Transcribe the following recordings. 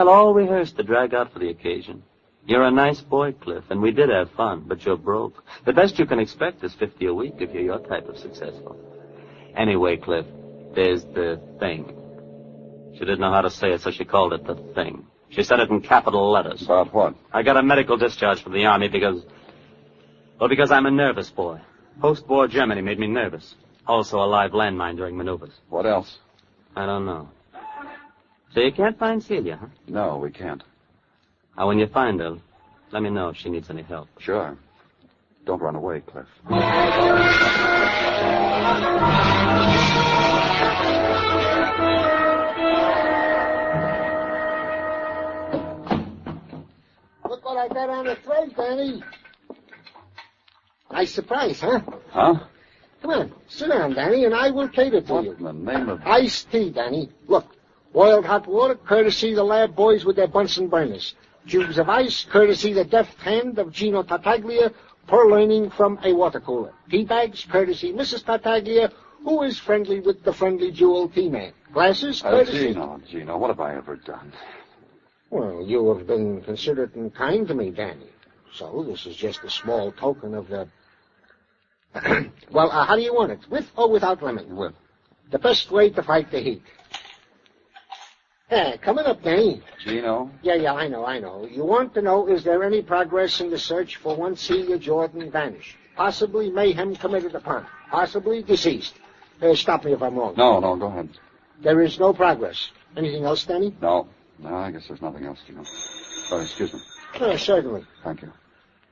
Well, all rehearsed to drag out for the occasion. You're a nice boy, Cliff, and we did have fun, but you're broke. The best you can expect is $50 a week if you're your type of successful. Anyway, Cliff, there's the thing. She didn't know how to say it, so she called it the thing. She said it in capital letters. About what? I got a medical discharge from the Army because I'm a nervous boy. Post-war Germany made me nervous. Also a live landmine during maneuvers. What else? I don't know. So you can't find Celia, huh? No, we can't. Now, when you find her, let me know if she needs any help. Sure. Don't run away, Cliff. Look what I got on the tray, Danny. Nice surprise, huh? Huh? Come on, sit down, Danny, and I will cater to What you. in the name of... Iced tea, Danny. Look, boiled hot water, courtesy the lab boys with their Bunsen burners. Cubes of ice, courtesy the deft hand of Gino Tartaglia, purloining from a water cooler. Tea bags, courtesy Mrs. Tartaglia, who is friendly with the friendly Jewel tea man. Glasses, courtesy... Gino, what have I ever done? Well, you have been considerate and kind to me, Danny. So this is just a small token of the... Well, how do you want it? With or without lemon? With. The best way to fight the heat. Coming up, Danny. Gino? Yeah, I know. You want to know, is there any progress in the search for one Celia Jordan vanished? Possibly mayhem committed upon. Possibly deceased. Stop me if I'm wrong. No, go ahead. There is no progress. Anything else, Danny? No, I guess there's nothing else, Gino. Oh, excuse me. Certainly. Thank you.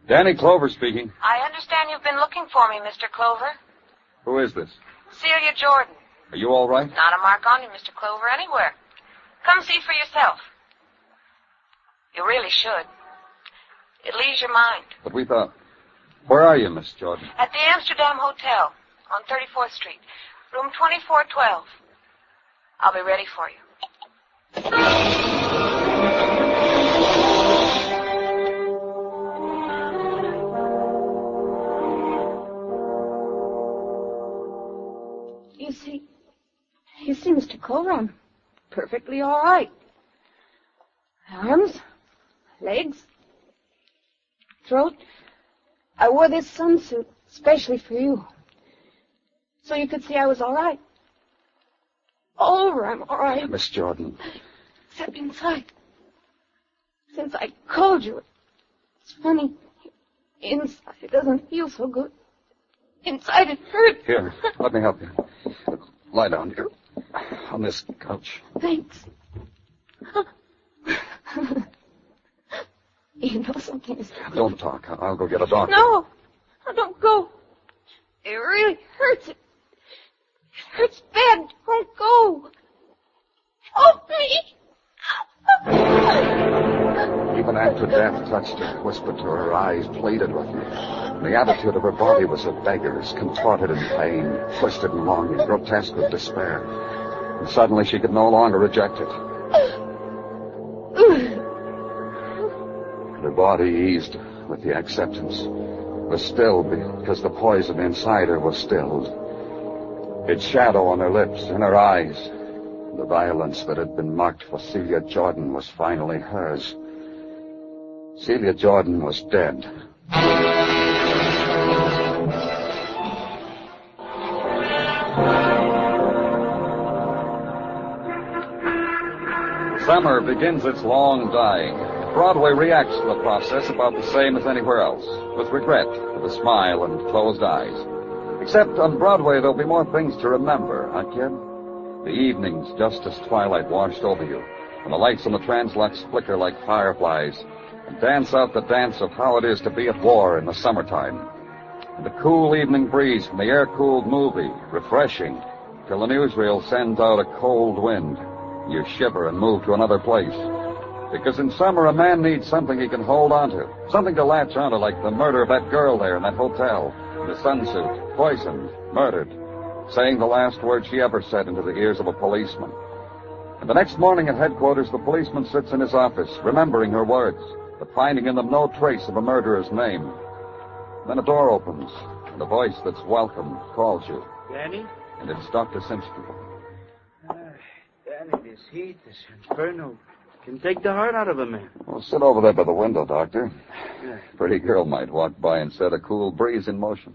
Danny Clover speaking. I understand you've been looking for me, Mr. Clover. Who is this? Celia Jordan. Are you all right? Not a mark on you, Mr. Clover, anywhere. Come see for yourself. You really should. It'll ease your mind. But we thought... Where are you, Miss Jordan? At the Amsterdam Hotel on 34th Street, room 2412. I'll be ready for you. You see, Mr. Clover, I'm perfectly all right. Arms, legs, throat. I wore this sunsuit especially for you, so you could see I was all right. All over, I'm all right. Miss Jordan. Except inside. Since I called you, it's funny. Inside, it doesn't feel so good. Inside, it hurts. Here, let me help you. Lie down here on this couch. Thanks. You know something is wrong. Don't talk. I'll go get a doctor. No, don't go. It really hurts. It hurts bad. Don't go. Help me. Even after death touched her, whispered to her, eyes pleaded with me. The attitude of her body was a beggar's, contorted in pain, twisted and longing, grotesque with despair. And suddenly she could no longer reject it. Her body eased with the acceptance, was stilled because the poison inside her was stilled. Its shadow on her lips, in her eyes, the violence that had been marked for Celia Jordan was finally hers. Celia Jordan was dead. Summer begins its long dying. Broadway reacts to the process about the same as anywhere else, with regret, with a smile and closed eyes. Except on Broadway, there'll be more things to remember, huh, kid? The evenings, just as twilight washed over you, and the lights on the translux flicker like fireflies, and dance out the dance of how it is to be at war in the summertime. And the cool evening breeze from the air-cooled movie, refreshing, till the newsreel sends out a cold wind. You shiver and move to another place. Because in summer, a man needs something he can hold on to, something to latch onto, like the murder of that girl there in that hotel, in the sunsuit, poisoned, murdered, saying the last word she ever said into the ears of a policeman. And the next morning at headquarters, the policeman sits in his office, remembering her words, but finding in them no trace of a murderer's name. Then a door opens, and a voice that's welcome calls you. Danny? And it's Dr. Simpson. Danny, this heat, this inferno. Can take the heart out of a man. Well, sit over there by the window, Doctor. Yeah. Pretty girl might walk by and set a cool breeze in motion.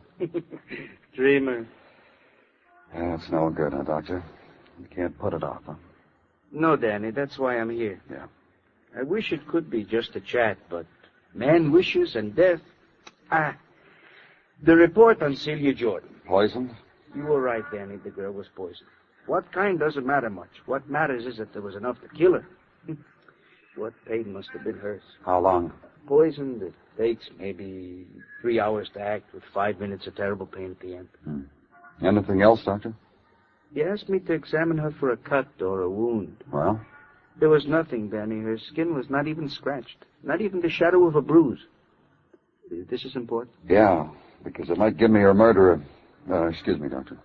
Dreamer. Yeah, it's no good, huh, Doctor? You can't put it off, huh? No, Danny, that's why I'm here. Yeah. I wish it could be just a chat, but man wishes and death. The report on Celia Jordan. Poisoned? You were right, Danny. The girl was poisoned. What kind doesn't matter much. What matters is that there was enough to kill her. What pain must have been hers. How long? Poisoned, it takes maybe 3 hours to act with 5 minutes of terrible pain at the end. Anything else, Doctor? He asked me to examine her for a cut or a wound. Well? There was nothing, Danny. Her skin was not even scratched. Not even the shadow of a bruise. This is important. Yeah, because it might give me her murderer. Excuse me, Doctor.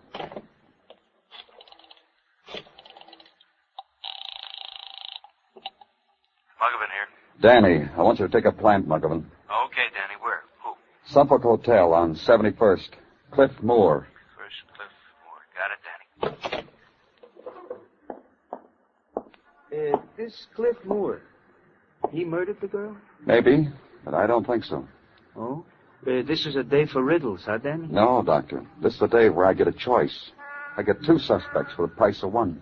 Muggavan here. Danny, I want you to take a plant, Muggavan. Okay, Danny, where? Who? Suffolk Hotel on 71st. Cliff Moore. First Cliff Moore. Got it, Danny. This Cliff Moore, he murdered the girl? Maybe, but I don't think so. Oh? This is a day for riddles, huh, Danny? No, Doctor. This is the day where I get a choice. I get 2 suspects for the price of 1.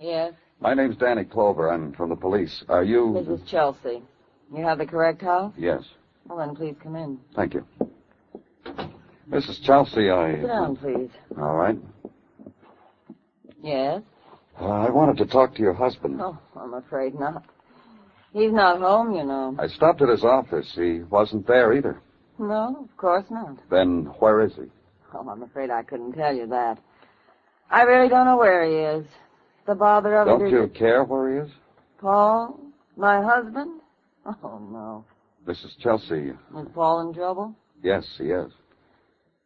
Yes, My name's Danny Clover. I'm from the police. Are you... this is Chelsea. You have the correct house? Yes. Well, then please come in. Thank you. Mrs. Chelsea, Sit down, please. All right. Yes? I wanted to talk to your husband. Oh, I'm afraid not. He's not home, you know. I stopped at his office. He wasn't there either. No, of course not. Then where is he? Oh, I'm afraid I couldn't tell you that. I really don't know where he is. The bother of it Don't is... you care where he is? Paul? My husband? Oh, no. Mrs. Chelsea, Is Paul in trouble? yes, he is.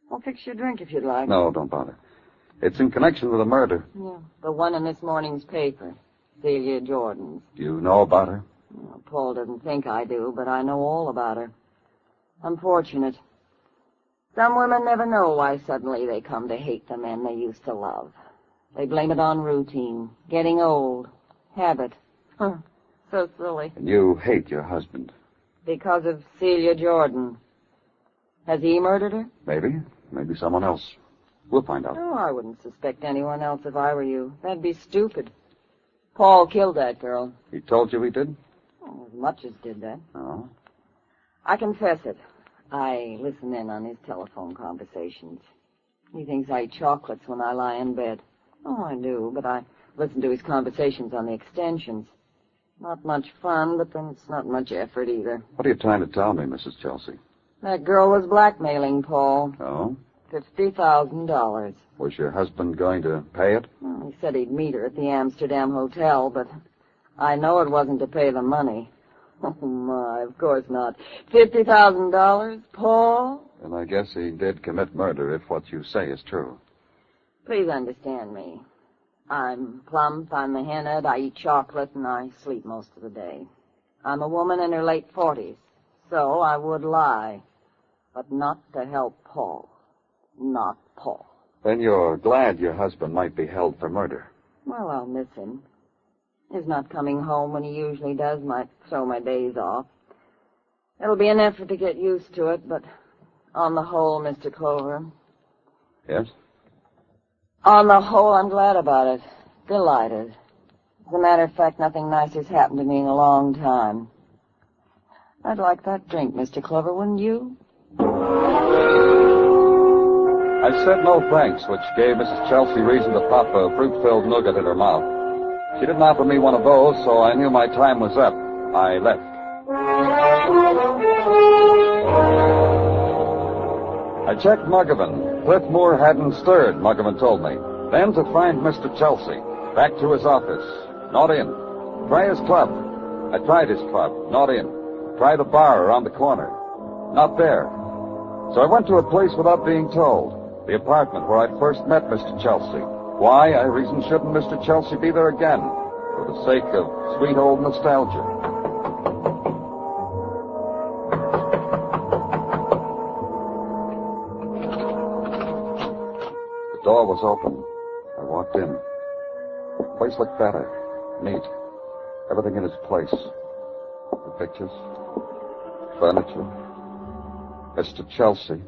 Well, fix your drink if you'd like. No, don't bother. It's in connection with a murder. Yeah, the one in this morning's paper. Celia Jordan's. Do you know about her? Well, Paul doesn't think I do, but I know all about her. Unfortunate. Some women never know why suddenly they come to hate the men they used to love. They blame it on routine, getting old, habit. So silly. And you hate your husband. Because of Celia Jordan. Has he murdered her? Maybe. Maybe someone else. We'll find out. Oh, I wouldn't suspect anyone else if I were you. That'd be stupid. Paul killed that girl. He told you he did? Oh, as much as did that. Oh. I confess it. I listen in on his telephone conversations. He thinks I eat chocolates when I lie in bed. Oh, I do, but I listen to his conversations on the extensions. Not much fun, but then it's not much effort either. What are you trying to tell me, Mrs. Chelsea? That girl was blackmailing Paul. Oh? $50,000. Was your husband going to pay it? Well, he said he'd meet her at the Amsterdam hotel, but I know it wasn't to pay the money. Oh, my, of course not. $50,000, Paul? And I guess he did commit murder if what you say is true. Please understand me. I'm plump, I'm a henhead, I eat chocolate, and I sleep most of the day. I'm a woman in her late 40s, so I would lie, but not to help Paul. Not Paul. Then you're glad your husband might be held for murder. Well, I'll miss him. His not coming home when he usually does might throw my days off. It'll be an effort to get used to it, but on the whole, Mr. Clover... Yes? On the whole, I'm glad about it. Delighted. As a matter of fact, nothing nice has happened to me in a long time. I'd like that drink, Mr. Clover, wouldn't you? I said no thanks, which gave Mrs. Chelsea reason to pop a fruit-filled nougat in her mouth. She didn't offer me one of those, so I knew my time was up. I left. I checked Muggavan. Cliff Moore hadn't stirred, Muggavan told me. Then to find Mr. Chelsea. Back to his office. Not in. Try his club. I tried his club. Not in. Try the bar around the corner. Not there. So I went to a place without being told. The apartment where I'd first met Mr. Chelsea. Why, I reasoned, shouldn't Mr. Chelsea be there again? For the sake of sweet old nostalgia. The door was open. I walked in. place looked better. Neat. Everything in its place. The pictures. Furniture. Mr. Chelsea.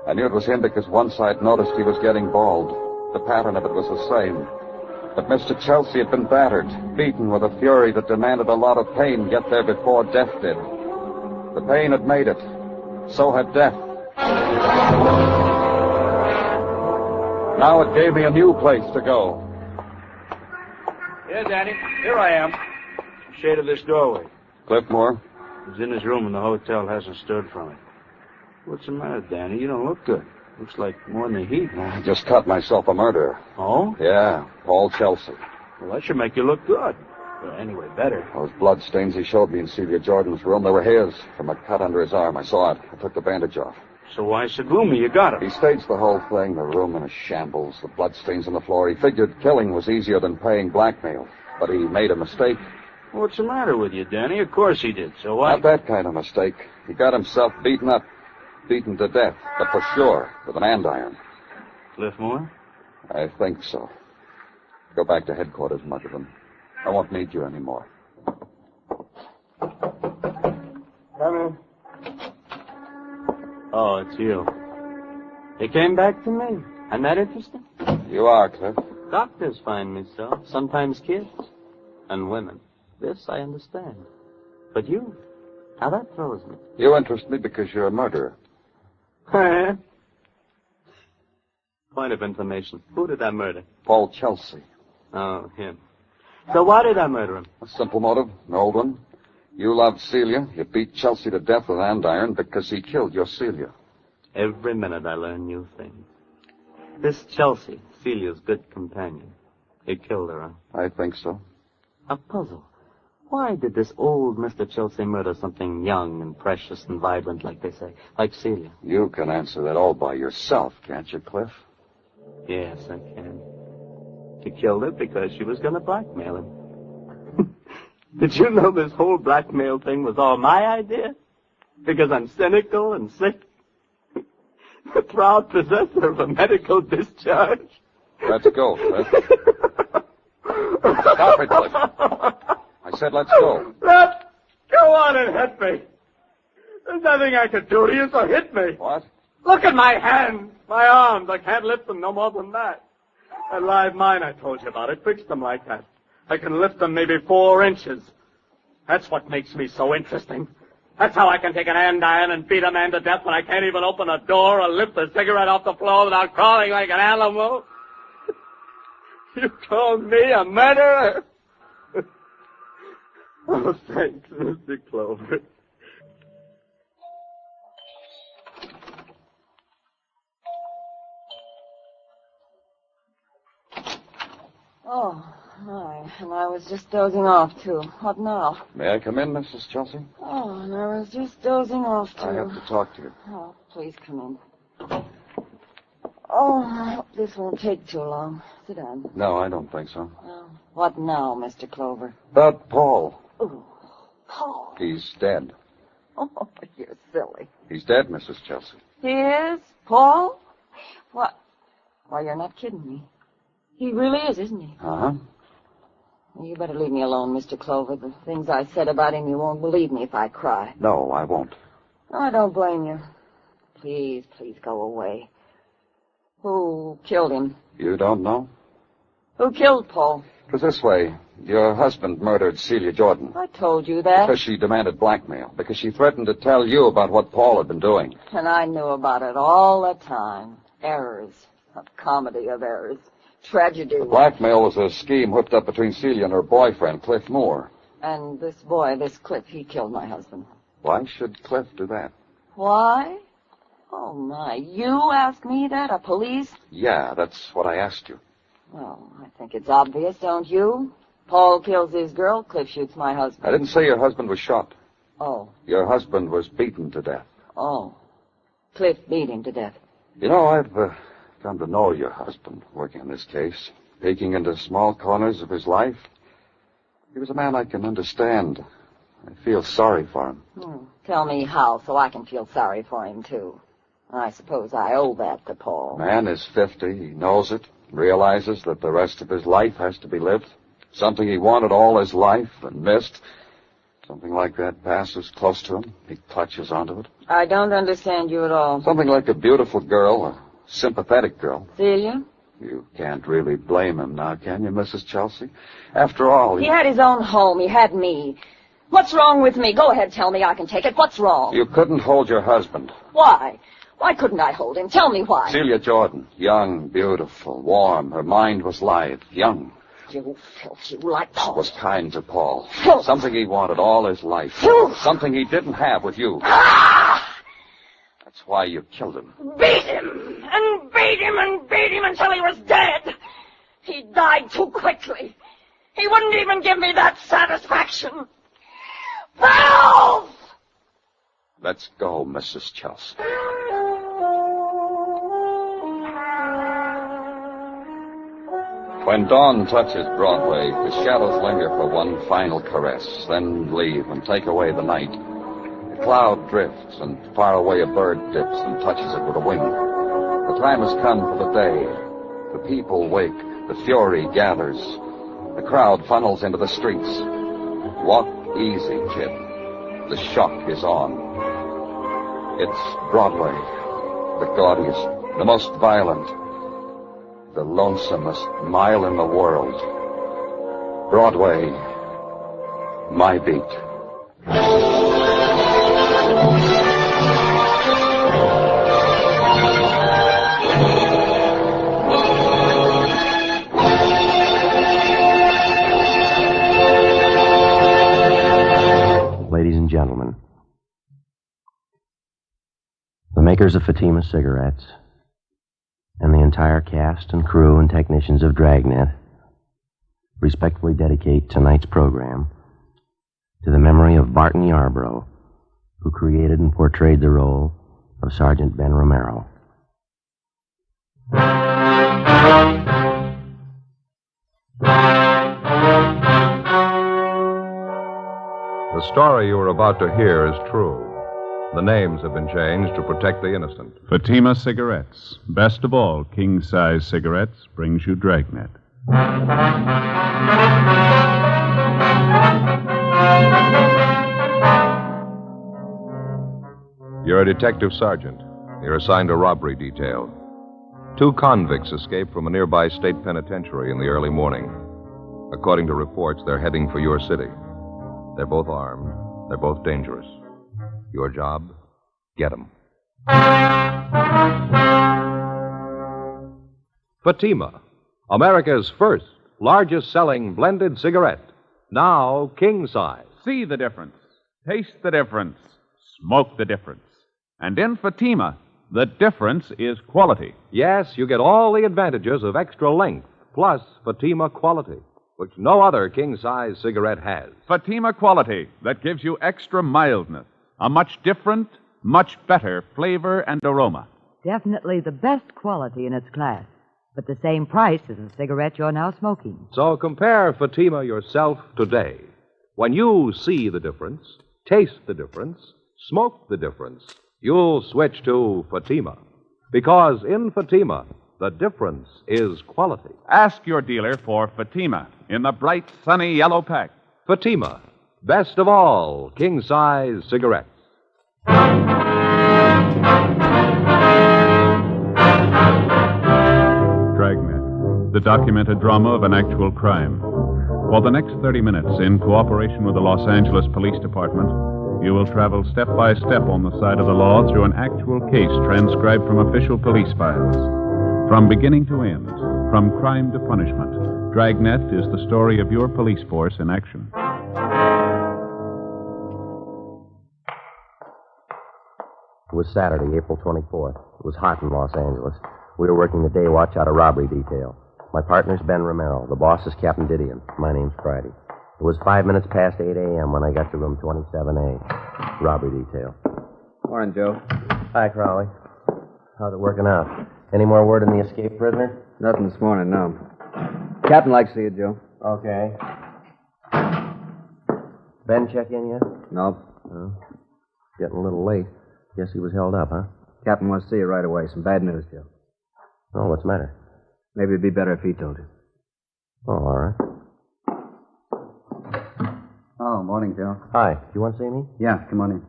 I knew it was him because once I'd noticed he was getting bald. The pattern of it was the same. But Mr. Chelsea had been battered, beaten with a fury that demanded a lot of pain get there before death did. The pain had made it. So had death. Now it gave me a new place to go. Yeah, Danny. Here I am. Shade of this doorway. Cliff Moore? He's in his room and the hotel hasn't stirred from it. What's the matter, Danny? You don't look good. Looks like more than the heat. I just cut myself a murderer. Oh? Yeah, Paul Chelsea. Well, that should make you look good. Well, anyway, better. Those blood stains he showed me in Celia Jordan's room, they were his. From a cut under his arm, I saw it. I took the bandage off. So why so gloomy? You got He him. staged the whole thing, the room in a shambles, the blood stains on the floor. He figured killing was easier than paying blackmail. But he made a mistake. What's the matter with you, Danny? Of course he did. So why? Not that kind of mistake. He got himself beaten up. Beaten to death, but for sure, with an andiron. Cliff Moore? I think so. Go back to headquarters, Muggavan. I won't need you anymore. Come in. Oh, it's you. You came back to me. I'm that interesting? You are, Cliff. Doctors find me so. Sometimes kids. And women. This I understand. But you? Now that throws me. You interest me because you're a murderer. Point of information. Who did I murder? Paul Chelsea. Oh, him. So why did I murder him? A simple motive, an old one. You loved Celia. You beat Chelsea to death with an andiron because he killed your Celia. Every minute I learn new things. This Chelsea, Celia's good companion. He killed her, huh? I think so. A puzzle. Why did this old Mr. Chelsea murder something young and precious and vibrant, like they say, like Celia? You can answer that all by yourself, can't you, Cliff? Yes, I can. He killed her because she was going to blackmail him. Did you know this whole blackmail thing was all my idea? Because I'm cynical and sick? The proud possessor of a medical discharge? Let's go, Cliff. Stop it, Cliff. I said let's go. Go on and hit me. There's nothing I could do to you, so hit me. What? Look at my hands, my arms. I can't lift them no more than that. That live mine I told you about, it fixed them like that. I can lift them maybe 4 inches. That's what makes me so interesting. That's how I can take an andiron and beat a man to death when I can't even open a door or lift a cigarette off the floor without crawling like an animal. You called me a murderer? Oh, thanks, Mr. Clover. Oh, hi. And I was just dozing off, too. What now? May I come in, Mrs. Chelsea? Oh, and I was just dozing off, too. I have to talk to you. Oh, please come in. Oh, I hope this won't take too long. Sit down. No, I don't think so. Oh, what now, Mr. Clover? About Paul. Oh, Paul. He's dead. Oh, you're silly. He's dead, Mrs. Chelsea. He is? Paul? What? Why, you're not kidding me. He really is, isn't he? Uh-huh. Well, you better leave me alone, Mr. Clover. The things I said about him, you won't believe me if I cry. No, I won't. I don't blame you. Please, please go away. Who killed him? You don't know? Who killed Paul? It was this way. Your husband murdered Celia Jordan. I told you that. Because she demanded blackmail. Because she threatened to tell you about what Paul had been doing. And I knew about it all the time. Errors. A comedy of errors. Tragedy. The blackmail was a scheme whipped up between Celia and her boyfriend, Cliff Moore. And this boy, this Cliff, he killed my husband. Why should Cliff do that? Why? Oh, my. You ask me that? A police? Yeah, that's what I asked you. Well, I think it's obvious, don't you? Paul kills his girl, Cliff shoots my husband. I didn't say your husband was shot. Oh. Your husband was beaten to death. Oh. Cliff beat him to death. You know, I've come to know your husband working on this case, peeking into small corners of his life. He was a man I can understand. I feel sorry for him. Tell me how, so I can feel sorry for him, too. I suppose I owe that to Paul. Man is 50. He knows it. realizes that the rest of his life has to be lived. Something he wanted all his life and missed. Something like that passes close to him. He clutches onto it. I don't understand you at all. Something like a beautiful girl, a sympathetic girl. Celia? You can't really blame him now, can you, Mrs. Chelsea? After all, He had his own home. He had me. What's wrong with me? Go ahead, tell me. I can take it. What's wrong? You couldn't hold your husband. Why? Why couldn't I hold him? Tell me why. Celia Jordan, young, beautiful, warm. Her mind was lithe, young. You filth, you like Paul. Was kind to Paul. Filth. Something he wanted all his life. Filth. Something he didn't have with you. Ah! That's why you killed him. Beat him, and beat him, and beat him until he was dead. He died too quickly. He wouldn't even give me that satisfaction. Filth! Let's go, Mrs. Chelsea. When dawn touches Broadway, the shadows linger for one final caress, then leave and take away the night. A cloud drifts, and far away a bird dips and touches it with a wing. The time has come for the day. The people wake. The fury gathers. The crowd funnels into the streets. Walk easy, kid. The shock is on. It's Broadway, the gaudiest, the most violent, the lonesomest mile in the world. Broadway, my beat. Ladies and gentlemen, the makers of Fatima cigarettes and the entire cast and crew and technicians of Dragnet respectfully dedicate tonight's program to the memory of Barton Yarbrough, who created and portrayed the role of Sergeant Ben Romero. The story you are about to hear is true. The names have been changed to protect the innocent. Fatima Cigarettes. Best of all, king-size cigarettes brings you Dragnet. You're a detective sergeant. You're assigned a robbery detail. 2 convicts escaped from a nearby state penitentiary in the early morning. According to reports, they're heading for your city. They're both armed. They're both dangerous. Your job? Get them. Fatima, America's first, largest-selling blended cigarette. Now king-size. See the difference. Taste the difference. Smoke the difference. And in Fatima, the difference is quality. Yes, you get all the advantages of extra length, plus Fatima quality, which no other king-size cigarette has. Fatima quality that gives you extra mildness, a much different, much better flavor and aroma. Definitely the best quality in its class, but the same price as the cigarette you're now smoking. So compare Fatima yourself today. When you see the difference, taste the difference, smoke the difference, you'll switch to Fatima. Because in Fatima, the difference is quality. Ask your dealer for Fatima in the bright, sunny yellow pack. Fatima, best of all king-size cigarettes. Dragnet, the documented drama of an actual crime. For the next 30 minutes, in cooperation with the Los Angeles Police Department, you will travel step by step on the side of the law through an actual case transcribed from official police files. From beginning to end, from crime to punishment, Dragnet is the story of your police force in action. It was Saturday, April 24th. It was hot in Los Angeles. We were working the day watch out of robbery detail. My partner's Ben Romero. The boss is Captain Didion. My name's Friday. It was 5 minutes past 8 a.m. when I got to room 27A. Robbery detail. Morning, Joe. Hi, Crowley. How's it working out? Any more word on the escaped prisoner? Nothing this morning, no. Captain likes to see you, Joe. Okay. Ben check in yet? Nope. Oh. Getting a little late. Guess he was held up, huh? Captain wants to see you right away. Some bad news, Joe. Oh, what's the matter? Maybe it'd be better if he told you. Oh, all right. Oh, morning, Joe. Hi. Do you want to see me? Yeah, come on in.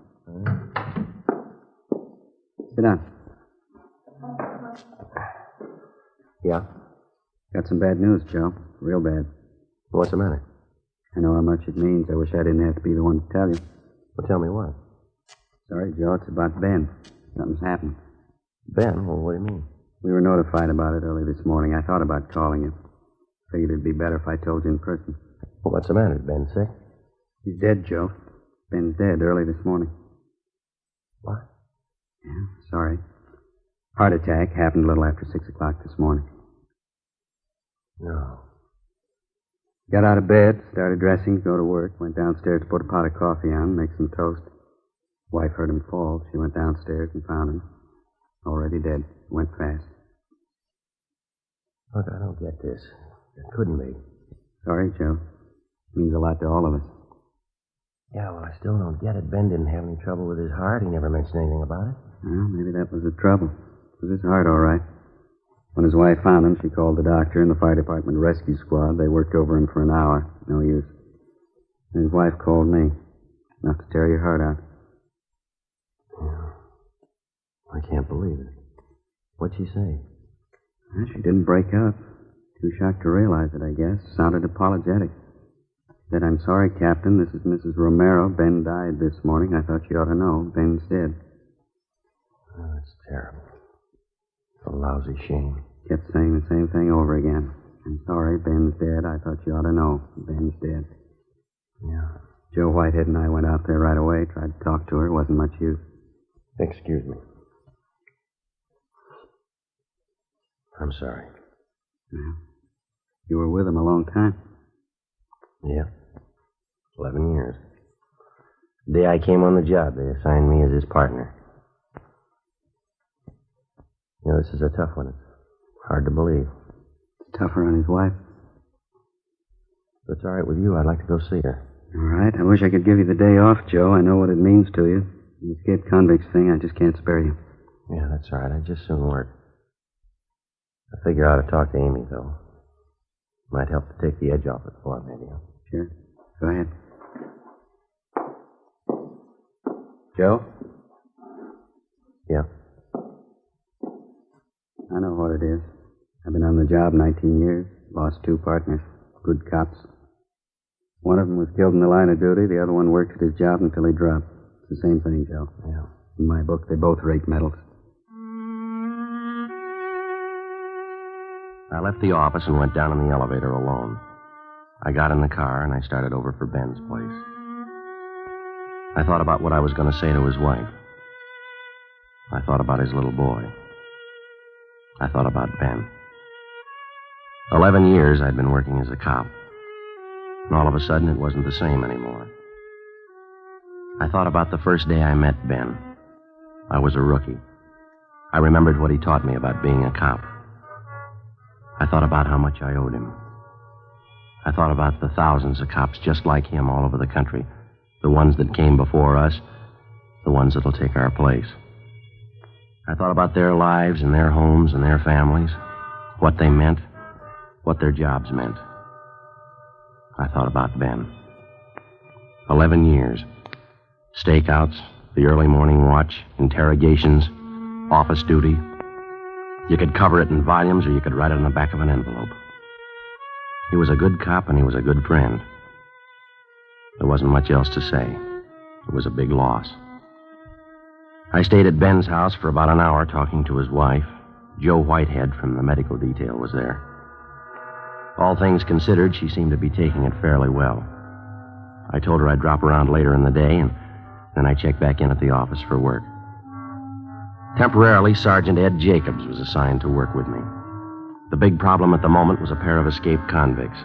Sit down. Yeah? Got some bad news, Joe. Real bad. What's the matter? I know how much it means. I wish I didn't have to be the one to tell you. Well, tell me what. Sorry, Joe. It's about Ben. Something's happened. Ben? Well, what do you mean? We were notified about it early this morning. I thought about calling you. Figured it'd be better if I told you in person. Well, what's the matter? Is Ben sick? He's dead, Joe. Ben's dead early this morning. What? Yeah, sorry. Heart attack happened a little after 6 o'clock this morning. No. Got out of bed, started dressing to go to work, went downstairs to put a pot of coffee on, make some toast. Wife heard him fall. She went downstairs and found him. Already dead. Went fast. Look, I don't get this. It couldn't be. Sorry, Joe. Means a lot to all of us. Yeah, well, I still don't get it. Ben didn't have any trouble with his heart. He never mentioned anything about it. Well, maybe that was the trouble. It was his heart, all right. When his wife found him, she called the doctor and the fire department rescue squad. They worked over him for an hour. No use. And his wife called me. Enough to tear your heart out. Yeah. I can't believe it. What'd she say? Well, she didn't break up. Too shocked to realize it, I guess. Sounded apologetic. Said, "I'm sorry, Captain. This is Mrs. Romero. Ben died this morning. I thought you ought to know. Ben's dead." Oh, that's terrible. It's a lousy shame. Kept saying the same thing over again. "I'm sorry, Ben's dead. I thought you ought to know. Ben's dead." Yeah. Joe Whitehead and I went out there right away, tried to talk to her. Wasn't much use. Excuse me. I'm sorry. Yeah. You were with him a long time. Yeah. 11 years. The day I came on the job, they assigned me as his partner. You know, this is a tough one. It's hard to believe. It's tougher on his wife. If it's all right with you, I'd like to go see her. All right. I wish I could give you the day off, Joe. I know what it means to you. The escaped convicts thing, I just can't spare you. Yeah, that's all right. I'd just soon work. I figure I ought to talk to Amy, though. Might help to take the edge off it for her, maybe. Sure. Go ahead. Joe? Yeah? I know what it is. I've been on the job 19 years. Lost 2 partners. Good cops. One of them was killed in the line of duty. The other one worked at his job until he dropped. It's the same thing, Joe. Yeah. In my book, they both rate medals. I left the office and went down in the elevator alone. I got in the car and I started over for Ben's place. I thought about what I was going to say to his wife. I thought about his little boy. I thought about Ben. 11 years I'd been working as a cop. And all of a sudden it wasn't the same anymore. I thought about the first day I met Ben. I was a rookie. I remembered what he taught me about being a cop. I thought about how much I owed him. I thought about the thousands of cops just like him all over the country. The ones that came before us, the ones that'll take our place. I thought about their lives and their homes and their families, what they meant, what their jobs meant. I thought about Ben. 11 years. Stakeouts, the early morning watch, interrogations, office duty. You could cover it in volumes or you could write it on the back of an envelope. He was a good cop and he was a good friend. There wasn't much else to say. It was a big loss. I stayed at Ben's house for about an hour talking to his wife. Joe Whitehead from the medical detail was there. All things considered, she seemed to be taking it fairly well. I told her I'd drop around later in the day, and then I checked back in at the office for work. Temporarily, Sergeant Ed Jacobs was assigned to work with me. The big problem at the moment was a pair of escaped convicts.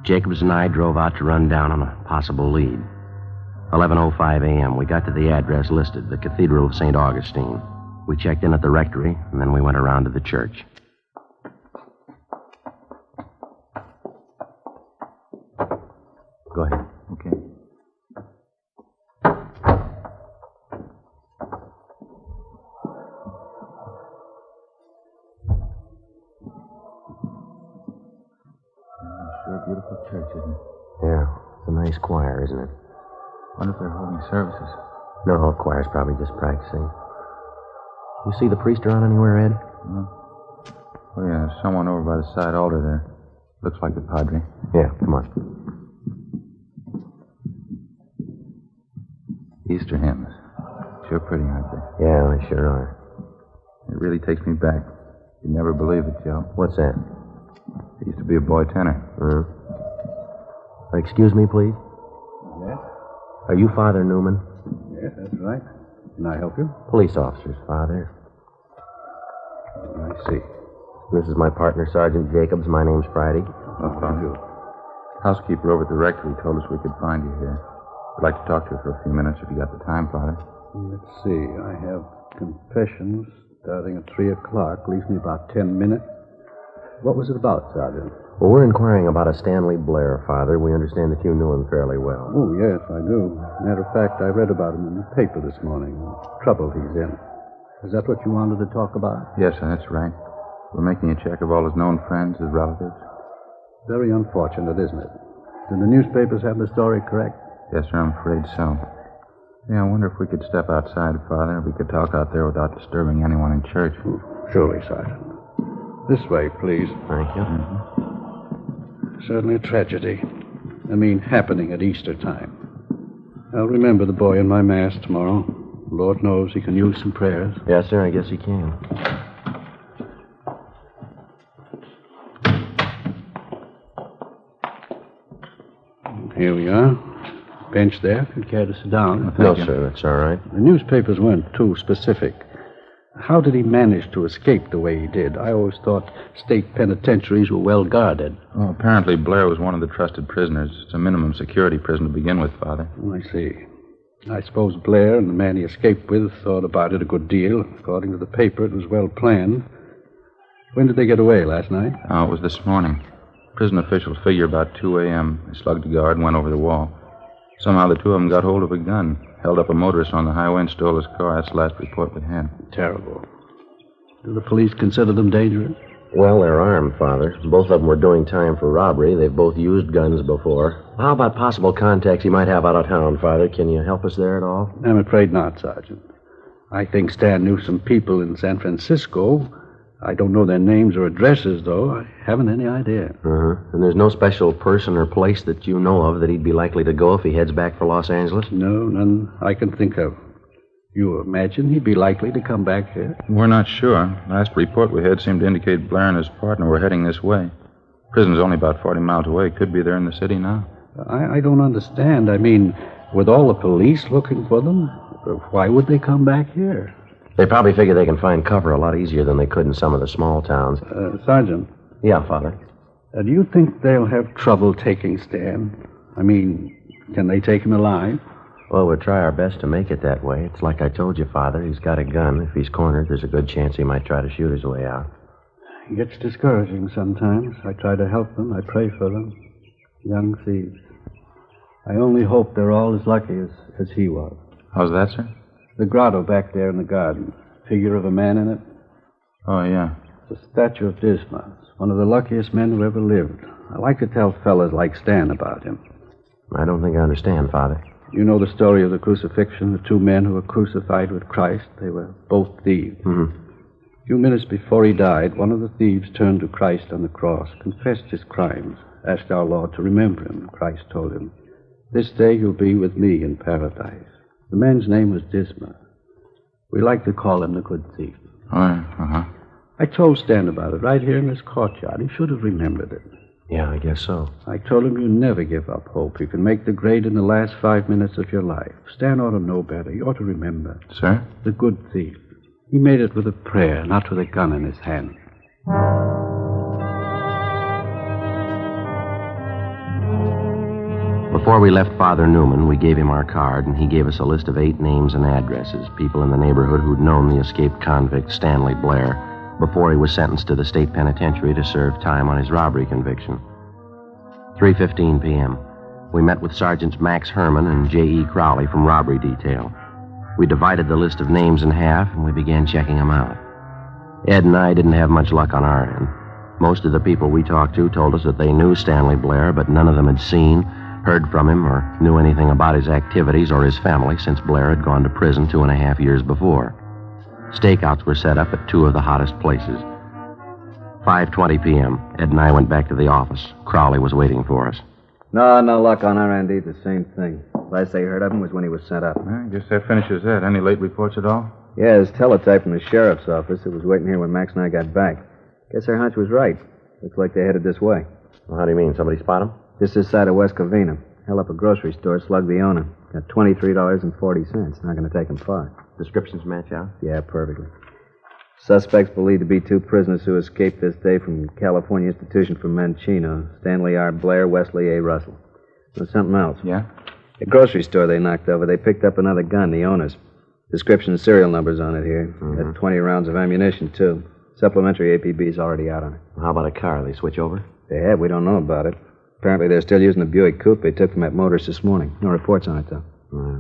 Jacobs and I drove out to run down on a possible lead. 11:05 a.m., we got to the address listed, the Cathedral of St. Augustine. We checked in at the rectory, and then we went around to the church. Go ahead. Okay. very beautiful church, isn't it? Yeah, it's a nice choir, isn't it? Wonder if they're holding services. No, choir's probably just practicing. You see the priest around anywhere, Ed? No. Oh, yeah, someone over by the side altar there. Looks like the padre. Yeah, come on. Easter hymns. Sure pretty, aren't they? Yeah, they sure are. It really takes me back. You'd never believe it, Joe. What's that? I used to be a boy tenor. Excuse me, please? Yes? Are you Father Newman? Yes, that's right. Can I help you? Police officers, Father. I see. This is my partner, Sergeant Jacobs. My name's Friday. Oh, found you. Housekeeper over at the rectory told us we could find you here. I'd like to talk to you for a few minutes if you got the time, Father. Let's see. I have confessions starting at 3 o'clock. Leaves me about 10 minutes. What was it about, Sergeant? Well, we're inquiring about a Stanley Blair, Father. We understand that you knew him fairly well. Oh, yes, I do. Matter of fact, I read about him in the paper this morning. The trouble he's in. Is that what you wanted to talk about? Yes, sir, that's right. We're making a check of all his known friends, his relatives. Very unfortunate, isn't it? Did the newspapers have the story correct? Yes, sir, I'm afraid so. Yeah, I wonder if we could step outside, Father. We could talk out there without disturbing anyone in church. Surely, Sergeant. This way, please. Thank you. Certainly a tragedy. I mean, happening at Easter time. I'll remember the boy in my Mass tomorrow. Lord knows he can use some prayers. Yes, sir, I guess he can. Here we are. Bench there, if you care to sit down. No, sir, that's all right. The newspapers weren't too specific. How did he manage to escape the way he did? I always thought state penitentiaries were well guarded. Well, apparently Blair was one of the trusted prisoners. It's a minimum security prison to begin with, Father. Oh, I see. I suppose Blair and the man he escaped with thought about it a good deal. According to the paper, it was well planned. When did they get away, last night? Oh, it was this morning. Prison officials figure about 2 a.m. They slugged a guard and went over the wall. Somehow the two of them got hold of a gun, held up a motorist on the highway and stole his car. That's the last report we had. Terrible. Do the police consider them dangerous? Well, they're armed, Father. Both of them were doing time for robbery. They've both used guns before. How about possible contacts he might have out of town, Father? Can you help us there at all? I'm afraid not, Sergeant. I think Stan knew some people in San Francisco. I don't know their names or addresses, though. I haven't any idea. And there's no special person or place that you know of that he'd be likely to go if he heads back for Los Angeles? No, none I can think of. You imagine he'd be likely to come back here? We're not sure. Last report we had seemed to indicate Blair and his partner were heading this way. Prison's only about 40 miles away. Could be there in the city now. I don't understand. I mean, with all the police looking for them, why would they come back here? They probably figure they can find cover a lot easier than they could in some of the small towns. Sergeant. Yeah, Father. Do you think they'll have trouble taking Stan? I mean, can they take him alive? Well, we'll try our best to make it that way. It's like I told you, Father. He's got a gun. If he's cornered, there's a good chance he might try to shoot his way out. It gets discouraging sometimes. I try to help them. I pray for them. Young thieves. I only hope they're all as lucky as he was. How's that, sir? The grotto back there in the garden. Figure of a man in it. Oh, yeah. It's a statue of Dismas. One of the luckiest men who ever lived. I like to tell fellas like Stan about him. I don't think I understand, Father. You know the story of the crucifixion, the two men who were crucified with Christ. They were both thieves. A few minutes before he died, one of the thieves turned to Christ on the cross, confessed his crimes, asked our Lord to remember him. Christ told him, "This day you'll be with me in paradise." The man's name was Dismas. We like to call him the good thief. Uh-huh. I told Stan about it right here in this courtyard. He should have remembered it. Yeah, I guess so. I told him you never give up hope. You can make the grade in the last 5 minutes of your life. Stan ought to know better. He ought to remember. Sir? The good thief. He made it with a prayer, not with a gun in his hand. Before we left Father Newman, we gave him our card, and he gave us a list of 8 names and addresses, people in the neighborhood who'd known the escaped convict, Stanley Blair, before he was sentenced to the state penitentiary to serve time on his robbery conviction. 3:15 p.m. We met with Sergeants Max Herman and J.E. Crowley from robbery detail. We divided the list of names in half, and we began checking them out. Ed and I didn't have much luck on our end. Most of the people we talked to told us that they knew Stanley Blair, but none of them had seen, heard from him, or knew anything about his activities or his family since Blair had gone to prison 2.5 years before. Stakeouts were set up at two of the hottest places. 5:20 p.m. Ed and I went back to the office. Crowley was waiting for us. No luck on our end, either. Same thing. Last they heard of him was when he was sent up. I guess that finishes that. Any late reports at all? Yeah, there's teletype from the sheriff's office. It was waiting here when Max and I got back. Guess our hunch was right. Looks like they headed this way. Well, how do you mean? Somebody spot him? Just this side of West Covina. Held up a grocery store, slugged the owner. Got $23.40. Not going to take him far. Descriptions match out? Yeah, perfectly. Suspects believed to be two prisoners who escaped this day from California Institution for Menchino. Stanley R. Blair, Wesley A. Russell. There's something else. Yeah? The grocery store they knocked over, they picked up another gun, the owner's. Description and serial numbers on it here. Got 20 rounds of ammunition, too. Supplementary APB's already out on it. How about a car? They switch over? They have. We don't know about it. Apparently they're still using the Buick coupe they took from that motorist this morning. No reports on it, though.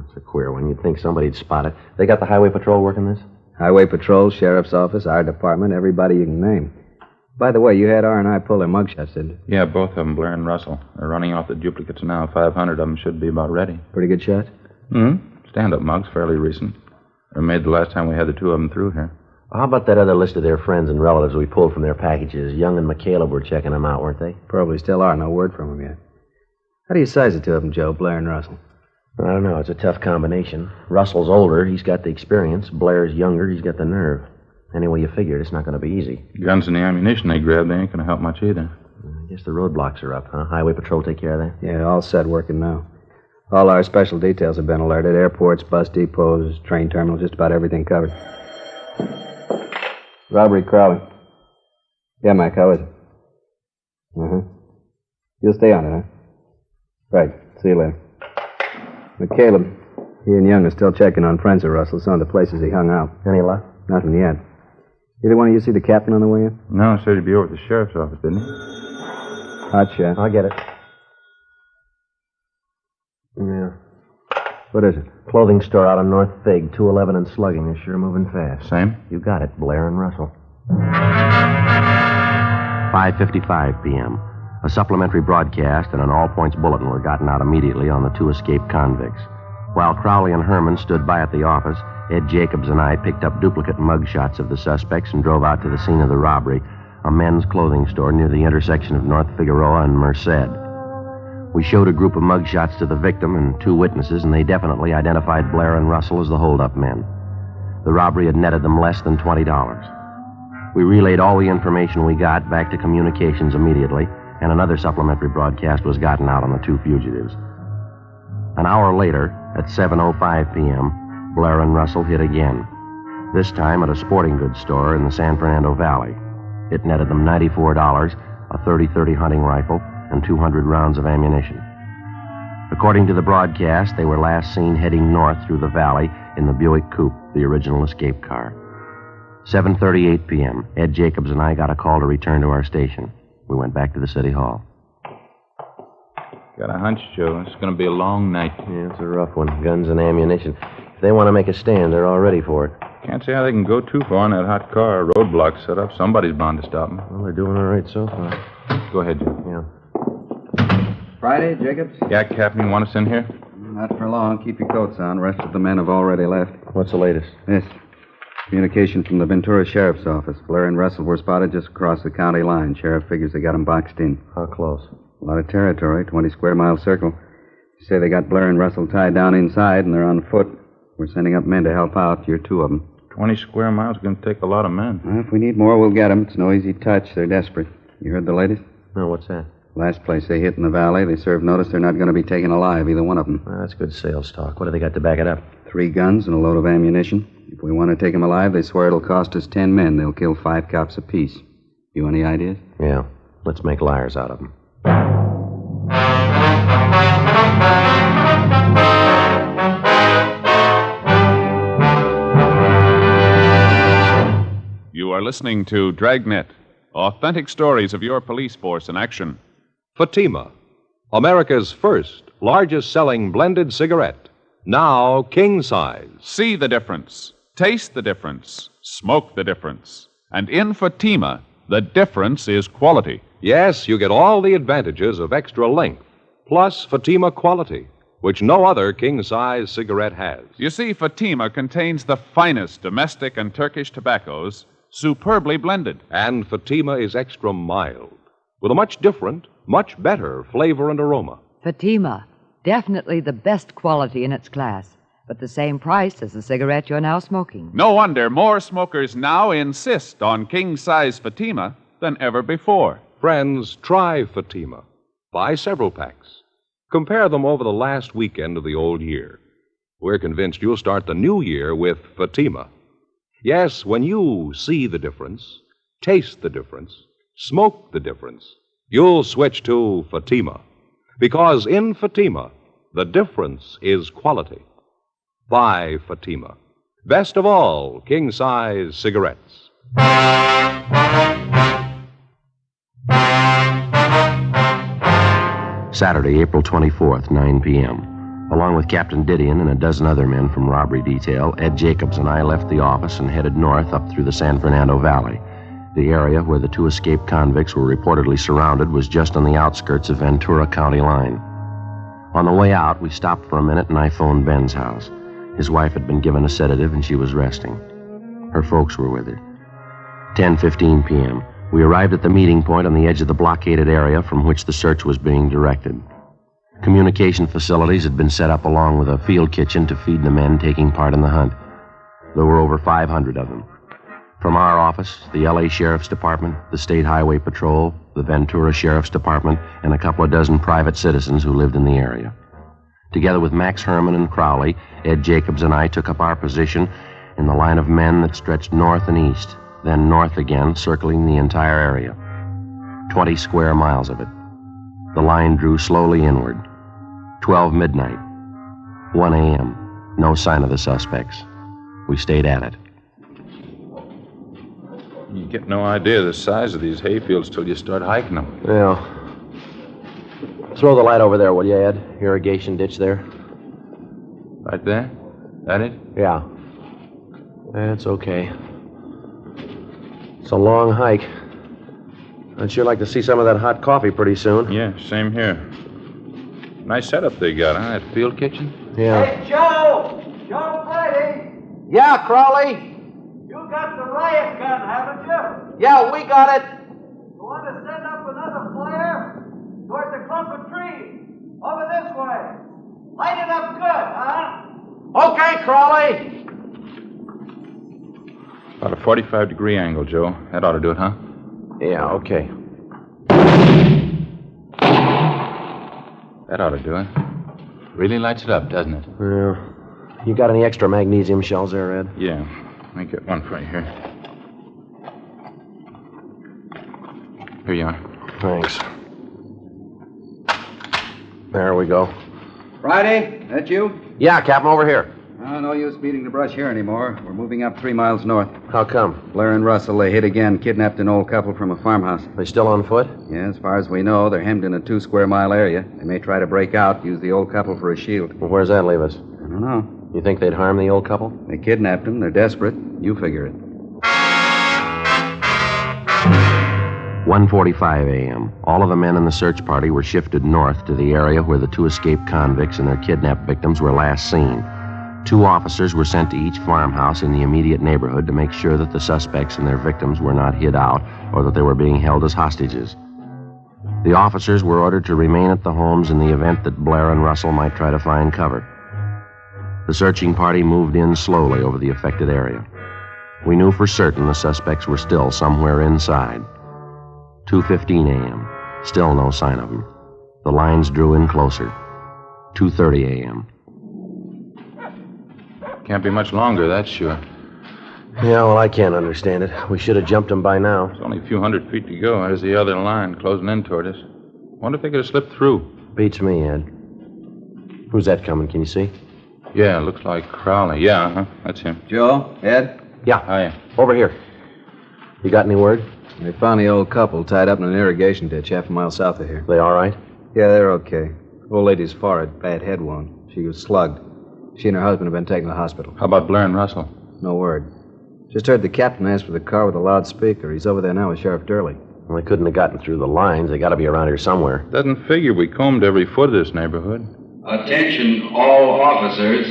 It's a queer one. You'd think somebody'd spot it. They got the highway patrol working this? Highway patrol, sheriff's office, our department, everybody you can name. By the way, you had R&I pull their mugshots, didn't you? Yeah, both of them, Blair and Russell. They're running off the duplicates now. 500 of them should be about ready. Pretty good shots? Stand-up mugs, fairly recent. They were made the last time we had the two of them through here. How about that other list of their friends and relatives we pulled from their packages? Young and McCaleb were checking them out, weren't they? Probably still are. No word from them yet. How do you size the two of them, Joe, Blair and Russell? I don't know. It's a tough combination. Russell's older. He's got the experience. Blair's younger. He's got the nerve. Any way you figure it, it's not going to be easy. Guns and the ammunition they grabbed, they ain't going to help much either. I guess the roadblocks are up, huh? Highway patrol take care of that? Yeah, all set, working now. All our special details have been alerted. Airports, bus depots, train terminals, just about everything covered. Robbery, Crowley. Yeah, Mike, how is it? You'll stay on it, huh? Right. See you later. McCaleb, he and Young are still checking on friends of Russell, some of the places he hung out. Any luck? Nothing yet. Either one of you see the captain on the way in? No, said he'd be over at the sheriff's office, didn't he? Hot shot. I'll get it. Yeah. What is it? Clothing store out on North Fig, 211 and slugging. They're sure moving fast. Same? You got it, Blair and Russell. 5:55 p.m. A supplementary broadcast and an all-points bulletin were gotten out immediately on the two escaped convicts. While Crowley and Herman stood by at the office, Ed Jacobs and I picked up duplicate mugshots of the suspects and drove out to the scene of the robbery, a men's clothing store near the intersection of North Figueroa and Merced. We showed a group of mugshots to the victim and two witnesses, and they definitely identified Blair and Russell as the hold-up men. The robbery had netted them less than $20. We relayed all the information we got back to communications immediately, and another supplementary broadcast was gotten out on the two fugitives. An hour later, at 7:05 p.m., Blair and Russell hit again, this time at a sporting goods store in the San Fernando Valley. It netted them $94, a .30-30 hunting rifle, and 200 rounds of ammunition. According to the broadcast, they were last seen heading north through the valley in the Buick coupe, the original escape car. 7:38 p.m., Ed Jacobs and I got a call to return to our station. We went back to the city hall. Got a hunch, Joe. It's going to be a long night. Yeah, it's a rough one. Guns and ammunition. If they want to make a stand, they're all ready for it. Can't see how they can go too far in that hot car. Roadblock set up. Somebody's bound to stop them. Well, they're doing all right so far. Go ahead, Joe. Yeah. Friday, Jacobs? Yeah, Captain, you want us in here? Not for long. Keep your coats on. Rest of the men have already left. What's the latest? This. Communication from the Ventura Sheriff's Office. Blair and Russell were spotted just across the county line. Sheriff figures they got them boxed in. How close? A lot of territory, 20-square-mile circle. You say they got Blair and Russell tied down inside, and they're on foot. We're sending up men to help out. You're two of them. 20 square miles is going to take a lot of men. Well, if we need more, we'll get them. It's no easy touch. They're desperate. You heard the latest? No, what's that? Last place they hit in the valley, they served notice they're not going to be taken alive, either one of them. Well, that's good sales talk. What do they got to back it up? 3 guns and a load of ammunition. If we want to take them alive, they swear it'll cost us 10 men. They'll kill 5 cops apiece. You any ideas? Yeah. Let's make liars out of them. You are listening to Dragnet, authentic stories of your police force in action. Fatima, America's first, largest-selling blended cigarette. Now king size. See the difference, taste the difference, smoke the difference. And in Fatima, The difference is quality. Yes, you get all the advantages of extra length, plus Fatima quality, which no other king-size cigarette has. You see, Fatima contains the finest domestic and Turkish tobaccos, superbly blended. And Fatima is extra mild, with a much different, much better flavor and aroma. Fatima, definitely the best quality in its class, but the same price as the cigarette you're now smoking. No wonder more smokers now insist on king-size Fatima than ever before. Friends, try Fatima. Buy several packs. Compare them over the last weekend of the old year. We're convinced you'll start the new year with Fatima. Yes, when you see the difference, taste the difference, smoke the difference, you'll switch to Fatima. Because in Fatima, the difference is quality. Buy Fatima. Best of all, king-size cigarettes. Saturday, April 24th, 9 p.m. Along with Captain Didion and a dozen other men from robbery detail, Ed Jacobs and I left the office and headed north up through the San Fernando Valley. The area where the two escaped convicts were reportedly surrounded was just on the outskirts of Ventura County line. On the way out, we stopped for a minute and I phoned Ben's house. His wife had been given a sedative and she was resting. Her folks were with her. 10:15 p.m. We arrived at the meeting point on the edge of the blockaded area from which the search was being directed. Communication facilities had been set up along with a field kitchen to feed the men taking part in the hunt. There were over 500 of them. From our office, the L.A. Sheriff's Department, the State Highway Patrol, the Ventura Sheriff's Department, and a couple of dozen private citizens who lived in the area. Together with Max Herman and Crowley, Ed Jacobs and I took up our position in the line of men that stretched north and east, then north again, circling the entire area. 20 square miles of it. The line drew slowly inward. 12 midnight. 1 a.m. No sign of the suspects. We stayed at it. You get no idea of the size of these hayfields till you start hiking them. Yeah. Throw the light over there, will you, Ed? Irrigation ditch there. Right there? That it? Yeah. That's okay. It's a long hike. I'd sure like to see some of that hot coffee pretty soon. Yeah, same here. Nice setup they got, huh? That field kitchen? Yeah. Hey, Joe! Joe Brady! Yeah, Crowley? You got the riot gun, haven't you? Yeah, we got it. You want to send up another flare? Toward the clump of trees. Over this way. Light it up good, huh? Okay, Crowley. About a 45-degree angle, Joe. That ought to do it, huh? Yeah, okay. That ought to do it. Really lights it up, doesn't it? Yeah. You got any extra magnesium shells there, Ed? Yeah. Let me get one for you here. Here you are. Thanks. There we go. Friday, that you? Yeah, Captain, over here. No use beating the brush here anymore. We're moving up 3 miles north. How come? Blair and Russell, they hit again, kidnapped an old couple from a farmhouse. They still on foot? Yeah, as far as we know, they're hemmed in a 2 square mile area. They may try to break out, use the old couple for a shield. Well, where's that leave us? I don't know. You think they'd harm the old couple? They kidnapped them. They're desperate. You figure it. 1:45 a.m. All of the men in the search party were shifted north to the area where the 2 escaped convicts and their kidnapped victims were last seen. 2 officers were sent to each farmhouse in the immediate neighborhood to make sure that the suspects and their victims were not hid out or that they were being held as hostages. The officers were ordered to remain at the homes in the event that Blair and Russell might try to find cover. The searching party moved in slowly over the affected area. We knew for certain the suspects were still somewhere inside. 2:15 a.m. Still no sign of them. The lines drew in closer. 2:30 a.m. Can't be much longer, that's sure. Yeah, well, I can't understand it. We should have jumped them by now. There's only a few hundred feet to go. There's the other line closing in toward us. Wonder if they could have slipped through. Beats me, Ed. Who's that coming? Can you see? Yeah, looks like Crowley. Yeah, that's him. Joe? Ed? Yeah. Hiya. Over here. You got any word? They found the old couple tied up in an irrigation ditch half a mile south of here. They all right? Yeah, they're okay. Old lady's forehead, bad head wound. She was slugged. She and her husband have been taken to the hospital. How about Blair and Russell? No word. Just heard the captain ask for the car with a loudspeaker. He's over there now with Sheriff Durley. Well, they couldn't have gotten through the lines. They got to be around here somewhere. Doesn't figure. We combed every foot of this neighborhood. Attention, all officers.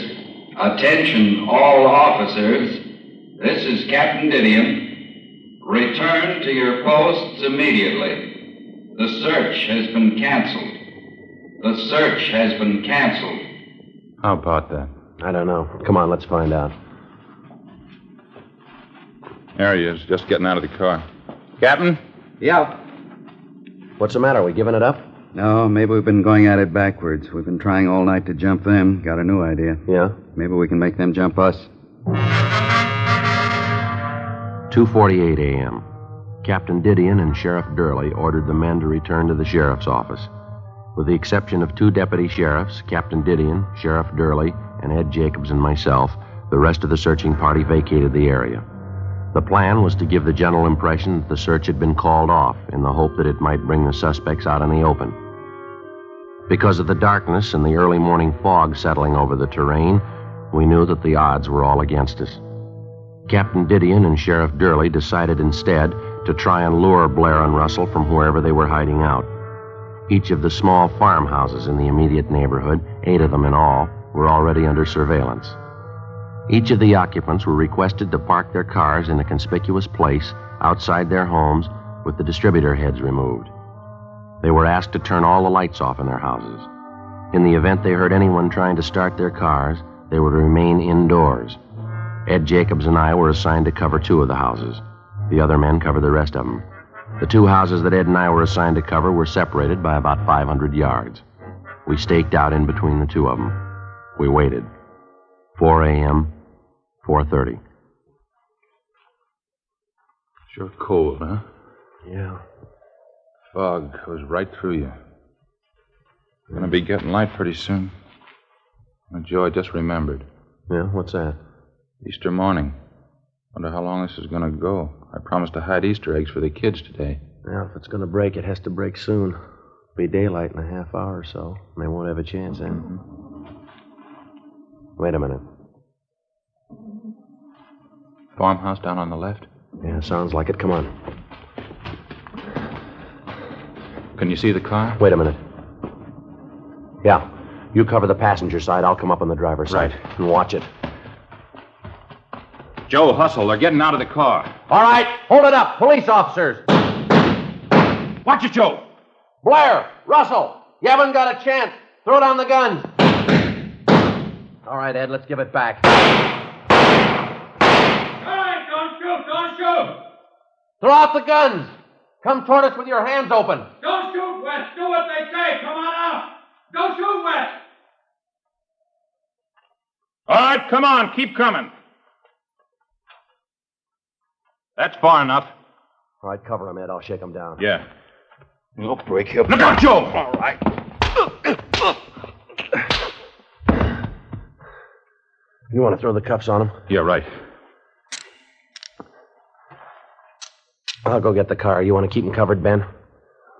Attention, all officers. This is Captain Didion. Return to your posts immediately. The search has been canceled. The search has been canceled. How about that? I don't know. Come on, let's find out. There he is, just getting out of the car. Captain? Yeah. What's the matter? Are we giving it up? No, maybe we've been going at it backwards. We've been trying all night to jump them. Got a new idea. Yeah? Maybe we can make them jump us. 2:48 a.m. Captain Didion and Sheriff Durley ordered the men to return to the sheriff's office. With the exception of 2 deputy sheriffs, Captain Didion, Sheriff Durley, and Ed Jacobs and myself, the rest of the searching party vacated the area. The plan was to give the general impression that the search had been called off in the hope that it might bring the suspects out in the open. Because of the darkness and the early morning fog settling over the terrain, we knew that the odds were all against us. Captain Didion and Sheriff Durley decided instead to try and lure Blair and Russell from wherever they were hiding out. Each of the small farmhouses in the immediate neighborhood, 8 of them in all, were already under surveillance. Each of the occupants were requested to park their cars in a conspicuous place outside their homes with the distributor heads removed. They were asked to turn all the lights off in their houses. In the event they heard anyone trying to start their cars, they were to remain indoors. Ed Jacobs and I were assigned to cover 2 of the houses. The other men covered the rest of them. The 2 houses that Ed and I were assigned to cover were separated by about 500 yards. We staked out in between the 2 of them. We waited. 4 a.m., 4:30. Sure cold, huh? Yeah. Fog goes right through you. Gonna be getting light pretty soon. Oh, Joe, I just remembered. Yeah, what's that? Easter morning. Wonder how long this is gonna go. I promised to hide Easter eggs for the kids today. Well, if it's going to break, it has to break soon. It'll be daylight in a half hour or so, and they won't have a chance then. Wait a minute. Farmhouse down on the left? Yeah, sounds like it. Come on. Can you see the car? Wait a minute. Yeah. You cover the passenger side. I'll come up on the driver's side. And watch it. Joe, hustle. They're getting out of the car. All right. Hold it up. Police officers. Watch it, Joe. Blair. Russell. You haven't got a chance. Throw down the guns. All right, Ed. Let's give it back. Don't shoot! Throw out the guns. Come toward us with your hands open. Don't shoot, West! Do what they say! Come on out! Don't shoot, West! All right, come on. Keep coming. That's far enough. All right, cover him, Ed. I'll shake him down. Yeah. We'll break him. Look out, Joe! All right. You want to throw the cuffs on him? Yeah, right. I'll go get the car. You want to keep him covered, Ben?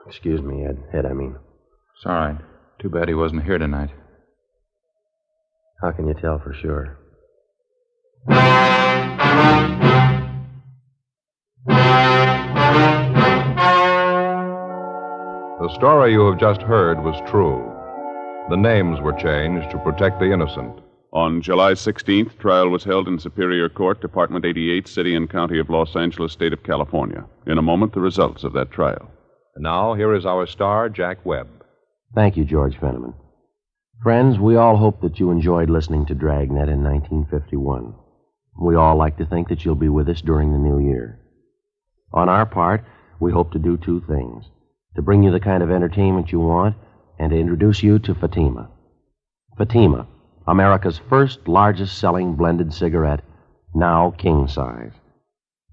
Excuse me, Ed. Ed, I mean. It's all right. Too bad he wasn't here tonight. How can you tell for sure? The story you have just heard was true. The names were changed to protect the innocent. On July 16th, trial was held in Superior Court, Department 88, City and County of Los Angeles, State of California. In a moment, the results of that trial. And now, here is our star, Jack Webb. Thank you, George Fenneman. Friends, we all hope that you enjoyed listening to Dragnet in 1951. We all like to think that you'll be with us during the new year. On our part, we hope to do 2 things. To bring you the kind of entertainment you want, and to introduce you to Fatima. Fatima, America's first largest-selling blended cigarette, now king-size.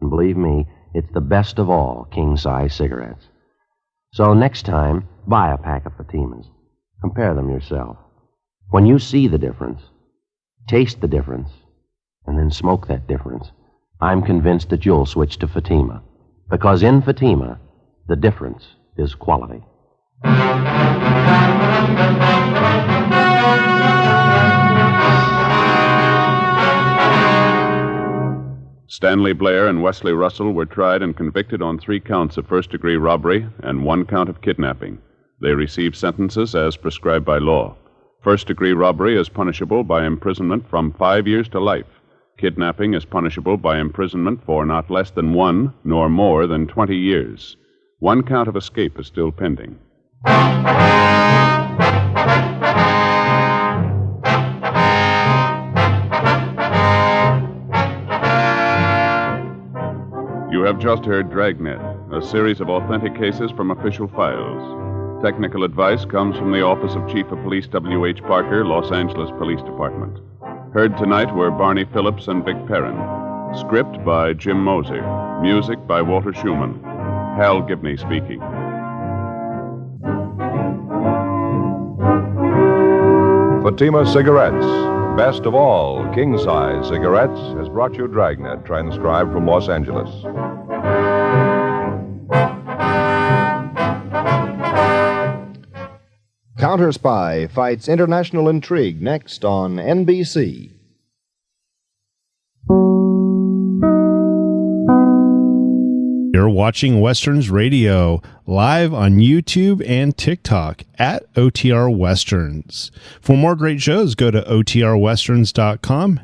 And believe me, it's the best of all king-size cigarettes. So next time, buy a pack of Fatimas. Compare them yourself. When you see the difference, taste the difference, and then smoke that difference, I'm convinced that you'll switch to Fatima. Because in Fatima, the difference is quality. Stand Stanley Blair and Wesley Russell were tried and convicted on 3 counts of first-degree robbery and 1 count of kidnapping. They received sentences as prescribed by law. First-degree robbery is punishable by imprisonment from 5 years to life. Kidnapping is punishable by imprisonment for not less than 1 nor more than 20 years. 1 count of escape is still pending. You have just heard Dragnet, a series of authentic cases from official files. Technical advice comes from the Office of Chief of Police W.H. Parker, Los Angeles Police Department. Heard tonight were Barney Phillips and Vic Perrin. Script by Jim Moser. Music by Walter Schumann. Hal Gibney speaking. Fatima Cigarettes, best of all king-size cigarettes, has brought you Dragnet, transcribed from Los Angeles. Counter Spy fights international intrigue next on NBC. You're watching Westerns Radio live on YouTube and TikTok at OTR Westerns. For more great shows, go to OTRWesterns.com.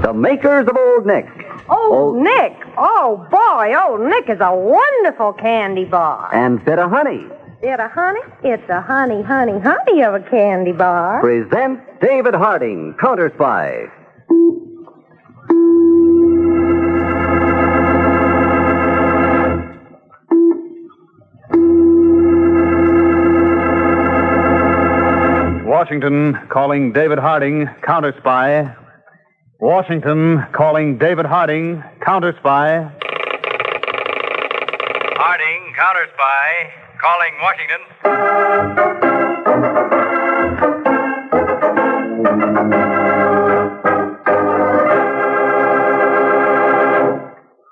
The makers of Old Nick. Old Nick. Oh, boy, Old Nick is a wonderful candy bar. And Bit of Honey Bit of honey? It's a honey, honey, honey of a candy bar. present David Harding, Counter Spy. Washington calling David Harding, Counter Spy. Washington calling David Harding, Counter Spy. Harding, Counter Spy, calling Washington.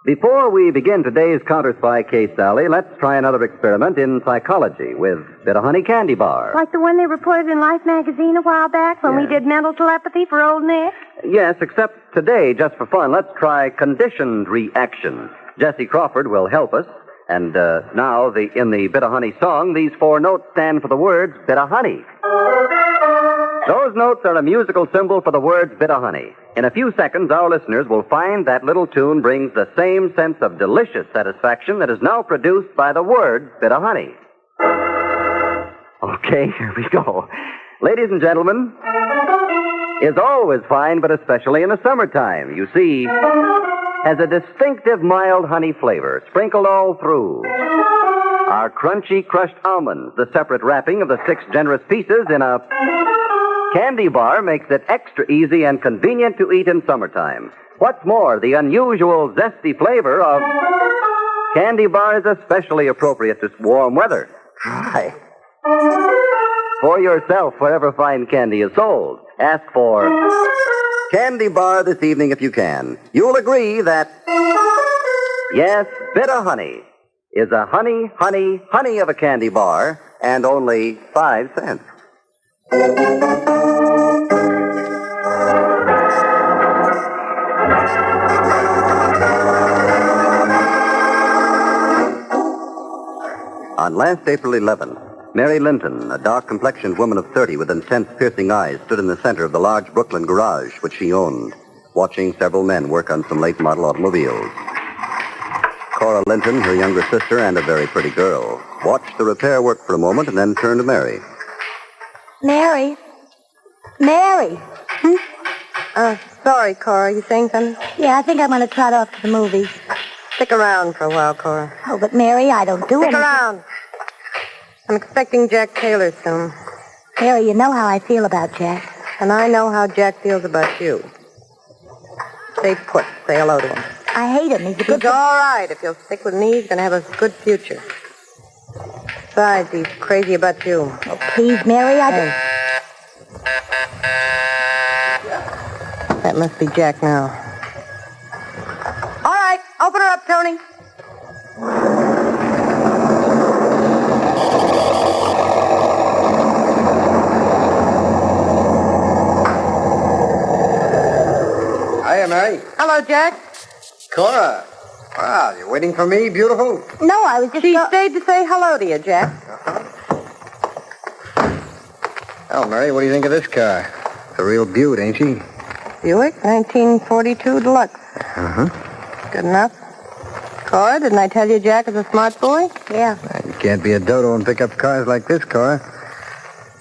Before we begin today's Counter Spy case, Sally, let's try another experiment in psychology with Bit of Honey Candy Bar. Like the one they reported in Life magazine a while back when we did mental telepathy for Old Nick? Yes, except today, just for fun, let's try conditioned reaction. Jesse Crawford will help us. And now, in the Bit of Honey song, these 4 notes stand for the words Bit of Honey. Those notes are a musical symbol for the words Bit of Honey. In a few seconds, our listeners will find that little tune brings the same sense of delicious satisfaction that is now produced by the words Bit of Honey. Okay, here we go. Ladies and gentlemen, is always fine, but especially in the summertime. You see, has a distinctive mild honey flavor sprinkled all through. Our crunchy crushed almonds, the separate wrapping of the 6 generous pieces in a candy bar, makes it extra easy and convenient to eat in summertime. What's more, the unusual zesty flavor of candy bar is especially appropriate to warm weather. Try for yourself wherever fine candy is sold. Ask for Candy Bar this evening if you can. You'll agree that, yes, Bit of Honey is a honey, honey, honey of a candy bar, and only 5 cents. On last April 11th, Mary Linton, a dark-complexioned woman of 30 with intense, piercing eyes, stood in the center of the large Brooklyn garage which she owned, watching several men work on some late-model automobiles. Cora Linton, her younger sister, and a very pretty girl, watched the repair work for a moment and then turned to Mary. Mary? Mary? Sorry, Cora. You saying something? Yeah, I think I'm going to trot off to the movies. Stick around for a while, Cora. Oh, but Mary, I don't do Stick anything. around. I'm expecting Jack Taylor soon. Mary, you know how I feel about Jack. And I know how Jack feels about you. Stay put. Say hello to him. I hate him. He's a good... He's all right. If you'll stick with me, he's going to have a good future. Besides, he's crazy about you. Oh, please, Mary, Hey. That must be Jack now. All right. Open her up, Tony. Mary. Hello, Jack. Cora. Wow, you waiting for me, beautiful? No, I was just... She stayed to say hello to you, Jack. Oh, Mary, what do you think of this car? It's a real beaut, ain't she? Buick, 1942 Deluxe. Uh-huh. Good enough. Cora, didn't I tell you Jack is a smart boy? Yeah. You can't be a dodo and pick up cars like this, Cora.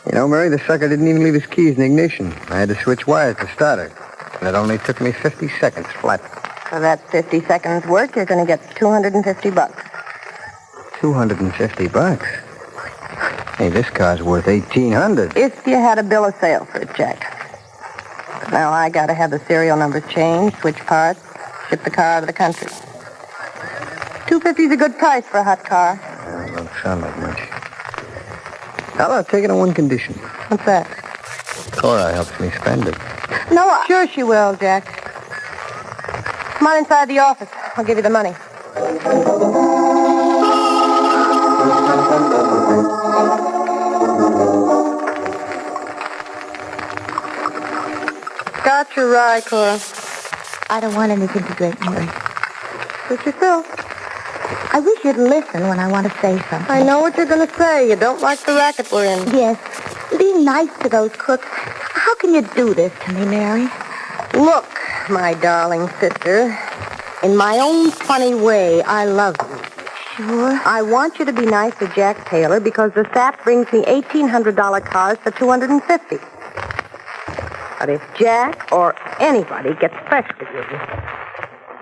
You know, Mary, the sucker didn't even leave his keys in the ignition. I had to switch wires to start her. And it only took me 50 seconds flat. For that 50 seconds work, you're going to get $250. $250? Hey, this car's worth $1,800. If you had a bill of sale for it, Jack. But now I got to have the serial numbers changed, switch parts, ship the car out of the country. $250 is a good price for a hot car. That don't sound like much. I'll take it on one condition. What's that? Cora helps me spend it. No, sure she will, Jack. Come on inside the office. I'll give you the money. Got your ride, Cora. I don't want anything to drink, Mary. Suit yourself. I wish you'd listen when I want to say something. I know what you're going to say. You don't like the racket we're in. Yes. Be nice to those cooks. How can you do this to me, Mary? Look, my darling sister, in my own funny way, I love you. Sure. I want you to be nice to Jack Taylor because the sap brings me $1,800 cars for $250. But if Jack or anybody gets fresh with you,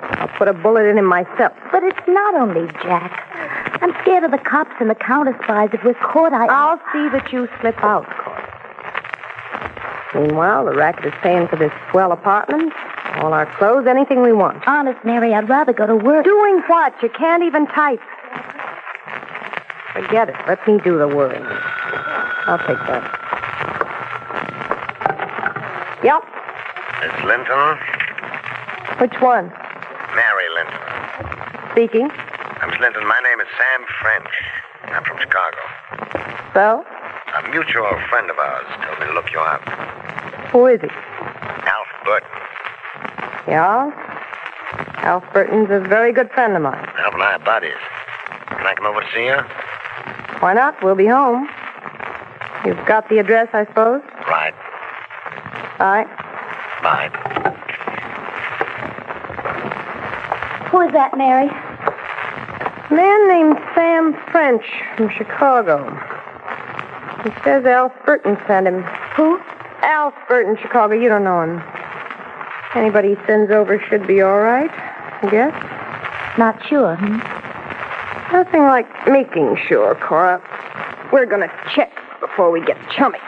I'll put a bullet in him myself. But it's not only Jack. I'm scared of the cops and the counter spies. If we're caught, I'll see that you slip out, Cora. Meanwhile, the racket is paying for this swell apartment, all our clothes, anything we want. Honest, Mary, I'd rather go to work. Doing what? You can't even type. Forget it. Let me do the worrying. I'll take that. Yep. Miss Linton? Which one? Mary Linton. Speaking. Miss Linton, my name is Sam French. I'm from Chicago. So? A mutual friend of ours told me to look you up. Who is he? Alf Burton. Yeah? Alf Burton's a very good friend of mine. Alf and I are buddies. Can I come over to see you? Why not? We'll be home. You've got the address, I suppose? Right. All right. Bye. Who is that, Mary? A man named Sam French from Chicago. He says Alf Burton sent him. Who? Alf Burton, Chicago. You don't know him. Anybody he sends over should be all right, I guess. Not sure, hmm? Nothing like making sure, Cora. We're going to check before we get chummy.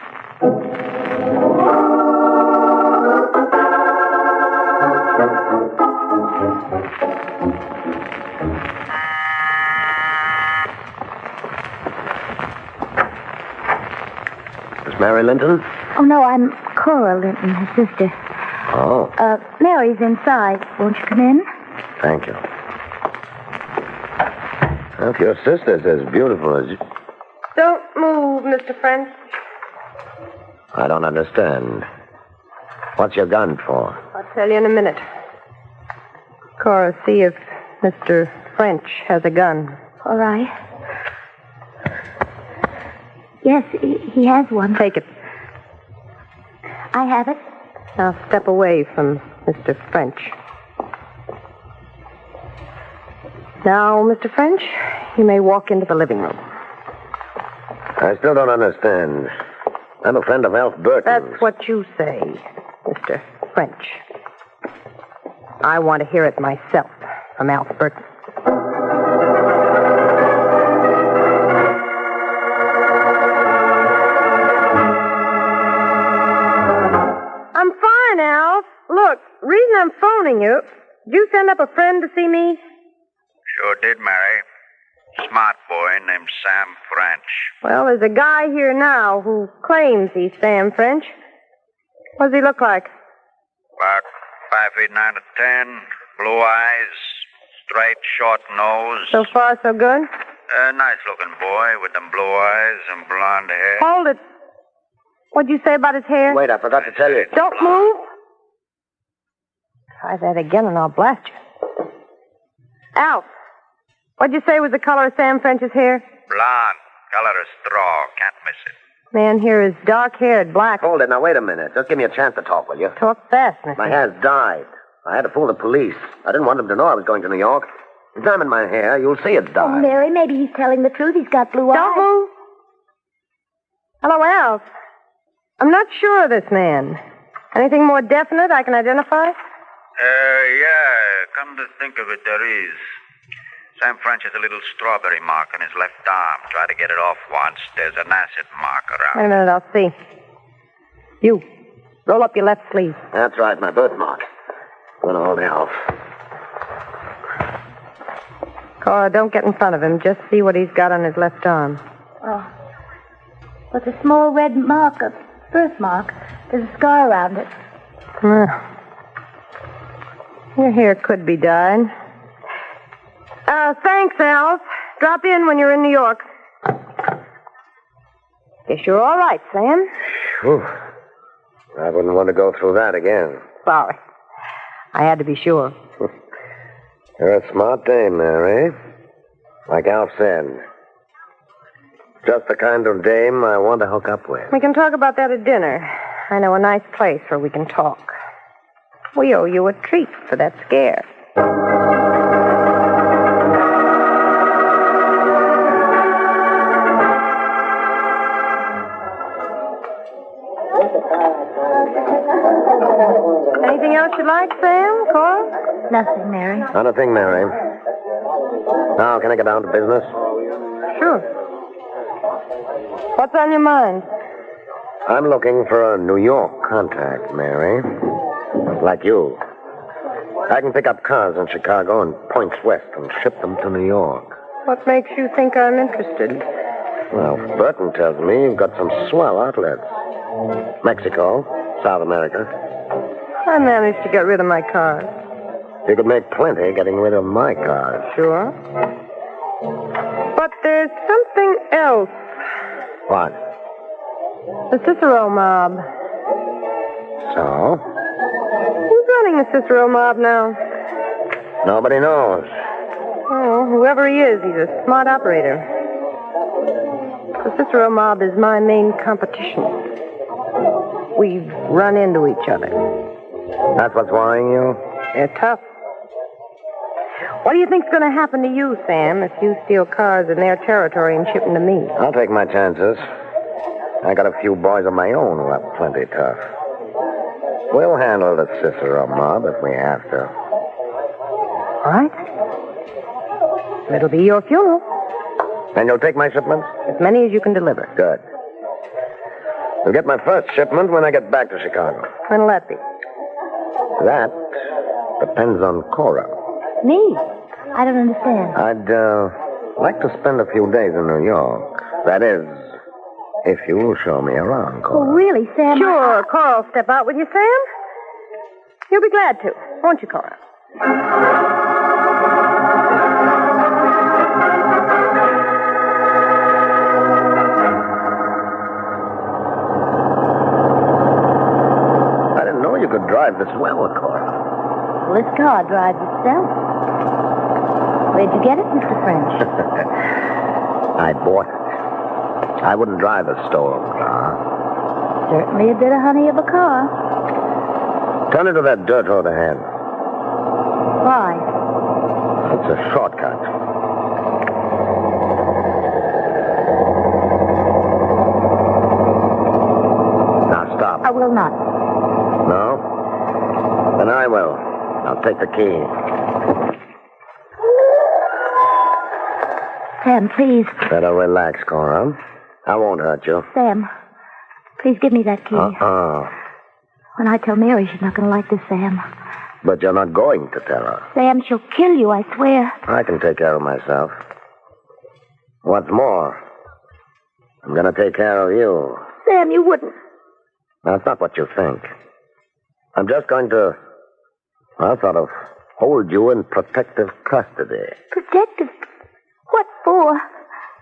Miss Mary Linton? Oh, no, I'm Cora Linton, her sister. Oh. Mary's inside. Won't you come in? Thank you. Well, if your sister's as beautiful as you... Don't move, Mr. French. I don't understand. What's your gun for? I'll tell you in a minute. Cora, see if Mr. French has a gun. All right. Yes, he has one. Take it. I have it. Now step away from Mr. French. Now, Mr. French, you may walk into the living room. I still don't understand. I'm a friend of Alf Burton. That's what you say, Mr. French. I want to hear it myself from Alf Burton. I'm fine, Alf. Look, reason I'm phoning you, did you send up a friend to see me? Sure did, Mary. Smart boy named Sam French. Well, there's a guy here now who claims he's Sam French. What does he look like? About 5 feet 9 to 10, blue eyes, straight, short nose. So far, so good? Nice-looking boy with them blue eyes and blonde hair. Hold it. What'd you say about his hair? Wait, I forgot to tell you. Don't move. Try that again and I'll blast you. Alf, what'd you say was the color of Sam French's hair? Blonde. Color of straw. Can't miss it. Man here is dark-haired, black. Hold it. Now, wait a minute. Just give me a chance to talk, will you? Talk fast, mister. My hair's dyed. I had to fool the police. I didn't want them to know I was going to New York. Examine my hair. You'll see it's Oh, dyed. Mary, maybe he's telling the truth. He's got blue eyes. Don't move. Hello, Alf. I'm not sure of this man. Anything more definite I can identify? Yeah. Come to think of it, there is. Sam French has a little strawberry mark on his left arm. Try to get it off once. There's an acid mark around. Wait a minute, I'll see. You, roll up your left sleeve. That's right, my birthmark. Gonna hold it off. Cora, don't get in front of him. Just see what he's got on his left arm. Oh. What's a small red mark, a birthmark? There's a scar around it. Your hair could be dyed. Thanks, Alf. Drop in when you're in New York. Guess you're all right, Sam. Whew. I wouldn't want to go through that again. Sorry. I had to be sure. You're a smart dame, Mary. Like Alf said. Just the kind of dame I want to hook up with. We can talk about that at dinner. I know a nice place where we can talk. We owe you a treat for that scare. Anything else you like, Sam? Cora? Nothing, Mary. Not a thing, Mary. Now, can I get down to business? Sure. What's on your mind? I'm looking for a New York contact, Mary. Like you. I can pick up cars in Chicago and points west and ship them to New York. What makes you think I'm interested? Well, Burton tells me you've got some swell outlets. Mexico, South America. I managed to get rid of my cars. You could make plenty getting rid of my cars. Sure. But there's something else. What? The Cicero mob. So? Who's running the Cicero mob now? Nobody knows. Oh, whoever he is, he's a smart operator. The Cicero mob is my main competition. We've run into each other. That's what's worrying you? They're tough. What do you think's going to happen to you, Sam, if you steal cars in their territory and ship them to me? I'll take my chances. I got a few boys of my own who are plenty tough. We'll handle the Cicero mob if we have to. All right. It'll be your funeral. And you'll take my shipments? As many as you can deliver. Good. You'll get my first shipment when I get back to Chicago. When'll that be? That depends on Cora. Me? I don't understand. I'd like to spend a few days in New York. That is, if you'll show me around, Cora. Oh, really, Sam? Sure, Cora will step out with you, Sam. You'll be glad to, won't you, Cora? I didn't know you could drive this well, Cora. Well, this car drives itself. Where'd you get it, Mr. French? I bought it. I wouldn't drive a stolen car. Certainly a bit of honey of a car. Turn into that dirt road ahead. Why? It's a shortcut. Now stop. I will not. No? Then I will. I'll take the key. Sam, please. Better relax, Cora. I won't hurt you. Sam, please give me that key. When I tell Mary, she's not going to like this, Sam. But you're not going to tell her. Sam, she'll kill you, I swear. I can take care of myself. What's more, I'm going to take care of you. Sam, you wouldn't. That's not what you think. I'm just going to, sort of hold you in protective custody. Protective? What for?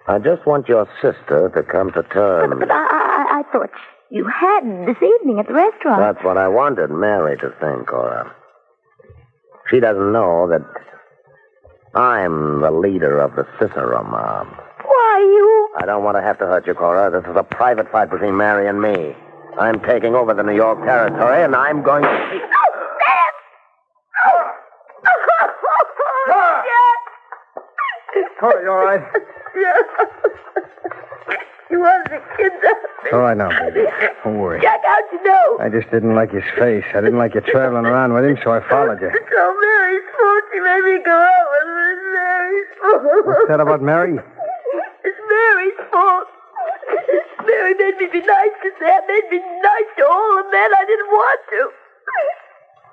I just want your sister to come to terms. But I thought you hadn't this evening at the restaurant. That's what I wanted Mary to think, Cora. She doesn't know that I'm the leader of the Cicero mob. Why, you... I don't want to have to hurt you, Cora. This is a private fight between Mary and me. I'm taking over the New York territory, and I'm going to... Cora, you all right? Yeah. You wanted to kidnap me. All right now, baby. Don't worry. Jack, how'd you know? I just didn't like his face. I didn't like you traveling around with him, so I followed you. It's all Mary's fault. She made me go out with her. It's Mary's fault. What's that about Mary? It's Mary's fault. Mary made me be nice to Sam, made me nice to all the men I didn't want to.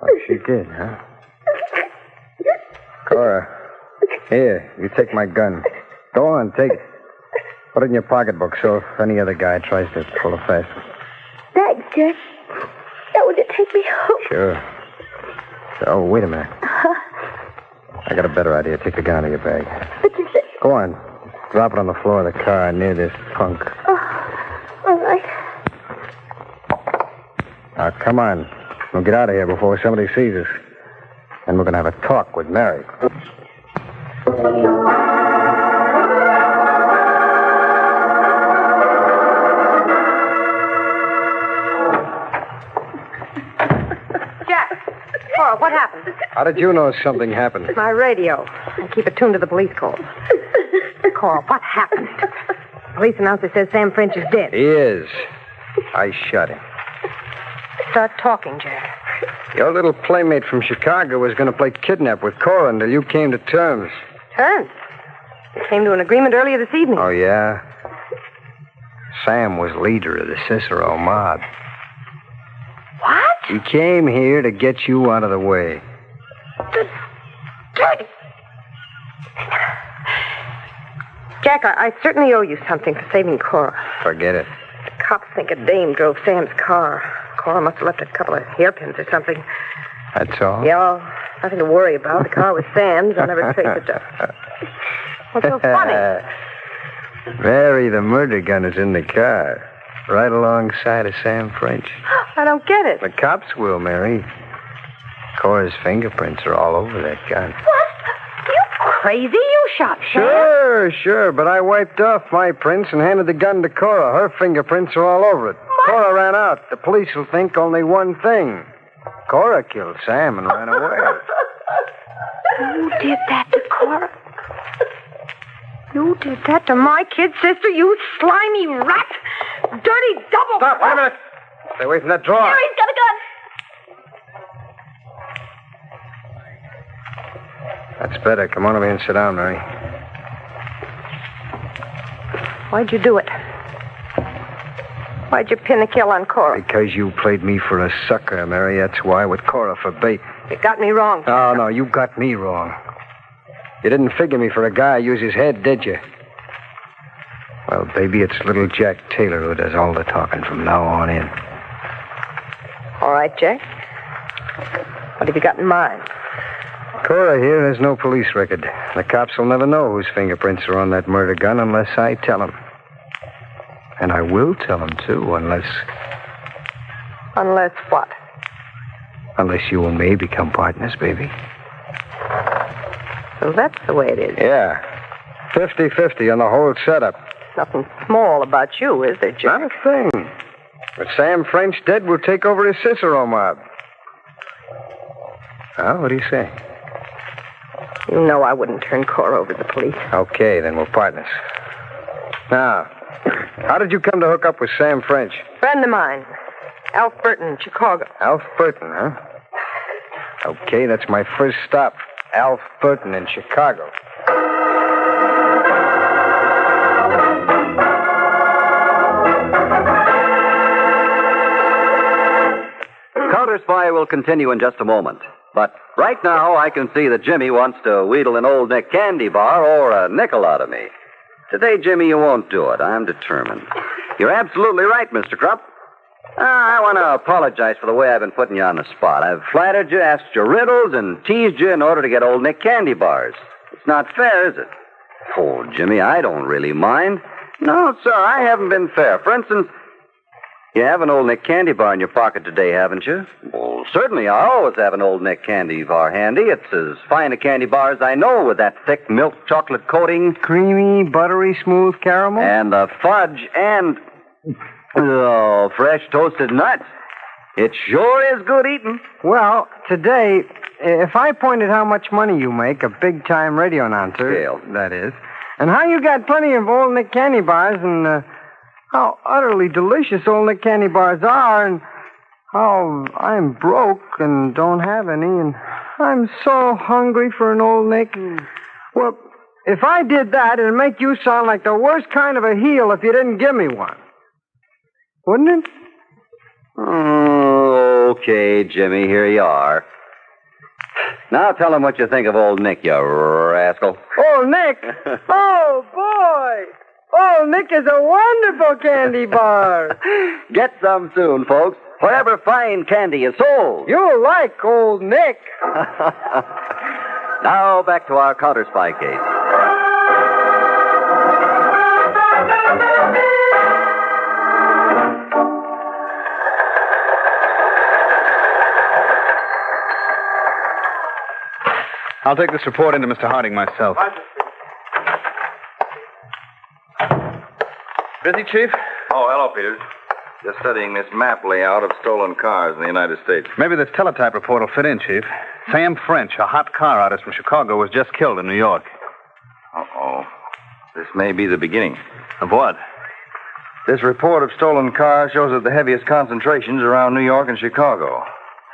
Oh, she did, huh? Cora, here, you take my gun. Go on, take it. Put it in your pocketbook so if any other guy tries to pull a fast one. Thanks, Jack. Now, will you take me home? Sure. Oh, wait a minute. I got a better idea. Take the gun out of your bag. But you said... Go on. Drop it on the floor of the car near this punk. All right. Now, come on. We'll get out of here before somebody sees us. And we're going to have a talk with Mary. Cora, what happened? How did you know something happened? My radio. I keep it tuned to the police calls. Cora, what happened? The police announcer says Sam French is dead. He is. I shot him. Start talking, Jack. Your little playmate from Chicago was going to play kidnap with Cora until you came to terms. Terms? We came to an agreement earlier this evening. Oh, yeah? Sam was leader of the Cicero mob. What? He came here to get you out of the way. Jack, I certainly owe you something for saving Cora. Forget it. The cops think a dame drove Sam's car. Cora must have left a couple of hairpins or something. That's all? Yeah, well, nothing to worry about. The car was Sam's. I'll never trace it to... What's so funny? Mary, the murder gun is in the car. Right alongside of Sam French. I don't get it. The cops will, Mary. Cora's fingerprints are all over that gun. What? You crazy? You shot Sam. Sure, but I wiped off my prints and handed the gun to Cora. Her fingerprints are all over it. Cora ran out. The police will think only one thing. Cora killed Sam and ran away. You did that to Cora? You did that to my kid sister, you slimy rat! Dirty double... Stop, wait a minute. Stay away from that drawer. Here, he's got a gun. That's better. Come on over here and sit down, Mary. Why'd you do it? Why'd you pin the kill on Cora? Because you played me for a sucker, Mary. That's why, with Cora for bait. You got me wrong. Oh, no, you got me wrong. You didn't figure me for a guy who used his head, did you? Well, baby, it's little Jack Taylor who does all the talking from now on in. All right, Jack. What have you got in mind? Cora here has no police record. The cops will never know whose fingerprints are on that murder gun unless I tell them. And I will tell them, too, unless... Unless what? Unless you and me become partners, baby. So that's the way it is. Yeah. 50-50 on the whole setup. Nothing small about you, is there, Jack? Not a thing. With Sam French dead, we'll take over his Cicero mob. Well, what do you say? You know I wouldn't turn Cora over to the police. Okay, then we're partners. Now, how did you come to hook up with Sam French? Friend of mine. Alf Burton, Chicago. Alf Burton, huh? Okay, that's my first stop. Alf Burton in Chicago. Counter Spy will continue in just a moment. But right now, I can see that Jimmy wants to wheedle an old Nick candy bar or a nickel out of me. Today, Jimmy, you won't do it. I'm determined. You're absolutely right, Mr. Krupp. I want to apologize for the way I've been putting you on the spot. I've flattered you, asked you riddles, and teased you in order to get old Nick candy bars. It's not fair, is it? Oh, Jimmy, I don't really mind. No, sir, I haven't been fair. For instance, You have an Old Nick candy bar in your pocket today, haven't you? Well, certainly. I always have an Old Nick candy bar handy. It's as fine a candy bar as I know, with that thick milk chocolate coating. Creamy, buttery, smooth caramel. And the fudge and... Oh, fresh toasted nuts. It sure is good eating. Well, today, if I pointed how much money you make, a big-time radio announcer, Scale. that is, and how you got plenty of Old Nick candy bars, and how utterly delicious Old Nick candy bars are, and how I'm broke and don't have any, and I'm so hungry for an Old Nick. Well, if I did that, it'd make you sound like the worst kind of a heel if you didn't give me one. Wouldn't it? Oh, okay, Jimmy, here you are. Now tell him what you think of Old Nick, you rascal. Old Nick? Oh, boy! Old Nick is a wonderful candy bar. Get some soon, folks. Wherever fine candy is sold. You'll like Old Nick. Now back to our counter spy case. I'll take this report into Mr. Harding myself. Busy, Chief? Oh, hello, Peters. Just studying this map layout of stolen cars in the United States. Maybe this teletype report will fit in, Chief. Sam French, a hot car artist from Chicago, was just killed in New York. Uh-oh. This may be the beginning. Of what? This report of stolen cars shows that the heaviest concentrations are around New York and Chicago.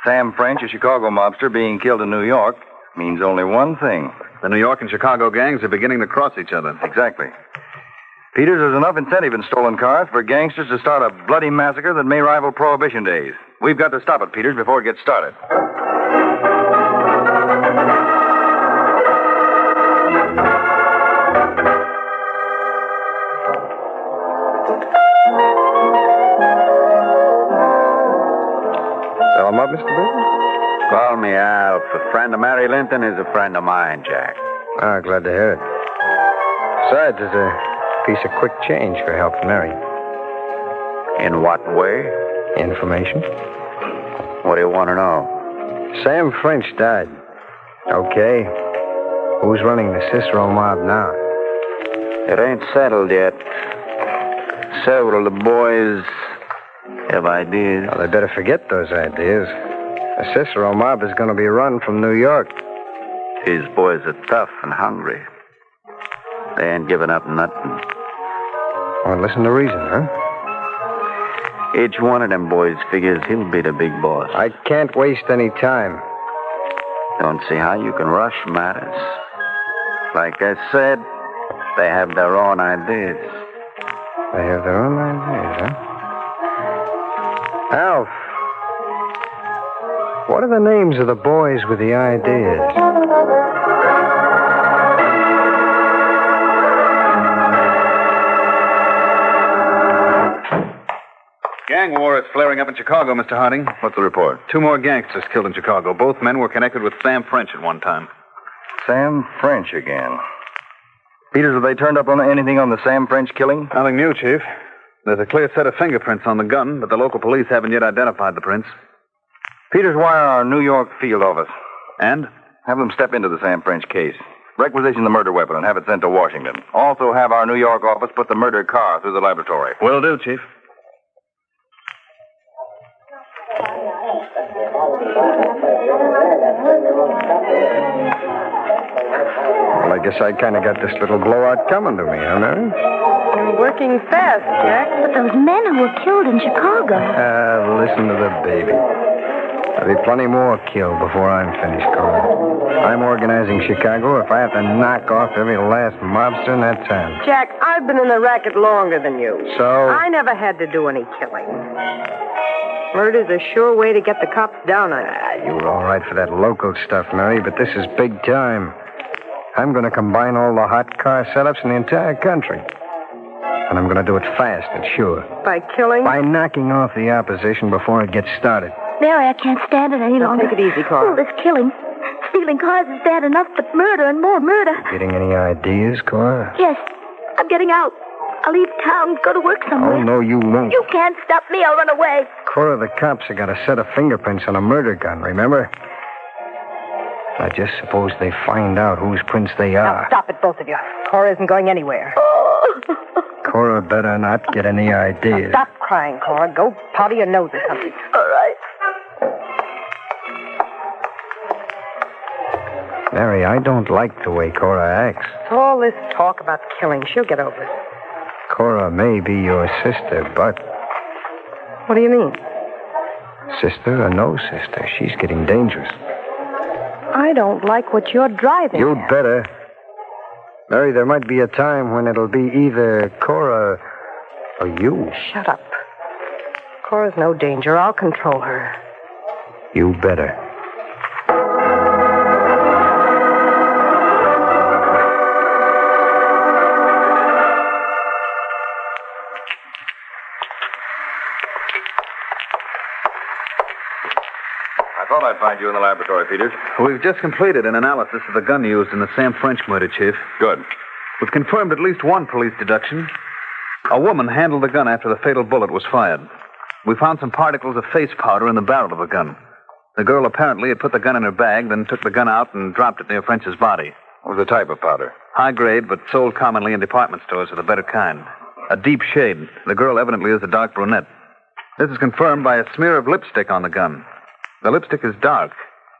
Sam French, a Chicago mobster, being killed in New York means only one thing. The New York and Chicago gangs are beginning to cross each other. Exactly. Peters, there's enough incentive in stolen cars for gangsters to start a bloody massacre that may rival Prohibition days. We've got to stop it, Peters, before it gets started. Tell him up, Mr. Burton? Call me Alf. A friend of Mary Linton is a friend of mine, Jack. Ah, glad to hear it. Besides, there's a piece of quick change for helping Mary. In what way? Information. What do you want to know? Sam French died. Okay. Who's running the Cicero mob now? It ain't settled yet. Several of the boys have ideas. Well, they better forget those ideas. The Cicero mob is going to be run from New York. His boys are tough and hungry. They ain't giving up nothing. Well, listen to reason, huh? Each one of them boys figures he'll be the big boss. I can't waste any time. Don't see how you can rush matters. Like I said, they have their own ideas. They have their own ideas, huh? Alf, what are the names of the boys with the ideas? Gang war is flaring up in Chicago, Mr. Harding. What's the report? 2 more gangsters killed in Chicago. Both men were connected with Sam French at one time. Sam French again. Peters, have they turned up on anything on the Sam French killing? Nothing new, Chief. There's a clear set of fingerprints on the gun, but the local police haven't yet identified the prints. Peters, wire our New York field office. And? Have them step into the Sam French case. Requisition the murder weapon and have it sent to Washington. Also have our New York office put the murder car through the laboratory. Will do, Chief. Well, I guess I kind of got this little blowout coming to me, huh, Mary? You're working fast, Jack. But those men who were killed in Chicago. Listen to the baby. There'll be plenty more killed before I'm finished, Carl. I'm organizing Chicago if I have to knock off every last mobster in that town. Jack, I've been in the racket longer than you. So? I never had to do any killing. Murder's a sure way to get the cops down on you. You were all right for that local stuff, Mary, but this is big time. I'm going to combine all the hot car setups in the entire country. And I'm going to do it fast and sure. By killing? By knocking off the opposition before it gets started. Mary, I can't stand it any longer. Take it easy, Carl. All this killing. Stealing cars is bad enough, but murder and more murder. Getting any ideas, Cora? Yes, I'm getting out. I'll leave town, go to work somewhere. Oh, no, you won't. You can't stop me. I'll run away. Cora, the cops have got a set of fingerprints on a murder gun, remember? Now, just suppose they find out whose prints they are. Now, stop it, both of you. Cora isn't going anywhere. Cora better not get any ideas. Stop crying, Cora. Go powder your nose or something. All right. Mary, I don't like the way Cora acts. All this talk about killing, she'll get over it. Cora may be your sister, but... What do you mean? Sister or no sister, she's getting dangerous. I don't like what you're driving You'd at. better. Mary, there might be a time when it'll be either Cora or you. Shut up. Cora's no danger. I'll control her. You better. I thought I'd find you in the laboratory, Peters. We've just completed an analysis of the gun used in the Sam French murder, Chief. Good. We've confirmed at least one police deduction. A woman handled the gun after the fatal bullet was fired. We found some particles of face powder in the barrel of the gun. The girl apparently had put the gun in her bag, then took the gun out and dropped it near French's body. What was the type of powder? High grade, but sold commonly in department stores of the better kind. A deep shade. The girl evidently is a dark brunette. This is confirmed by a smear of lipstick on the gun. The lipstick is dark,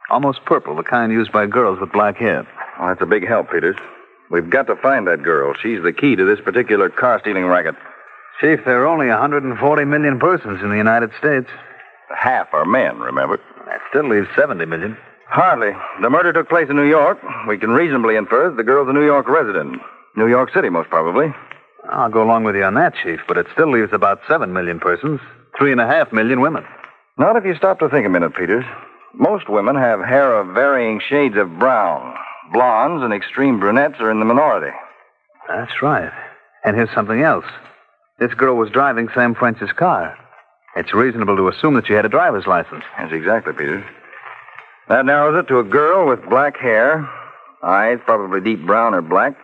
almost purple, the kind used by girls with black hair. Well, that's a big help, Peters. We've got to find that girl. She's the key to this particular car-stealing racket. Chief, there are only 140 million persons in the United States. Half are men, remember? That still leaves 70 million. Hardly. The murder took place in New York. We can reasonably infer that the girl's a New York resident. New York City, most probably. I'll go along with you on that, Chief, but it still leaves about 7 million persons. 3.5 million women. Not if you stop to think a minute, Peters. Most women have hair of varying shades of brown. Blondes and extreme brunettes are in the minority. That's right. And here's something else. This girl was driving Sam French's car. It's reasonable to assume that she had a driver's license. That's exactly, Peters. That narrows it to a girl with black hair, eyes probably deep brown or black,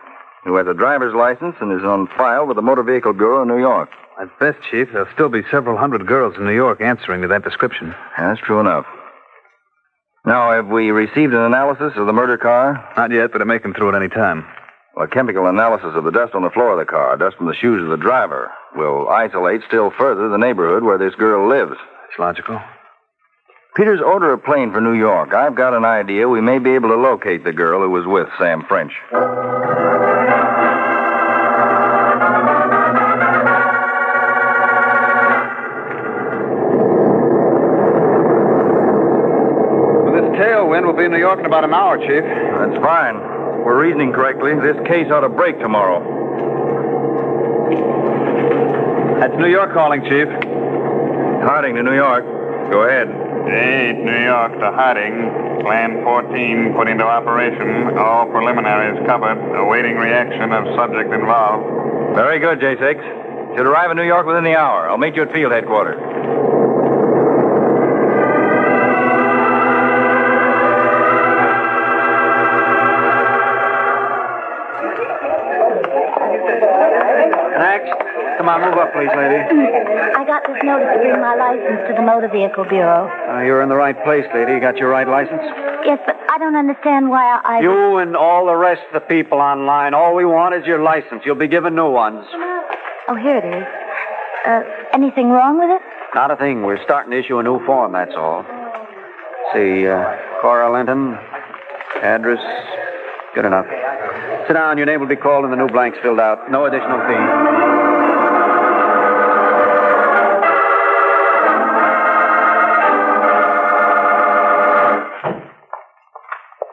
who has a driver's license and is on file with the Motor Vehicle Bureau in New York. At best, Chief, there'll still be several hundred girls in New York answering to that description. That's true enough. Now, have we received an analysis of the murder car? Not yet, but it may come through at any time. Well, a chemical analysis of the dust on the floor of the car, dust from the shoes of the driver, will isolate still further the neighborhood where this girl lives. It's logical. Peters, order a plane for New York. I've got an idea we may be able to locate the girl who was with Sam French. Tailwind will be in New York in about an hour, Chief. That's fine. We're reasoning correctly. This case ought to break tomorrow. That's New York calling, Chief. Harding to New York. Go ahead. 8 New York to Harding. Plan 14 put into operation. All preliminaries covered. Awaiting reaction of subject involved. Very good, J6. Should arrive in New York within the hour. I'll meet you at field headquarters. Come on, move up, please, lady. I got this notice to bring my license to the Motor Vehicle Bureau. You're in the right place, lady. You got your right license? Yes, but I don't understand why I... You and all the rest of the people online, all we want is your license. You'll be given new ones. Oh, here it is. Anything wrong with it? Not a thing. We're starting to issue a new form, that's all. See, Cora Linton, address, good enough. Sit down. Your name will be called and the new blanks filled out. No additional fee.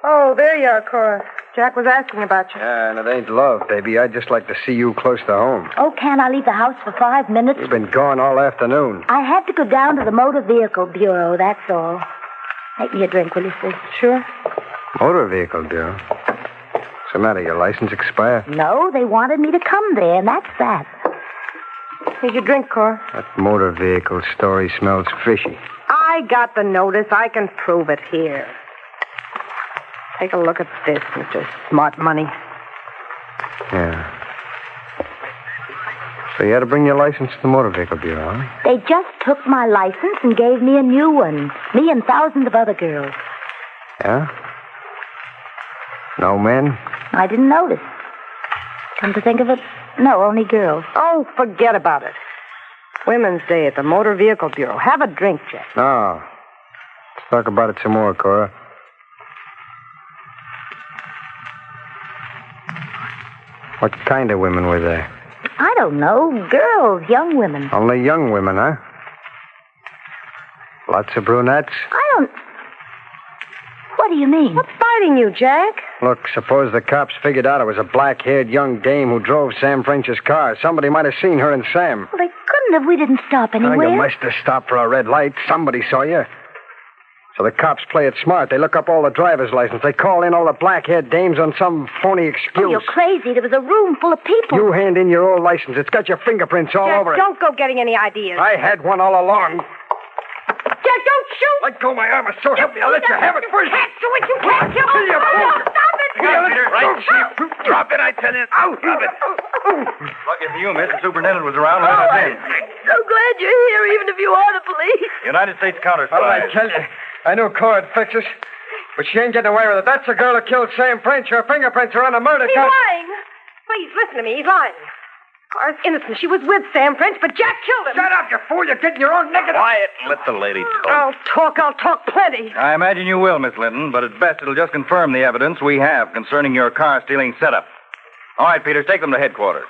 Oh, there you are, Cora. Jack was asking about you. Yeah, and it ain't love, baby. I'd just like to see you close to home. Oh, can't I leave the house for 5 minutes? You've been gone all afternoon. I had to go down to the Motor Vehicle Bureau, that's all. Make me a drink, will you, sis? Sure. Motor Vehicle Bureau? What's the matter? Your license expired? No, they wanted me to come there, and that's that. Here's your drink, Cora. That motor vehicle story smells fishy. I got the notice. I can prove it here. Take a look at this, Mr. Smart Money. Yeah. So you had to bring your license to the Motor Vehicle Bureau, huh? They just took my license and gave me a new one. Me and thousands of other girls. Yeah? No men? I didn't notice. Come to think of it, no, only girls. Oh, forget about it. Women's Day at the Motor Vehicle Bureau. Have a drink, Jack. No. Let's talk about it some more, Cora. What kind of women were there? I don't know. Girls, young women. Only young women, huh? Lots of brunettes? I don't... What do you mean? What's biting you, Jack? Look, suppose the cops figured out it was a black-haired young dame who drove Sam French's car. Somebody might have seen her and Sam. Well, they couldn't have. We didn't stop anywhere. Oh, you must have stopped for a red light. Somebody saw you. So the cops play it smart. They look up all the driver's license. They call in all the black-haired dames on some phony excuse. Oh, you're crazy. There was a room full of people. You hand in your old license. It's got your fingerprints all Jack, over it. don't go getting any ideas. I had one all along. Jack, don't shoot! Let go of my arm, so help me. I'll let you have it first. You can't do it. You can't do it. Kill your Oh, stop it! Right, Chief. Drop it, I tell you. Out. Drop it. Lucky for you, miss. The superintendent was around. Let us in. So glad you're here, even if you are the police. United States counter What did I tell you? I knew Cora would fix us. But she ain't getting away with it. That's the girl who killed Sam French. Her fingerprints are on the murder He's case. lying. Please, listen to me. He's lying. Cora's innocent. She was with Sam French, but Jack killed him. Shut up, you fool. You're getting your own negative. Quiet. Let the lady talk. I'll talk plenty. I imagine you will, Miss Linton, but at best it'll just confirm the evidence we have concerning your car-stealing setup. All right, Peters, take them to headquarters.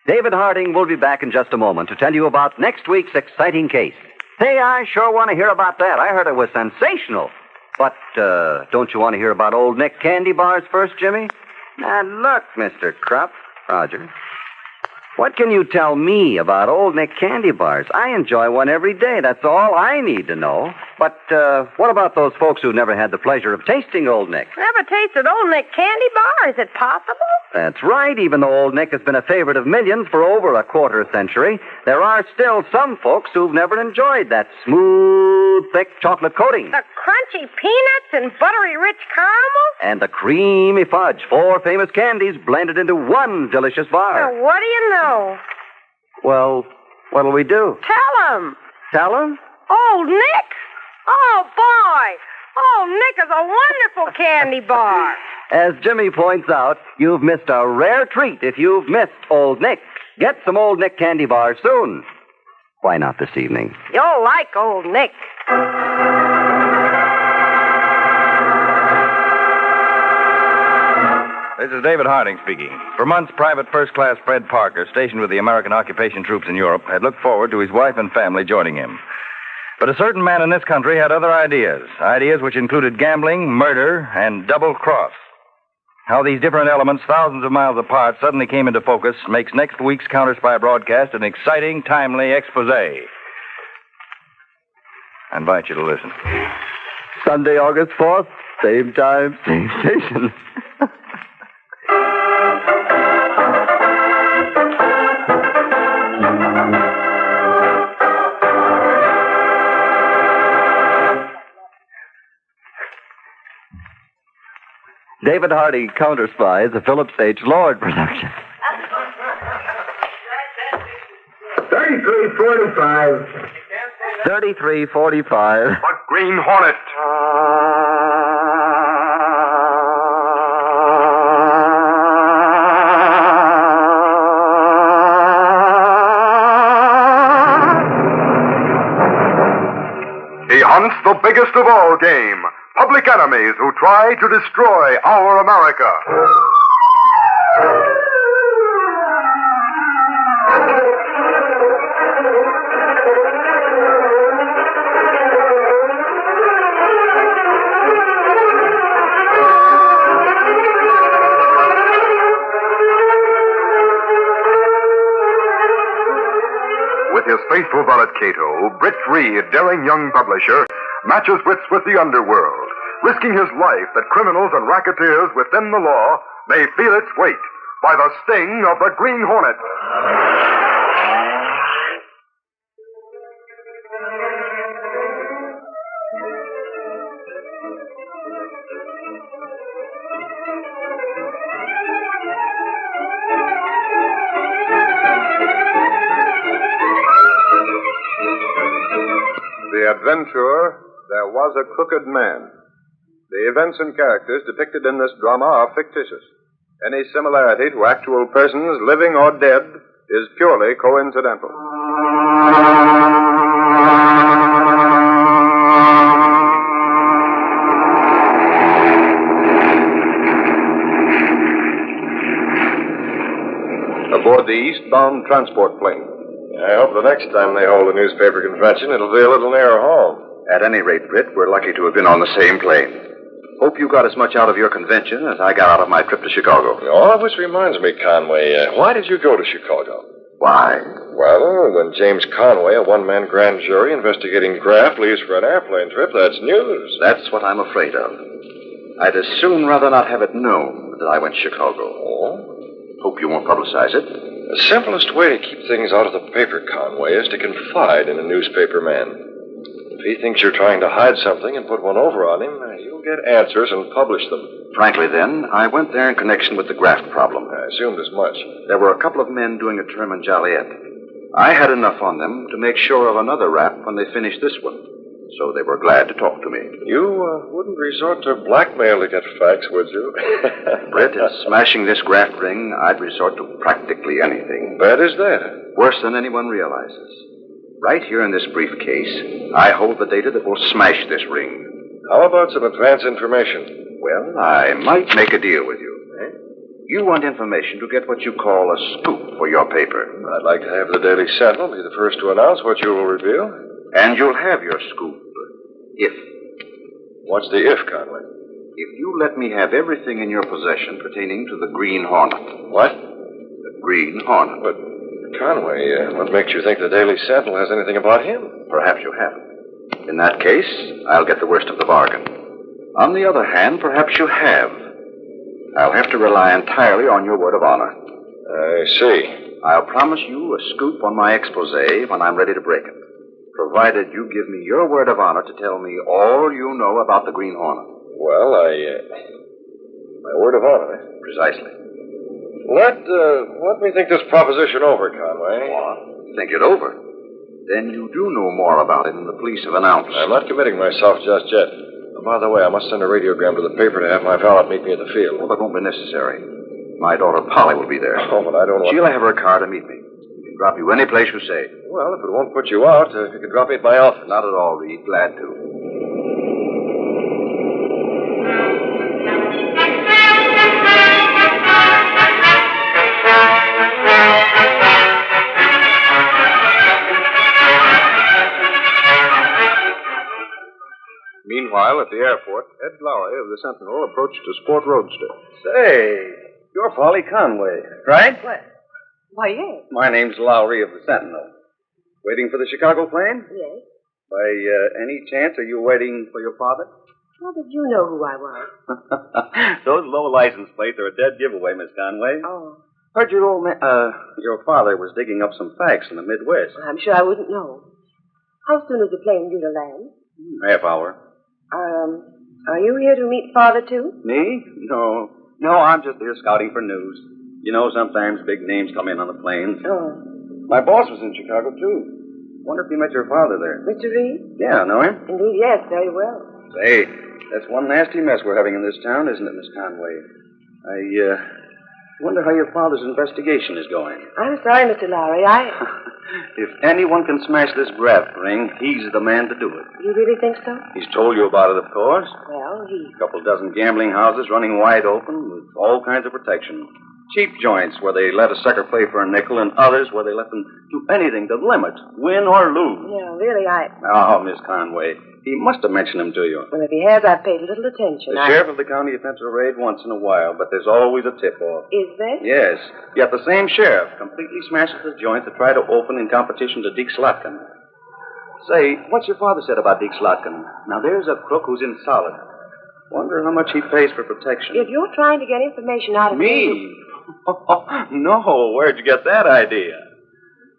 David Harding will be back in just a moment to tell you about next week's exciting case. Hey, I sure want to hear about that. I heard it was sensational. But don't you want to hear about Old Nick candy bars first, Jimmy? Now, look, Mr. Krupp, Roger. What can you tell me about Old Nick candy bars? I enjoy one every day. That's all I need to know. But what about those folks who never had the pleasure of tasting Old Nick? Never tasted Old Nick candy bar? Is it possible? That's right. Even though Old Nick has been a favorite of millions for over a quarter century, there are still some folks who've never enjoyed that smooth, thick chocolate coating. The crunchy peanuts and buttery rich caramel? And the creamy fudge. 4 famous candies blended into one delicious bar. Now, what do you know? Well, what'll we do? Tell him. Tell him? Old Nick? Oh, boy. Old Nick is a wonderful candy bar. As Jimmy points out, you've missed a rare treat if you've missed Old Nick. Get some Old Nick candy bars soon. Why not this evening? You'll like Old Nick. This is David Harding speaking. For months, Private First Class Fred Parker, stationed with the American occupation troops in Europe, had looked forward to his wife and family joining him. But a certain man in this country had other ideas which included gambling, murder, and double cross. How these different elements, thousands of miles apart, suddenly came into focus makes next week's Counter Spy broadcast an exciting, timely expose. I invite you to listen. Sunday, August 4th, same time, same station. David Harding, Counter Spy, is a Phillips H. Lord production. 3345. 3345. What Green Hornet? He hunts the biggest of all game. Public enemies who try to destroy our America. With his faithful valet Cato, Britt Reed, daring young publisher, matches wits with the underworld, risking his life that criminals and racketeers within the law may feel its weight by the sting of the Green Hornet. adventure, there was a crooked man. The events and characters depicted in this drama are fictitious. Any similarity to actual persons, living or dead, is purely coincidental. Aboard the eastbound transport plane. I hope the next time they hold a newspaper convention, it'll be a little nearer home. At any rate, Britt, we're lucky to have been on the same plane. Hope you got as much out of your convention as I got out of my trip to Chicago. All of which reminds me, Conway, why did you go to Chicago? Why? Well, when James Conway, a one-man grand jury investigating graft, leaves for an airplane trip, that's news. That's what I'm afraid of. I'd as soon rather not have it known that I went to Chicago. Oh? Hope you won't publicize it. The simplest way to keep things out of the paper, Conway, is to confide in a newspaper man. If he thinks you're trying to hide something and put one over on him, you'll get answers and publish them. Frankly, then, I went there in connection with the graft problem. I assumed as much. There were a couple of men doing a term in Joliet. I had enough on them to make sure of another rap when they finished this one. So they were glad to talk to me. You wouldn't resort to blackmail to get facts, would you? Britt, in smashing this graft ring, I'd resort to practically anything. Bad is that? Worse than anyone realizes. Right here in this briefcase, I hold the data that will smash this ring. How about some advance information? Well, I might make a deal with you. You want information to get what you call a scoop for your paper. I'd like to have the Daily Sentinel be the first to announce what you will reveal. And you'll have your scoop. If. What's the if, Conway? If you let me have everything in your possession pertaining to the Green Hornet. What? The Green Hornet. But, Conway, what makes you think the Daily Sentinel has anything about him? Perhaps you haven't. In that case, I'll get the worst of the bargain. On the other hand, perhaps you have. I'll have to rely entirely on your word of honor. I see. I'll promise you a scoop on my expose when I'm ready to break it. Provided you give me your word of honor to tell me all you know about the Green Hornet. Well, my word of honor. Precisely. Let me think this proposition over, Conway. What? Think it over? Then you do know more about it than the police have announced. I'm not committing myself just yet. Oh, by the way, I must send a radiogram to the paper to have my valet meet me at the field. Well, that won't be necessary. My daughter Polly will be there. Oh, but I don't want... She'll have her car to meet me. Drop you any place you say. Well, if it won't put you out, you can drop me at my office. Not at all, Reed. Glad to. Meanwhile, at the airport, Ed Lowry of the Sentinel approached a sport roadster. Say, you're Polly Conway, right? What? Why, yes. My name's Lowry of the Sentinel. Waiting for the Chicago plane? Yes. By any chance, are you waiting for your father? How did you know who I was? Those low license plates are a dead giveaway, Miss Conway. Oh. Heard your old man, your father was digging up some facts in the Midwest. I'm sure I wouldn't know. How soon is the plane due to land? Half hour. Are you here to meet Father, too? Me? No, I'm just here scouting for news. You know, sometimes big names come in on the planes. Oh. My boss was in Chicago, too. Wonder if you met your father there. Mr. Reed? Yeah, know him? Indeed, yes, very well. Say, that's one nasty mess we're having in this town, isn't it, Miss Conway? I wonder how your father's investigation is going. I'm sorry, Mr. Lowry. If anyone can smash this graft ring, he's the man to do it. You really think so? He's told you about it, of course. Well, A couple dozen gambling houses running wide open with all kinds of protection. Cheap joints where they let a sucker play for a nickel and others where they let them do anything to limit, win or lose. Yeah, really, Oh, Miss Conway, he must have mentioned them to you. Well, if he has, I've paid little attention. The sheriff of the county attempts a raid once in a while, but there's always a tip-off. Is there? Yes. Yet the same sheriff completely smashes the joints that try to open in competition to Deke Slotkin. Say, what's your father said about Deke Slotkin? Now, there's a crook who's in solid. Wonder how much he pays for protection. If you're trying to get information out of Me? No, where'd you get that idea?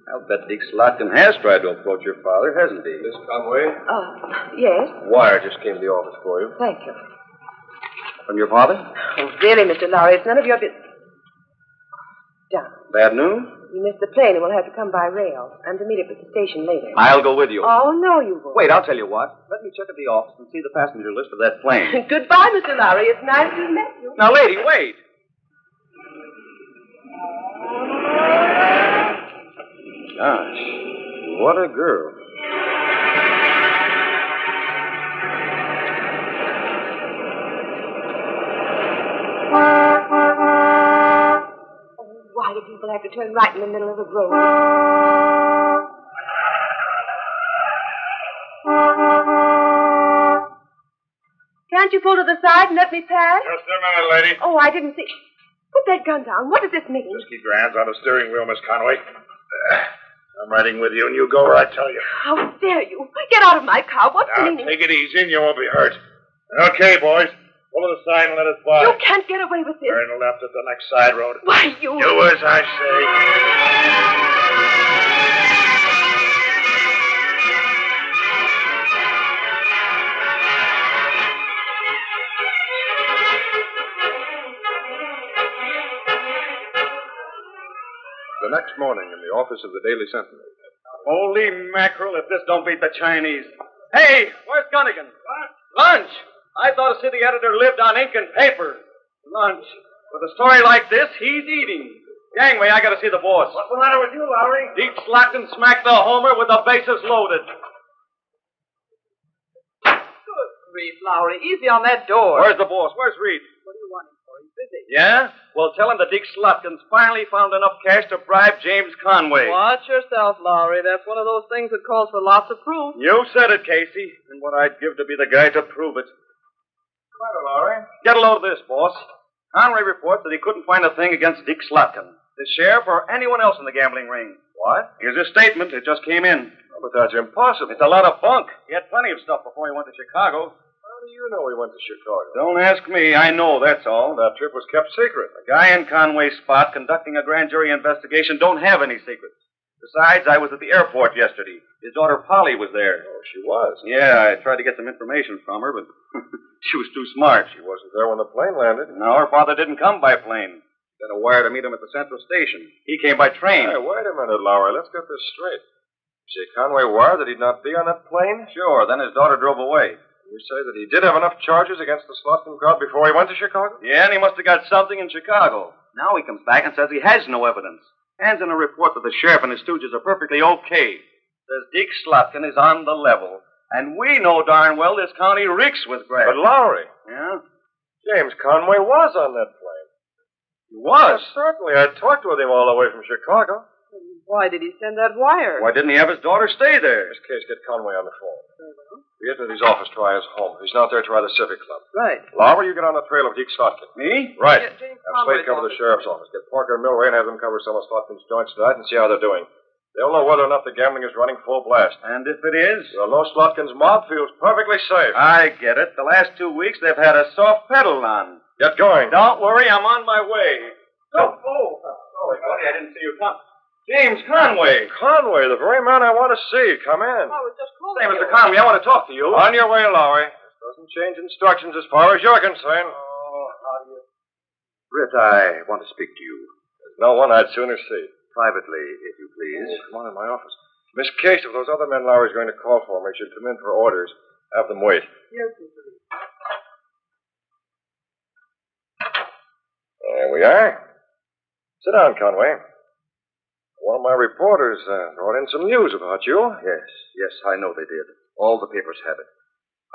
I'll bet Deke Slotkin has tried to approach your father, hasn't he? Miss Conway? Yes. Wire just came to the office for you. Thank you. From your father? Oh, really, Mr. Lowry, it's none of your business. Don, Bad news? you missed the plane and we'll have to come by rail. I'm to meet up at the station later. I'll go with you. Oh, no, you won't. Wait, I'll tell you what. Let me check at the office and see the passenger list of that plane. Goodbye, Mr. Lowry. It's nice to meet you. Now, lady, wait. Gosh, what a girl. Why do people have to turn right in the middle of the road? Can't you pull to the side and let me pass? Just a minute, lady. Oh, I didn't see. Put that gun down. What does this mean? Just keep your hands on the steering wheel, Miss Conway. I'm riding with you, and you go where I tell you. How dare you? Get out of my car. What's the Now, meaning? take it easy, and you won't be hurt. Okay, boys. Pull to the side and let us by. You can't get away with this. Turn left at the next side road. Why, you... Do as I say. The next morning in the office of the Daily Sentinel. Holy mackerel, if this don't beat the Chinese. Hey, where's Gunnigan? Lunch! I thought a city editor lived on ink and paper. Lunch. With a story like this, he's eating. Gangway, I gotta see the boss. What's the matter with you, Lowry? Deke Slotkin smacked the homer with the bases loaded. Good grief, Lowry. Easy on that door. Where's the boss? Where's Reed? What do you want him for? He's busy. Yeah? Well, tell him that Deke Slotkin's finally found enough cash to bribe James Conway. Watch yourself, Lowry. That's one of those things that calls for lots of proof. You said it, Casey. And what I'd give to be the guy to prove it. Matter, Lowry? Get a load of this, boss. Conway reports that he couldn't find a thing against Deke Slotkin, the sheriff, or anyone else in the gambling ring. What? Here's his statement. It just came in. Oh, but that's impossible. It's a lot of bunk. He had plenty of stuff before he went to Chicago. How do you know he went to Chicago? Don't ask me. I know, that's all. That trip was kept secret. The guy in Conway's spot conducting a grand jury investigation don't have any secrets. Besides, I was at the airport yesterday. His daughter Polly was there. Oh, she was? Yeah, I tried to get some information from her, but she was too smart. She wasn't there when the plane landed. No, her father didn't come by plane. Got a wire to meet him at the Central Station. He came by train. Hey, wait a minute, Lowry. Let's get this straight. You say Conway wired that he'd not be on that plane? Sure, then his daughter drove away. You say that he did have enough charges against the Slotkin crowd before he went to Chicago? Yeah, and he must have got something in Chicago. Now he comes back and says he has no evidence. Hands in a report that the sheriff and his stooges are perfectly okay. Says Deke Slotkin is on the level. And we know darn well this county reeks with graft. But Lowry. Yeah? James Conway was on that plane. He was? Yes, certainly. I talked with him all the way from Chicago. Why did he send that wire? Why didn't he have his daughter stay there? This case, get Conway on the phone. Be it at his office, try his home. If he's not there, try the Civic Club. Right. Lowry, you get on the trail of Deke Slotkin. Me? Right. Yeah, James Have Slade cover the sheriff's office. Get Parker and Milray and have them cover some of Slotkin's joints tonight and see how they're doing. They'll know whether or not the gambling is running full blast. And if it is? They'll know Slotkin's mob feels perfectly safe. I get it. The last 2 weeks they've had a soft pedal on. Get going. Don't worry, I'm on my way. Sorry, buddy, I didn't see you come. James Conway. Conway, the very man I want to see. Come in. I was just calling Hey, you. Mr. Conway, I want to talk to you. On your way, Lowry. This doesn't change instructions as far as you're concerned. Oh, how do you... Britt, I want to speak to you. There's no one I'd sooner see. Privately, if you please. Oh, come on in my office. Miss Case, if those other men Lowry's going to call for me should come in for orders, have them wait. Yes, Mr. There we are. Sit down, Conway. One of my reporters brought in some news about you. Yes, I know they did. All the papers have it.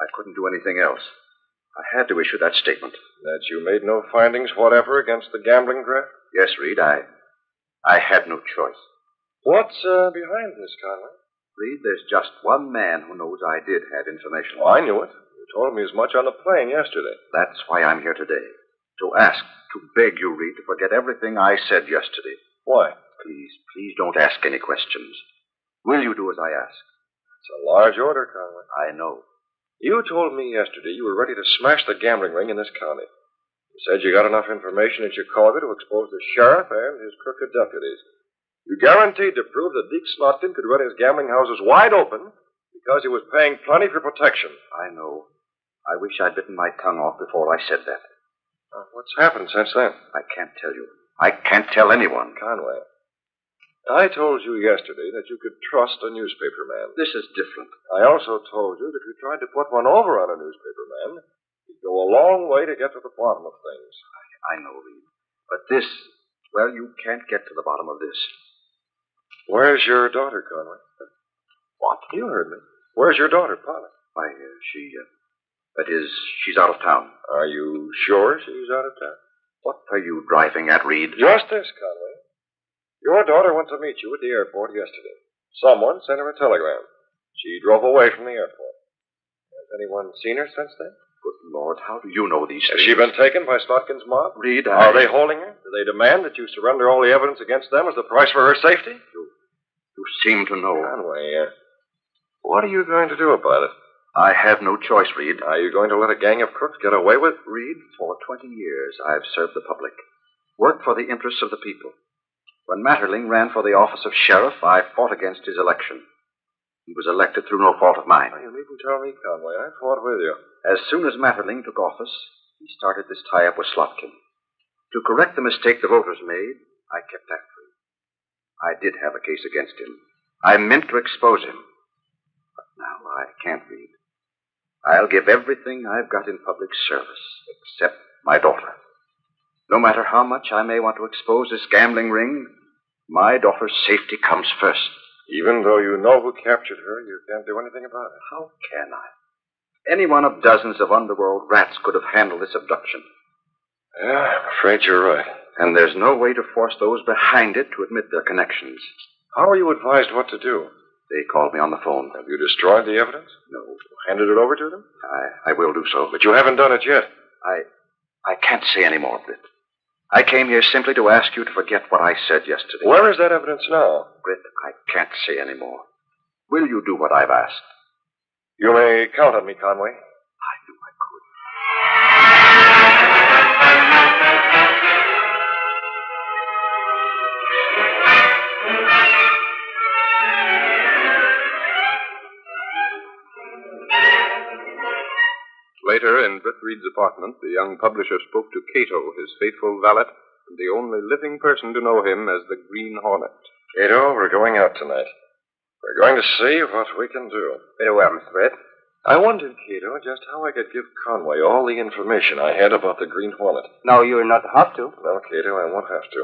I couldn't do anything else. I had to issue that statement. That you made no findings whatever against the gambling graft? Yes, Reed, I had no choice. What's behind this, Conway? Reed, there's just one man who knows I did have information. Oh, I knew it. You told me as much on the plane yesterday. That's why I'm here today. To ask, to beg you, Reed, to forget everything I said yesterday. Why? Please don't ask any questions. Will you do as I ask? It's a large order, Conway. I know. You told me yesterday you were ready to smash the gambling ring in this county. You said you got enough information in Chicago to expose the sheriff and his crooked deputies. You guaranteed to prove that Deke Slotkin could run his gambling houses wide open because he was paying plenty for protection. I know. I wish I'd bitten my tongue off before I said that. What's happened since then? I can't tell you. I can't tell anyone. Conway, I told you yesterday that you could trust a newspaper man. This is different. I also told you that if you tried to put one over on a newspaper man, he'd go a long way to get to the bottom of things. I know, Reed. But this, well, you can't get to the bottom of this. Where's your daughter, Conway? What? You heard me. Where's your daughter, Polly? Why, that is, she's out of town. Are you sure she's out of town? What are you driving at, Reed? Just this, Conway. Your daughter went to meet you at the airport yesterday. Someone sent her a telegram. She drove away from the airport. Has anyone seen her since then? Good Lord, how do you know these Has things? she been taken by Slotkin's mob? Reed, Are they holding her? Do they demand that you surrender all the evidence against them as the price for her safety? You seem to know. Conway, what are you going to do about it? I have no choice, Reed. Are you going to let a gang of crooks get away with? Reed, for 20 years I've served the public, worked for the interests of the people. When Matterling ran for the office of sheriff, I fought against his election. He was elected through no fault of mine. You needn't tell me, Conway. I fought with you. As soon as Matterling took office, he started this tie-up with Slotkin. To correct the mistake the voters made, I kept after him. I did have a case against him. I meant to expose him. But now I can't, Reed. I'll give everything I've got in public service, except my daughter. No matter how much I may want to expose this gambling ring, my daughter's safety comes first. Even though you know who captured her, you can't do anything about it. How can I? Any one of dozens of underworld rats could have handled this abduction. Yeah, I'm afraid you're right. And there's no way to force those behind it to admit their connections. How are you advised what to do? They called me on the phone. Have you destroyed the evidence? No. Handed it over to them? I will do so. But you haven't done it yet. I can't say any more, Britt. I came here simply to ask you to forget what I said yesterday. Where is that evidence now? Britt, I can't say any more. Will you do what I've asked? You may count on me, Conway. I knew I could. Later, in Britt Reed's apartment, the young publisher spoke to Cato, his faithful valet, and the only living person to know him as the Green Hornet. Cato, we're going out tonight. We're going to see what we can do. Very well, Mr. Britt. I wondered, Cato, just how I could give Conway all the information I had about the Green Hornet. No, you'll not have to. No, Cato, I won't have to.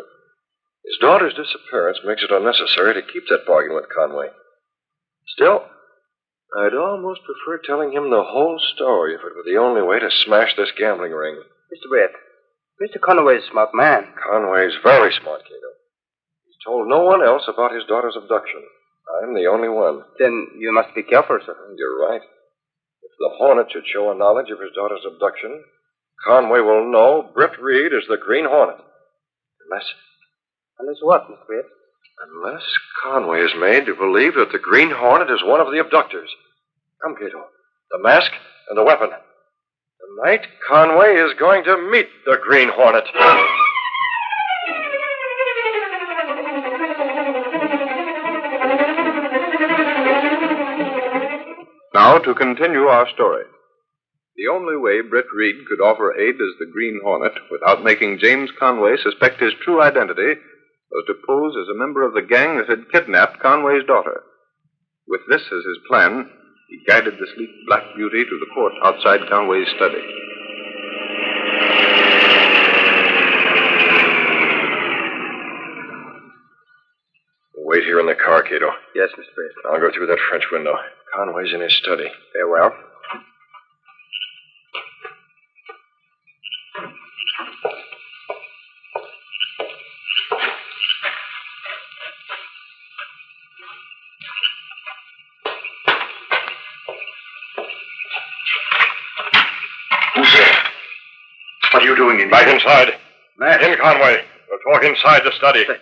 His daughter's disappearance makes it unnecessary to keep that bargain with Conway. Still, I'd almost prefer telling him the whole story if it were the only way to smash this gambling ring. Mr. Britt, Mr. Conway's a smart man. Conway's very smart, Cato. He's told no one else about his daughter's abduction. I'm the only one. Then you must be careful, sir. You're right. If the Hornet should show a knowledge of his daughter's abduction, Conway will know Britt Reed is the Green Hornet. Unless what, Mr. Britt? Unless Conway is made to believe that the Green Hornet is one of the abductors. Come, Cato. The mask and the weapon. Tonight, Conway is going to meet the Green Hornet. Now, to continue our story. The only way Britt Reed could offer aid as the Green Hornet without making James Conway suspect his true identity was to pose as a member of the gang that had kidnapped Conway's daughter. With this as his plan, he guided the sleek black beauty to the court outside Conway's study. Wait here in the car, Cato. Yes, Mr. Britt. I'll go through that French window. Conway's in his study. Very well. Who's there? What are you doing in here? Back inside. Matt. In, Conway. We'll talk inside the study. The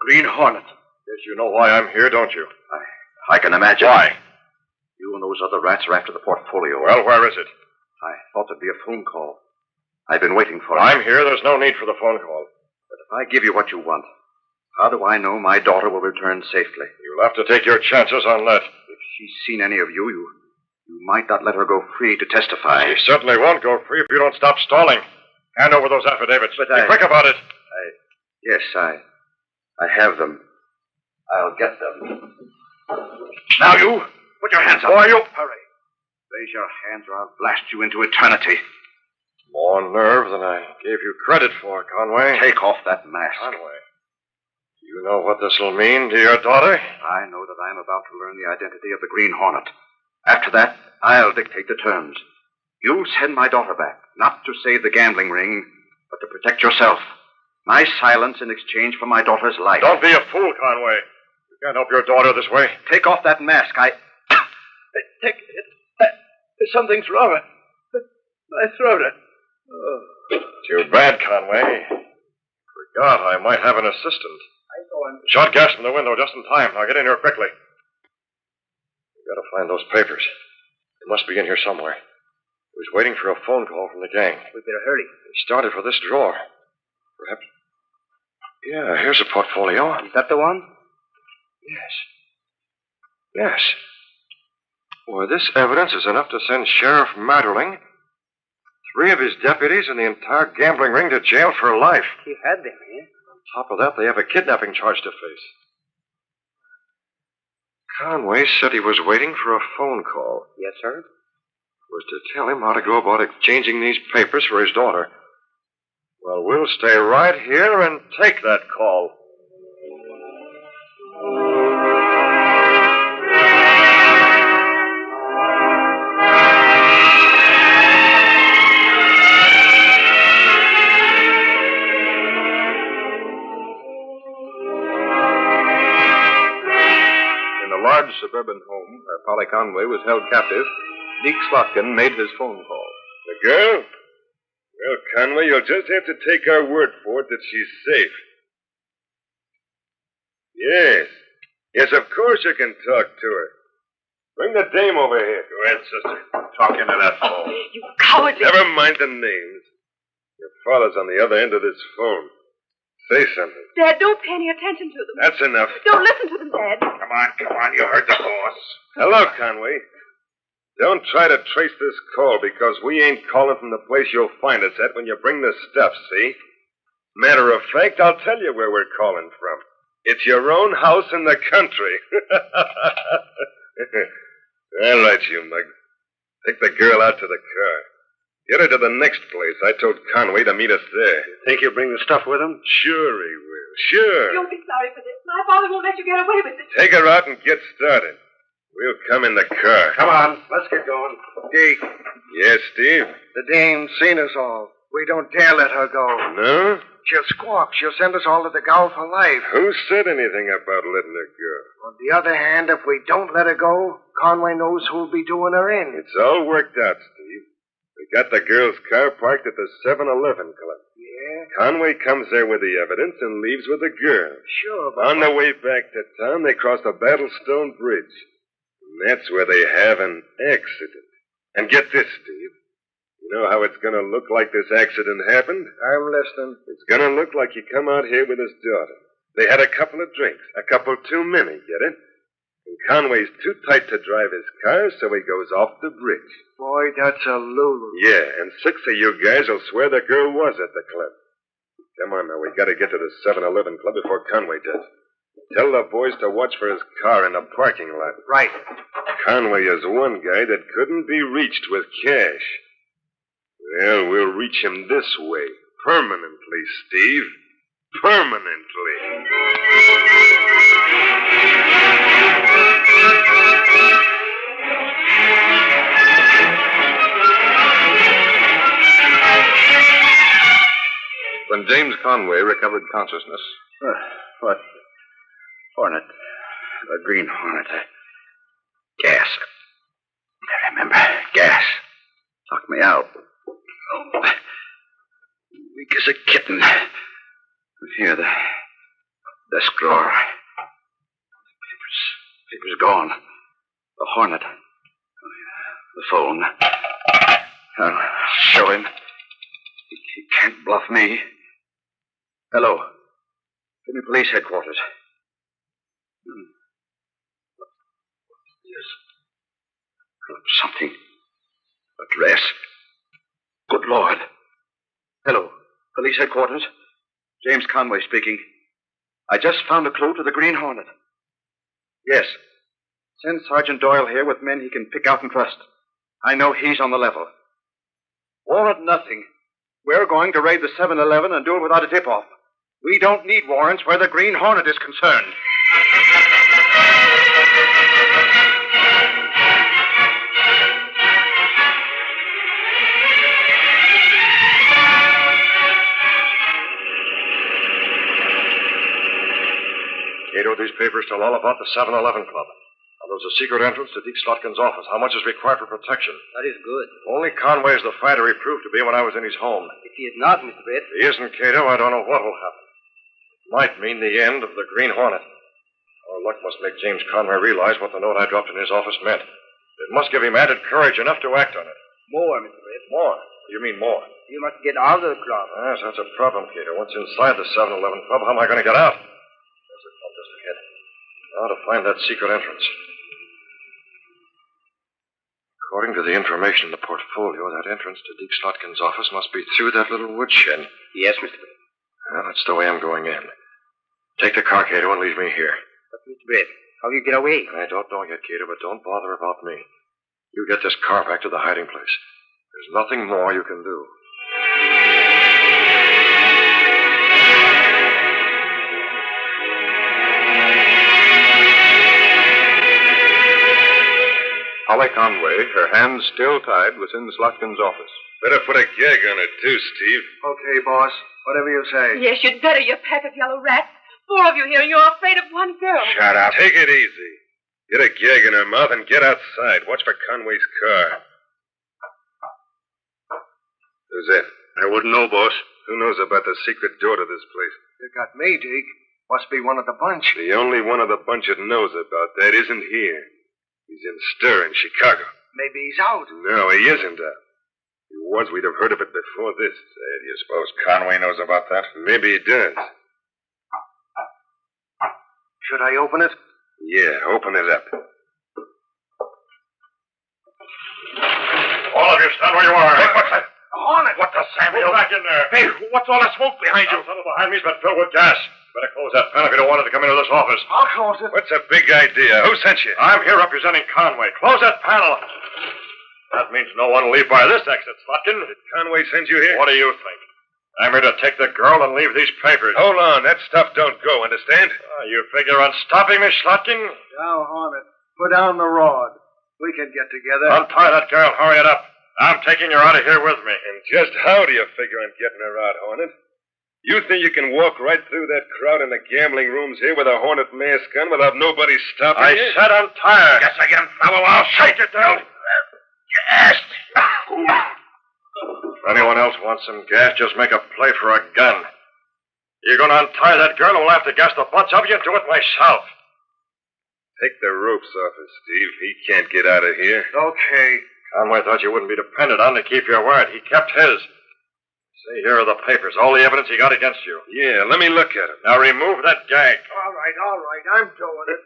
Green Hornet. Yes, you know why I'm here, don't you? I can imagine. Why? You and those other rats are after the portfolio. Well, where is it? I thought there'd be a phone call. I've been waiting for it. I'm here. There's no need for the phone call. But if I give you what you want, how do I know my daughter will return safely? You'll have to take your chances on that. If she's seen any of you, you might not let her go free to testify. She certainly won't go free if you don't stop stalling. Hand over those affidavits. But Be quick about it. Yes, I have them. I'll get them. Now you, put your hands up. Boy, you... Hurry. Raise your hands or I'll blast you into eternity. More nerve than I gave you credit for, Conway. Take off that mask. Conway, you know what this will mean to your daughter? I know that I'm about to learn the identity of the Green Hornet. After that, I'll dictate the terms. You'll send my daughter back, not to save the gambling ring, but to protect yourself. My silence in exchange for my daughter's life. Don't be a fool, Conway. You can't help your daughter this way. Take off that mask. Take it. Something's wrong. My throat. Too bad, Conway. Forgot I might have an assistant. Shot gas from the window just in time. Now get in here quickly. We've got to find those papers. They must be in here somewhere. He was waiting for a phone call from the gang. We better hurry. He started for this drawer. Perhaps. Yeah, here's a portfolio. Is that the one? Yes. Yes. Well, this evidence is enough to send Sheriff Matterling, 3 of his deputies, and the entire gambling ring to jail for life. He had them here. On top of that, they have a kidnapping charge to face. Conway said he was waiting for a phone call. Yes, sir. It was to tell him how to go about exchanging these papers for his daughter. Well, we'll stay right here and take that call. In a large suburban home where Polly Conway was held captive, Deke Slotkin made his phone call. The girl? Well, Conway, you'll just have to take our word for it that she's safe. Yes. Yes, of course you can talk to her. Bring the dame over here. Go ahead, sister. Talk into that phone. You cowardly... Never mind the names. Your father's on the other end of this phone. Say something. Dad, don't pay any attention to them. That's enough. Don't listen to them, Dad. Come on. You heard the boss. Hello, Conway. Don't try to trace this call because we ain't calling from the place you'll find us at when you bring the stuff, see? Matter of fact, I'll tell you where we're calling from. It's your own house in the country. All right, you mug. Take the girl out to the car. Get her to the next place. I told Conway to meet us there. You think he'll bring the stuff with him? Sure he will. Sure. You'll be sorry for this. My father won't let you get away with it. Take her out and get started. We'll come in the car. Come on, let's get going. Deke. Yes, Steve? The dame's seen us all. We don't dare let her go. No? She'll squawk. She'll send us all to the gaol for life. Who said anything about letting her go? On the other hand, if we don't let her go, Conway knows who'll be doing her in. It's all worked out, Steve. We got the girl's car parked at the 7-Eleven club. Yeah? Conway comes there with the evidence and leaves with the girl. Sure, but... On the way back to town, they cross the Battlestone Bridge. And that's where they have an accident. And get this, Steve. You know how it's going to look like this accident happened? I'm listening. It's going to look like he come out here with his daughter. They had a couple of drinks. A couple too many, get it? And Conway's too tight to drive his car, so he goes off the bridge. Boy, that's a lulu. Yeah, and 6 of you guys will swear the girl was at the club. Come on now, we got to get to the 7-Eleven club before Conway does. Tell the boys to watch for his car in the parking lot. Right. Conway is one guy that couldn't be reached with cash. Well, we'll reach him this way. Permanently, Steve. Permanently. When James Conway recovered consciousness... What? Hornet. A green hornet. Gas. I remember. Gas. Knocked me out. Oh, weak as a kitten. Here, the desk drawer. Papers gone. The hornet. The phone. I'll show him. He can't bluff me. Hello. Give me police headquarters. Yes. Something. Address. Good Lord. Hello. Police headquarters. James Conway speaking. I just found a clue to the Green Hornet. Yes. Send Sergeant Doyle here with men he can pick out and trust. I know he's on the level. Warrant nothing. We're going to raid the 7-Eleven and do it without a tip-off. We don't need warrants where the Green Hornet is concerned. Cato, these papers tell all about the 7-Eleven Club. Now, there's a secret entrance to Deke Slotkin's office. How much is required for protection? That is good. Only Conway is the fighter he proved to be when I was in his home. If he is not, Mr. Brett. If he isn't, Cato, I don't know what will happen. It might mean the end of the Green Hornet. Our luck must make James Conway realize what the note I dropped in his office meant. It must give him added courage enough to act on it. More, Mr. Brett. More? What do you mean more? You must get out of the club. Yes, that's a problem, Cato. Once inside the 7-Eleven Club, how am I going to get out? There's a club just ahead. Now to find that secret entrance. According to the information in the portfolio, that entrance to Deke Slotkin's office must be through that little woodshed. Yes, Mr. Brett. Well, that's the way I'm going in. Take the car, Cato, and leave me here. But, Mr. Brett, how do you get away? I don't know yet, Cato, but don't bother about me. You get this car back to the hiding place. There's nothing more you can do. Holly Conway, her hands still tied, was in Slotkin's office. Better put a gag on it, too, Steve. Okay, boss. Whatever you say. Yes, you'd better, you pack of yellow rats. 4 of you here, and you're afraid of one girl. Shut up. Take it easy. Get a gag in her mouth and get outside. Watch for Conway's car. Who's that? I wouldn't know, boss. Who knows about the secret door to this place? You got me, Deke. Must be one of the bunch. The only one of the bunch that knows about that isn't here. He's in stir in Chicago. Maybe he's out. No, he isn't out. If he was, we'd have heard of it before this. Say, do you suppose Conway knows about that? Maybe he does. Should I open it? Yeah, open it up. All of you, stand where you are. Hey, what's that? Hornet! What the Samuel? Move back in there. Hey, what's all that smoke behind you? The tunnel behind me's been filled with gas. Better close that panel if you don't want it to come into this office. I'll close it. What's a big idea? Who sent you? I'm here representing Conway. Close that panel. That means no one will leave by this exit, Slotkin. Did Conway send you here? What do you think? I'm here to take the girl and leave these papers. Hold on. That stuff don't go, understand? You figure on stopping me, Slotkin? Now, Hornet, put down the rod. We can get together. Untie that girl. Hurry it up. I'm taking her out of here with me. And just how do you figure on getting her out, Hornet? You think you can walk right through that crowd in the gambling rooms here with a Hornet mask on without nobody stopping you? I said untie her. Guess again, fellow. I'll shake it down. Yes. If anyone else wants some gas, just make a play for a gun. You're going to untie that girl, and we'll have to gas the bunch of you and do it myself. Take the ropes off her, Steve. He can't get out of here. Okay. Conway thought you wouldn't be depended on to keep your word. He kept his. See, here are the papers. All the evidence he got against you. Yeah, let me look at it. Now remove that gag. All right. I'm doing it.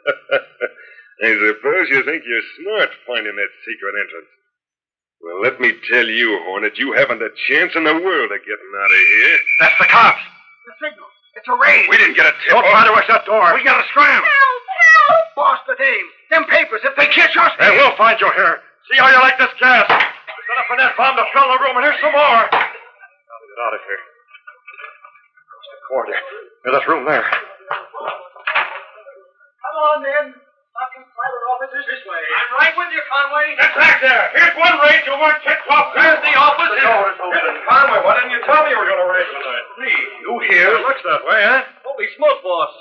I suppose you think you're smart finding that secret entrance. Well, let me tell you, Hornet, you haven't a chance in the world of getting out of here. That's the cops. The signal. It's a raid. We didn't get a tip. Don't try to rush that door. We gotta scram. Help! Boss, the dame. Them papers, if they catch us... Hey, we'll find you here. See how you like this gas. We set up an that bomb to fill the room, and here's some more. Now we get out of here. Across the corridor. There's that room there. Come on, men. Slotkin's private office is this way. I'm right with you, Conway. Get back there. Here's one raid you weren't kicked off. There's the office. The door is open. Conway, why didn't you tell me you were going to raid tonight? Me? You here? It looks that way, huh? Holy smoke, boss.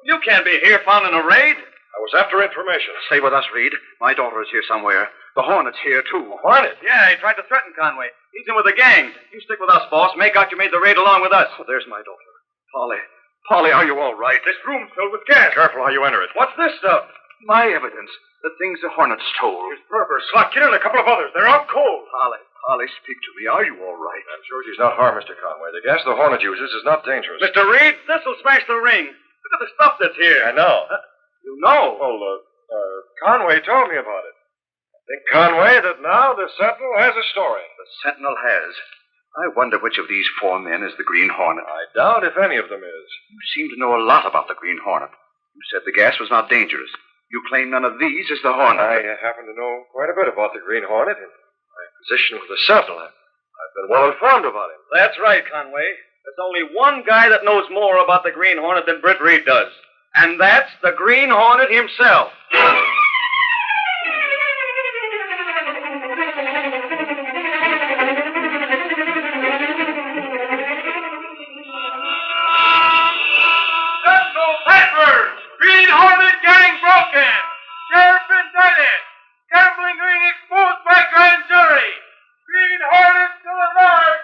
You can't be here founding a raid. I was after information. Stay with us, Reed. My daughter is here somewhere. The Hornet's here, too. Hornet? Yeah, he tried to threaten Conway. He's in with the gang. You stick with us, boss. Make out you made the raid along with us. Oh, there's my daughter. Polly. Polly, are you all right? This room's filled with gas. Careful how you enter it. What's this stuff? My evidence. The things the Hornet stole. Here's Berber, Slotkin, and a couple of others. They're out cold. Polly, speak to me. Are you all right? I'm sure she's not harmed, Mr. Conway. The gas the Hornet uses is not dangerous. Mr. Reed, this'll smash the ring. Look at the stuff that's here. I know. You know? Well, Conway told me about it. I think, Conway, that now the Sentinel has a story. The Sentinel has. I wonder which of these 4 men is the Green Hornet. I doubt if any of them is. You seem to know a lot about the Green Hornet. You said the gas was not dangerous. You claim none of these is the Hornet. I happen to know quite a bit about the Green Hornet and my position with the Sentinel. I've been well informed about him. That's right, Conway. There's only one guy that knows more about the Green Hornet than Britt Reed does. And that's the Green Hornet himself. Green Hornet gang broken. Sheriff indicted. Gambling ring exposed by grand jury. Green Hornet still alive.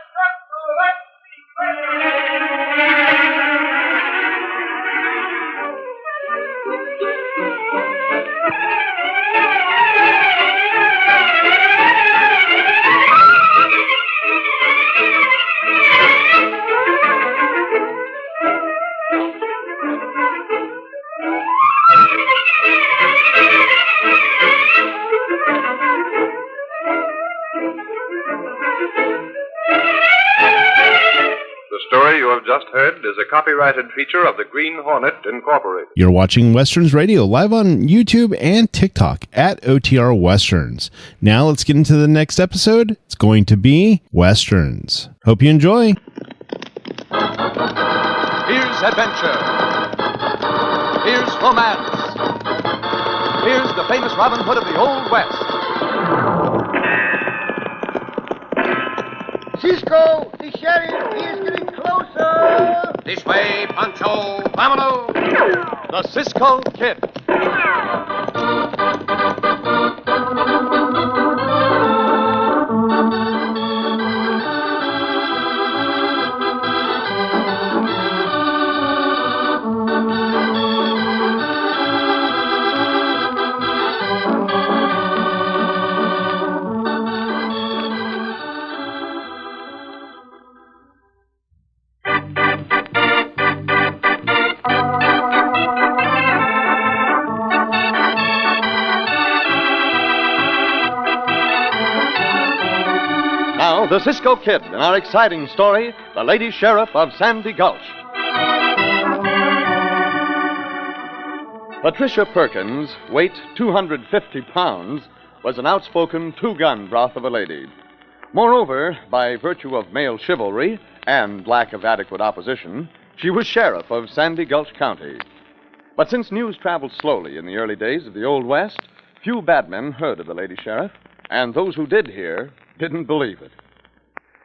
The story you have just heard is a copyrighted feature of the Green Hornet Incorporated. You're watching Westerns Radio live on YouTube and TikTok at OTR Westerns. Now let's get into the next episode. It's going to be Westerns. Hope you enjoy. Here's adventure. Here's romance. Here's the famous Robin Hood of the Old West. Cisco, the sheriff, he is getting closer. This way, Pancho. Vámonos. The Cisco Kid. The Cisco Kid in our exciting story, The Lady Sheriff of Sandy Gulch. Patricia Perkins, weight 250 pounds, was an outspoken two-gun broth of a lady. Moreover, by virtue of male chivalry and lack of adequate opposition, she was sheriff of Sandy Gulch County. But since news traveled slowly in the early days of the Old West, few bad men heard of the lady sheriff, and those who did hear didn't believe it.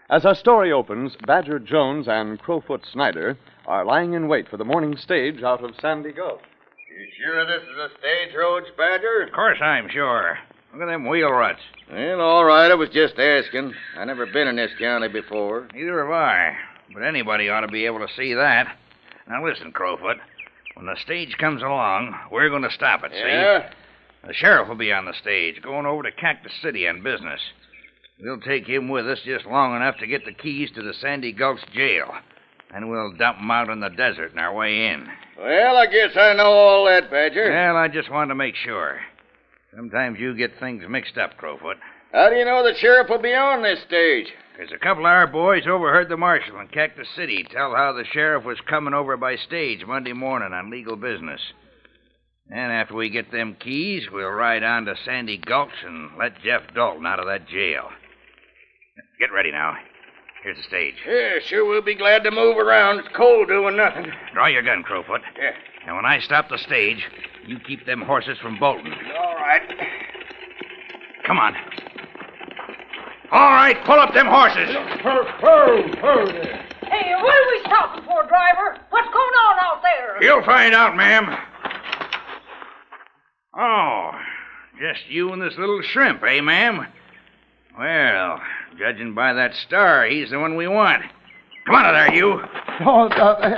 As our story opens, Badger Jones and Crowfoot Snyder are lying in wait for the morning stage out of Sandy Gulch. You sure this is a stagecoach, Badger? Of course I'm sure. Look at them wheel ruts. Well, all right, I was just asking. I never been in this county before. Neither have I. But anybody ought to be able to see that. Now listen, Crowfoot. When the stage comes along, we're going to stop it, see? Yeah? The sheriff will be on the stage, going over to Cactus City on business. We'll take him with us just long enough to get the keys to the Sandy Gulch jail. And we'll dump him out in the desert on our way in. Well, I guess I know all that, Badger. Well, I just wanted to make sure. Sometimes you get things mixed up, Crowfoot. How do you know the sheriff will be on this stage? Because a couple of our boys overheard the marshal in Cactus City tell how the sheriff was coming over by stage Monday morning on legal business. And after we get them keys, we'll ride on to Sandy Gulch and let Jeff Dalton out of that jail. Get ready now. Here's the stage. Yeah, sure we'll be glad to move around. It's cold doing nothing. Draw your gun, Crowfoot. Yeah. And when I stop the stage, you keep them horses from bolting. All right. Come on. All right, pull up them horses. Hey, what are we stopping for, driver? What's going on out there? You'll find out, ma'am. Oh, just you and this little shrimp, eh, ma'am? Well, judging by that star, he's the one we want. Come on there, you. Oh,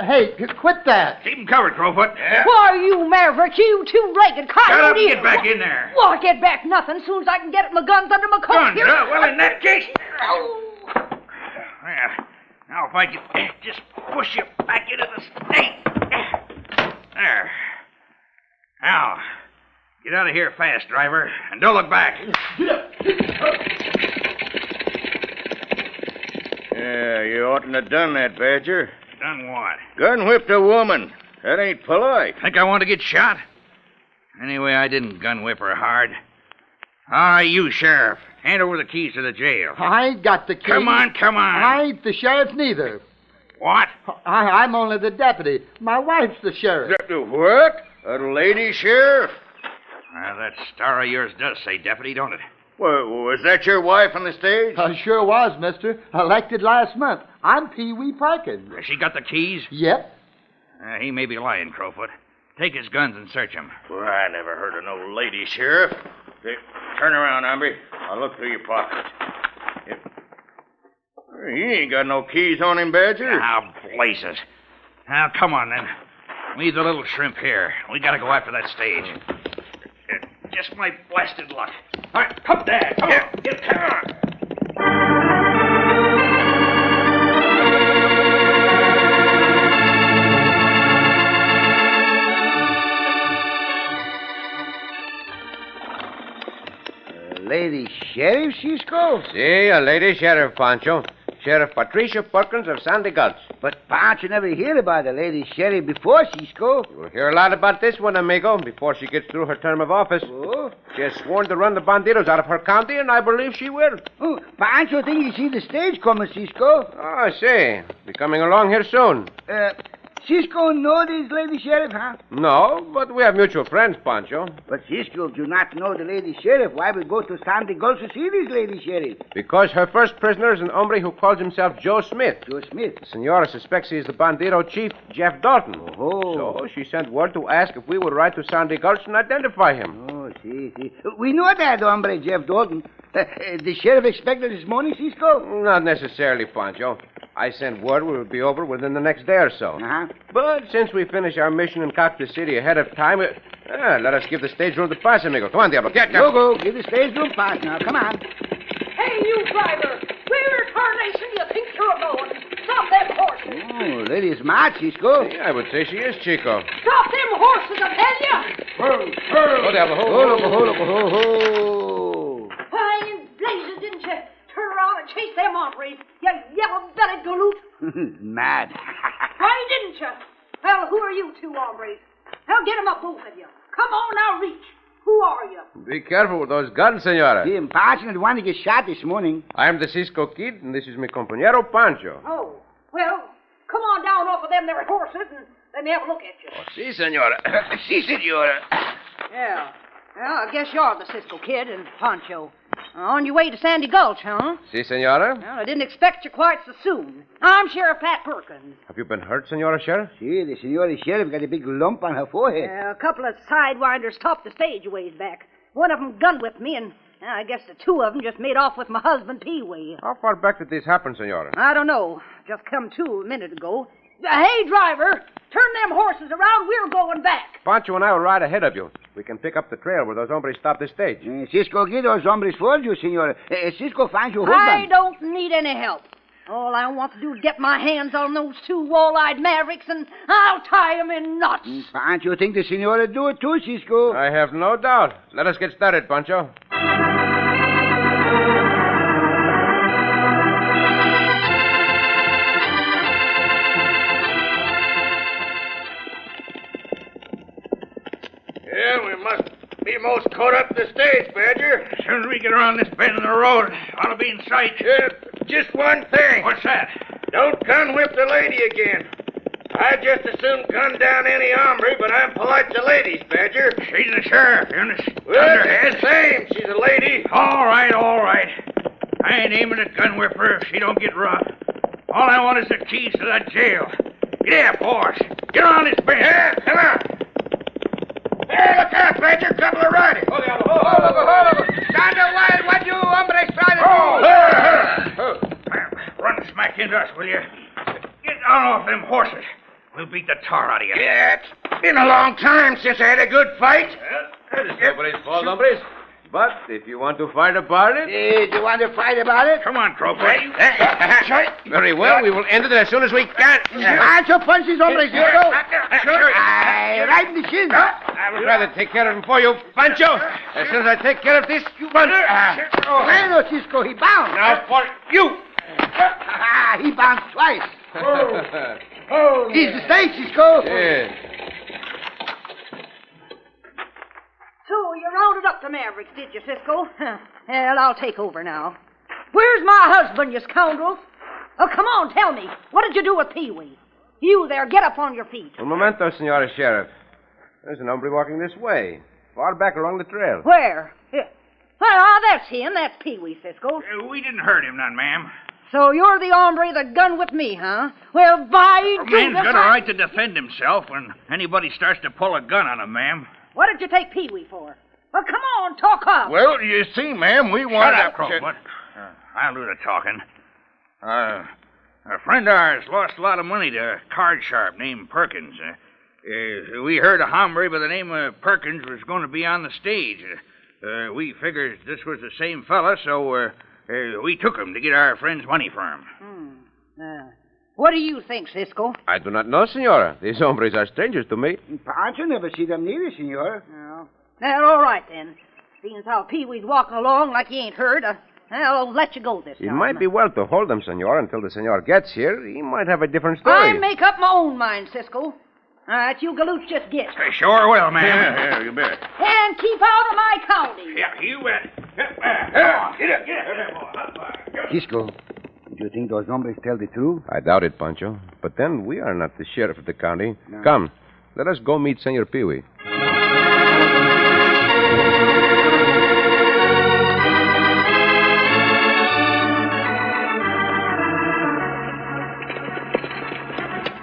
hey, quit that. Keep him covered, Crowfoot. Why, you maverick, you two-legged coyote. Shut up and get back in there. Well, I get back nothing soon as I can get my guns under my coat. Guns, huh? Well, in that case... Well, now if I could just push you back into the state. There. Now, get out of here fast, driver, and don't look back. You oughtn't have done that, Badger. Done what? Gun whipped a woman. That ain't polite. Think I want to get shot? Anyway, I didn't gun whip her hard. All right, you, Sheriff. Hand over the keys to the jail. I ain't got the key. Come on. I ain't the sheriff neither. What? I'm only the deputy. My wife's the sheriff. What? A lady sheriff? Well, that star of yours does say deputy, don't it? Well, was that your wife on the stage? Sure was, mister. Elected last month. I'm Pee Wee Parkins. Has she got the keys? Yep. He may be lying, Crowfoot. Take his guns and search him. Well, I never heard of no lady sheriff. Hey, turn around, hombre. I'll look through your pockets. He ain't got no keys on him, Badger. Now, blazes. Now, come on, then. Leave the little shrimp here. We gotta go after that stage. Just my blasted luck. All right, come there. Come on. Come on. Lady Sheriff, Cisco? Si, a lady sheriff, Pancho. Sheriff Patricia Perkins of Sandy Gulch. But Pancho never heard about a lady sheriff before, Cisco. You'll hear a lot about this one, amigo, before she gets through her term of office. Oh? She has sworn to run the bandidos out of her county, and I believe she will. Oh, Pancho think you see the stage coming, Cisco. Oh, I see. Be coming along here soon. Cisco know this lady sheriff, huh? No, but we have mutual friends, Pancho. But Cisco do not know the lady sheriff. Why we go to Sandy Gulch to see this lady sheriff? Because her first prisoner is an hombre who calls himself Joe Smith. Joe Smith? The senora suspects he is the bandito chief, Jeff Dalton. Oh. So she sent word to ask if we would ride to Sandy Gulch and identify him. Oh, see. We know that hombre, Jeff Dalton. The sheriff expected this morning, Cisco? Not necessarily, Pancho. I sent word we would be over within the next day or so. Uh-huh. But since we finish our mission in Cactus City ahead of time, let us give the stage room the pass, amigo. Come on, Diablo. Go. Give the stage room pass now. Come on. Hey, you driver! Where tarnation do you think you're going? Stop them horses! Oh, lady's mad, Cisco. Yeah, I would say she is, Chico. Stop them horses, I tell you! Go, Diablo. Ho. Why in blazes didn't you turn around and chase them hombres, you yellow-bellied galoot? Mad. Why didn't you? Well, who are you two hombres? Now get them up, both of you. Come on, now reach. Who are you? Be careful with those guns, senora. The unfortunate one to get shot this morning. I am the Cisco Kid, and this is my compañero Pancho. Oh, well, come on down off of them there horses and let me have a look at you. Oh, si, senora. Si, senora. Yeah. Well, I guess you're the Cisco Kid and Pancho. On your way to Sandy Gulch, huh? Si, senora. Well, I didn't expect you quite so soon. I'm Sheriff Pat Perkins. Have you been hurt, senora sheriff? See, the senora sheriff got a big lump on her forehead. A couple of sidewinders topped the stage a ways back. One of them gun whipped me, and I guess the two of them just made off with my husband, Pee Wee. How far back did this happen, senora? I don't know. Just come to a minute ago. Hey, driver, turn them horses around. We're going back. Pancho and I will ride ahead of you. We can pick up the trail where those hombres stopped the stage. Cisco, get those hombres for you, senora. Cisco finds you I don't need any help. All I want to do is get my hands on those two wall-eyed mavericks, and I'll tie them in knots. Pancho think the senora do it too, Cisco. I have no doubt. Let us get started, Pancho. Yeah, we must be most caught up to the stage, Badger. As soon as we get around this bend in the road, ought to be in sight. Just one thing. What's that? Don't gun whip the lady again. I'd just as soon gun down any hombre, but I'm polite to ladies, Badger. She's the sheriff, you understand? Well, it's the same. She's a lady. All right. I ain't aiming at gun whip her if she don't get rough. All I want is the keys to that jail. Get up, horse. Get on this bench. Yeah, come on. Hey, look out, Badger. Couple of riders. Hold on. Stand away. What you hombres try to do? Run smack into us, will you? Get down off them horses. We'll beat the tar out of you. Yeah, it's been a long time since I had a good fight. That is nobody's fault, hombres. But if you want to fight about it... Do you want to fight about it? Come on, Crowfoot. Very well, we will end it as soon as we can. Pancho punch these hombres, Cisco. Right in the shin. I would rather take care of him for you, Pancho. As soon as I take care of this, you run. Bueno, Cisco, he bound. Now for you. He bounced twice. Oh, He's the stage, Cisco. Yes. So you rounded up the Mavericks, did you, Cisco? Well, I'll take over now. Where's my husband, you scoundrels? Oh, come on, tell me. What did you do with Pee-wee? You there, get up on your feet. Un momento, Senora Sheriff. There's an hombre walking this way, far back along the trail. Where? Here. Well, that's him. That's Pee-wee, Cisco. We didn't hurt him none, ma'am. So you're the hombre that gun with me, huh? Well, by A man's got a right to defend himself when anybody starts to pull a gun on him, ma'am. What did you take Pee-wee for? Well, come on, talk up. Well, you see, ma'am, we wanted Shut up, Crowfoot. I'll do the talking. A friend of ours lost a lot of money to a card sharp named Perkins. We heard a hombre by the name of Perkins was going to be on the stage. We figured this was the same fella, so we took him to get our friend's money for him. What do you think, Cisco? I do not know, Senora. These hombres are strangers to me. Pancho never see them neither, Senor. No. Well, all right, then. Seeing as how Pee-wee's walking along like he ain't heard, I'll let you go this It time. might be well to hold him, Senor, until the Senor gets here. He might have a different story. I make up my own mind, Cisco. All right, you galoots just get. Sure will, ma'am. Yeah, you bet. And keep out of my county. Yeah, you bet. Cisco, do you think those hombres tell the truth? I doubt it, Pancho. But then we are not the sheriff of the county. No. Come, let us go meet Senor Pee-wee.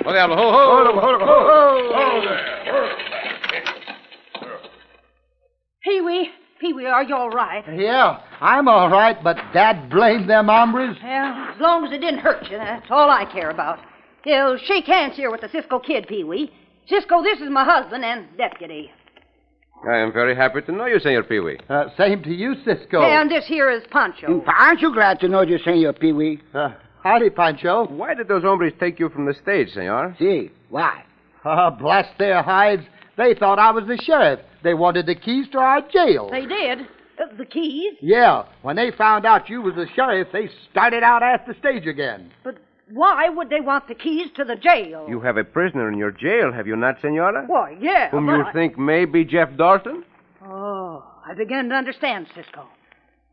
Oh, diablo. Hold Pee-wee, are you all right? Yeah, I'm all right, but Dad blamed them hombres. Well, as long as it didn't hurt you, that's all I care about. You'll shake hands here with the Cisco kid, Pee-wee. Cisco, this is my husband and deputy. I am very happy to know you, Senor Pee-wee. Same to you, Cisco. And this here is Pancho. Pancho glad to know you, Senor Pee-wee. Howdy, Pancho. Why did those hombres take you from the stage, Senor? See, why? Blast their hides. They thought I was the sheriff. They wanted the keys to our jail. They did? The keys? Yeah. When they found out you was the sheriff, they started out at the stage again. But why would they want the keys to the jail? You have a prisoner in your jail, have you not, Senora? Why, yeah. Whom you think may be Jeff Dalton? Oh, I begin to understand, Cisco.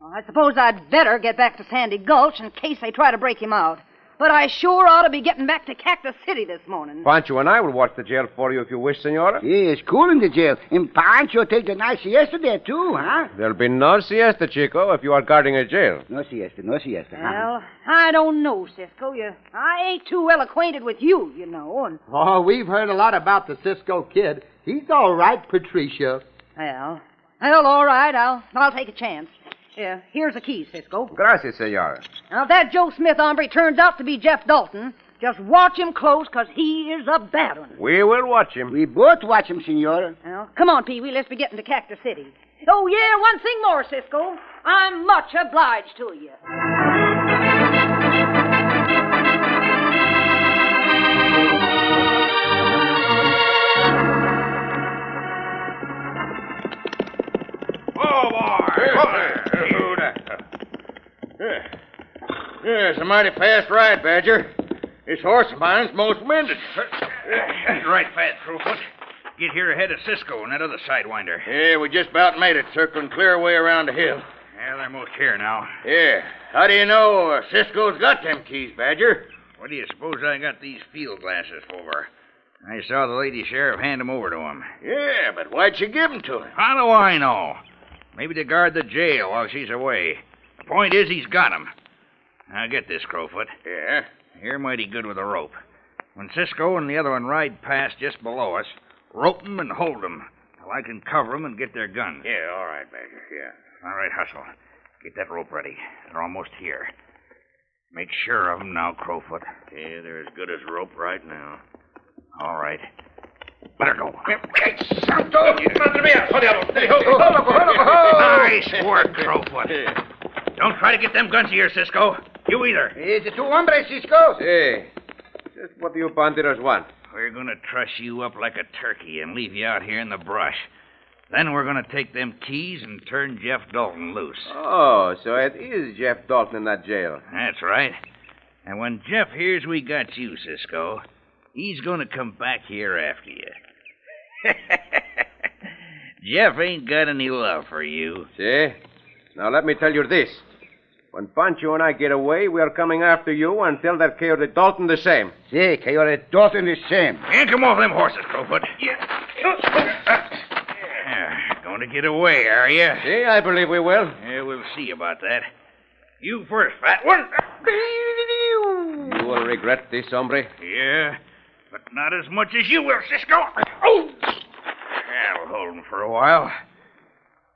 Well, I suppose I'd better get back to Sandy Gulch in case they try to break him out. But I sure ought to be getting back to Cactus City this morning. Pancho and I will watch the jail for you if you wish, Senora. Yeah, it's cool in the jail. And Pancho take the nice siesta there, too, huh? There'll be no siesta, Chico, if you are guarding a jail. No siesta, no siesta. Well, I don't know, Cisco. I ain't too well acquainted with you, you know. And... Oh, we've heard a lot about the Cisco kid. He's all right, Patricia. Well, all right. I'll take a chance. Yeah, here's the key, Cisco. Gracias, Senora. Now, if that Joe Smith hombre turns out to be Jeff Dalton, just watch him close, because he is a bad one. We will watch him. We both watch him, Senora. Well, come on, Pee-wee. Let's be getting to Cactus City. Oh, yeah, one thing more, Cisco. I'm much obliged to you. Oh, boy. Yeah, it's a mighty fast ride, Badger. This horse of mine's most winded. That's right, fast, Crowfoot. Get here ahead of Cisco and that other sidewinder. Yeah, we just about made it, circling clear away around the hill. Yeah, they're most here now. Yeah. How do you know Cisco's got them keys, Badger? What do you suppose I got these field glasses for? I saw the lady sheriff hand them over to him. Yeah, but why'd you give them to him? How do I know? Maybe to guard the jail while she's away. The point is he's got them. Now get this, Crowfoot. Yeah? You're mighty good with a rope. When Cisco and the other one ride past just below us, rope them and hold them till I can cover them and get their guns. Yeah, all right, Badger, yeah. All right, hustle. Get that rope ready. They're almost here. Make sure of them now, Crowfoot. Yeah, they're as good as rope right now. All right. Let her go. Nice work, Crowfoot. Don't try to get them guns here, Cisco. You either. It's the two hombres, Cisco. Hey, just what do you bandidos want? We're going to truss you up like a turkey and leave you out here in the brush. Then we're going to take them keys and turn Jeff Dalton loose. Oh, so it is Jeff Dalton in that jail. That's right. And when Jeff hears we got you, Cisco, he's going to come back here after you. Jeff ain't got any love for you. See? Now let me tell you this. When Pancho and I get away, we are coming after you and tell that Coyote Dalton the same. See, Coyote Dalton the same. And come off them horses, Crowfoot. Going to get away, are you? See, I believe we will. Yeah, we'll see about that. You first, fat one. You will regret this, hombre. Yeah, but not as much as you will, Cisco. Oh! That'll hold him for a while.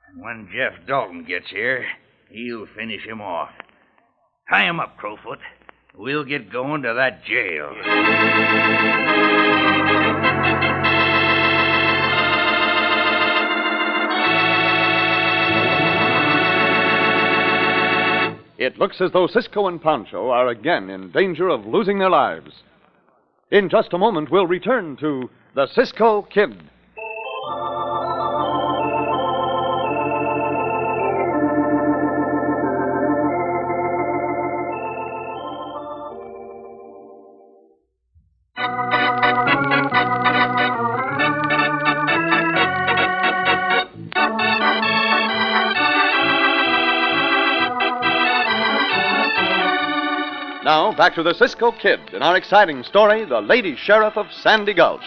And when Jeff Dalton gets here, he'll finish him off. Tie him up, Crowfoot. We'll get going to that jail. It looks as though Cisco and Pancho are again in danger of losing their lives. In just a moment, we'll return to the Cisco Kid. Now, back to the Cisco Kid in our exciting story, The Lady Sheriff of Sandy Gulch.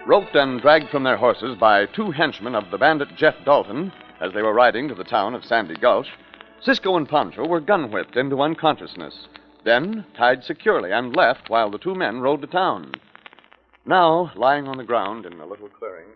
Roped and dragged from their horses by two henchmen of the bandit Jeff Dalton as they were riding to the town of Sandy Gulch, Cisco and Pancho were gun-whipped into unconsciousness, then tied securely and left while the two men rode to town. Now, lying on the ground in a little clearing...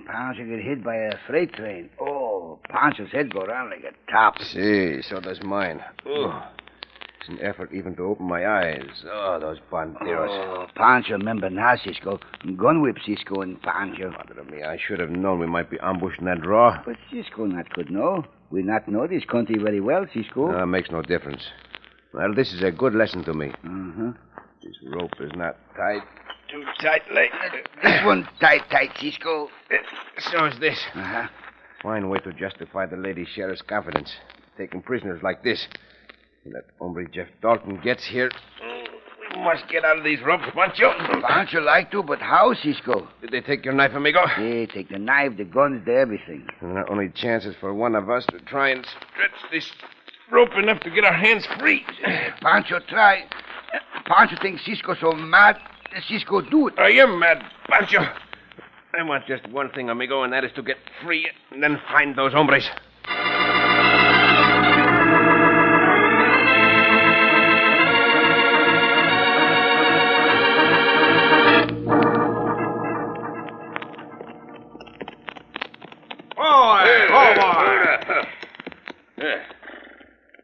Pancho get hit by a freight train. Oh, Pancho's head go round like a top. See, so does mine. It's an effort even to open my eyes. Oh, those banderos. Oh, Pancho remember now, Cisco. Gun whip Cisco and Pancho. Mother of me, I should have known we might be ambushed in that draw. But Cisco not could know. We not know this country very well, Cisco. Makes no difference. Well, this is a good lesson to me. Uh-huh. This rope is not tied too tight, like this one tight, Cisco. So is this. Uh-huh. Fine way to justify the lady sheriff's confidence. Taking prisoners like this. When that hombre Jeff Dalton gets here, we must get out of these ropes, Pancho. Pancho like to, but how, Cisco? Did they take your knife, amigo? They take the knife, the guns, the everything. And the only chance is for one of us to try and stretch this rope enough to get our hands free. Pancho try. Pancho thinks Cisco so mad. Cisco do it. Are you mad, Pancho? I want just one thing, amigo, and that is to get free and then find those hombres.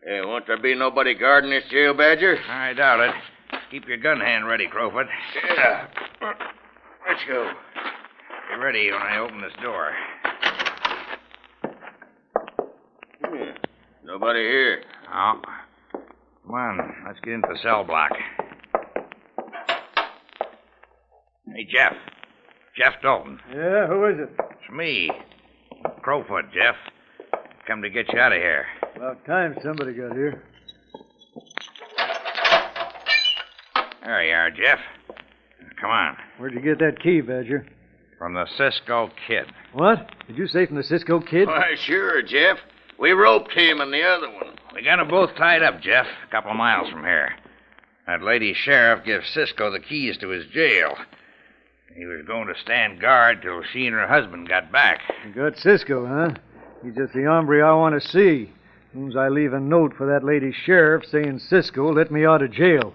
Hey, won't there be nobody guarding this jail, Badger? I doubt it. Keep your gun hand ready, Crowfoot. Yeah. Let's go. Be ready when I open this door. Nobody here. No. Come on, let's get into the cell block. Hey, Jeff. Jeff Dalton. Yeah, who is it? It's me. Crowfoot, Jeff. Come to get you out of here. About time somebody got here. There you are, Jeff. Come on. Where'd you get that key, Badger? From the Cisco Kid. What? Did you say from the Cisco Kid? Why, sure, Jeff. We roped him and the other one. We got them both tied up, Jeff, a couple of miles from here. That lady sheriff gives Cisco the keys to his jail. He was going to stand guard till she and her husband got back. You got Cisco, huh? He's just the hombre I want to see. As soon as I leave a note for that lady sheriff saying Cisco let me out of jail.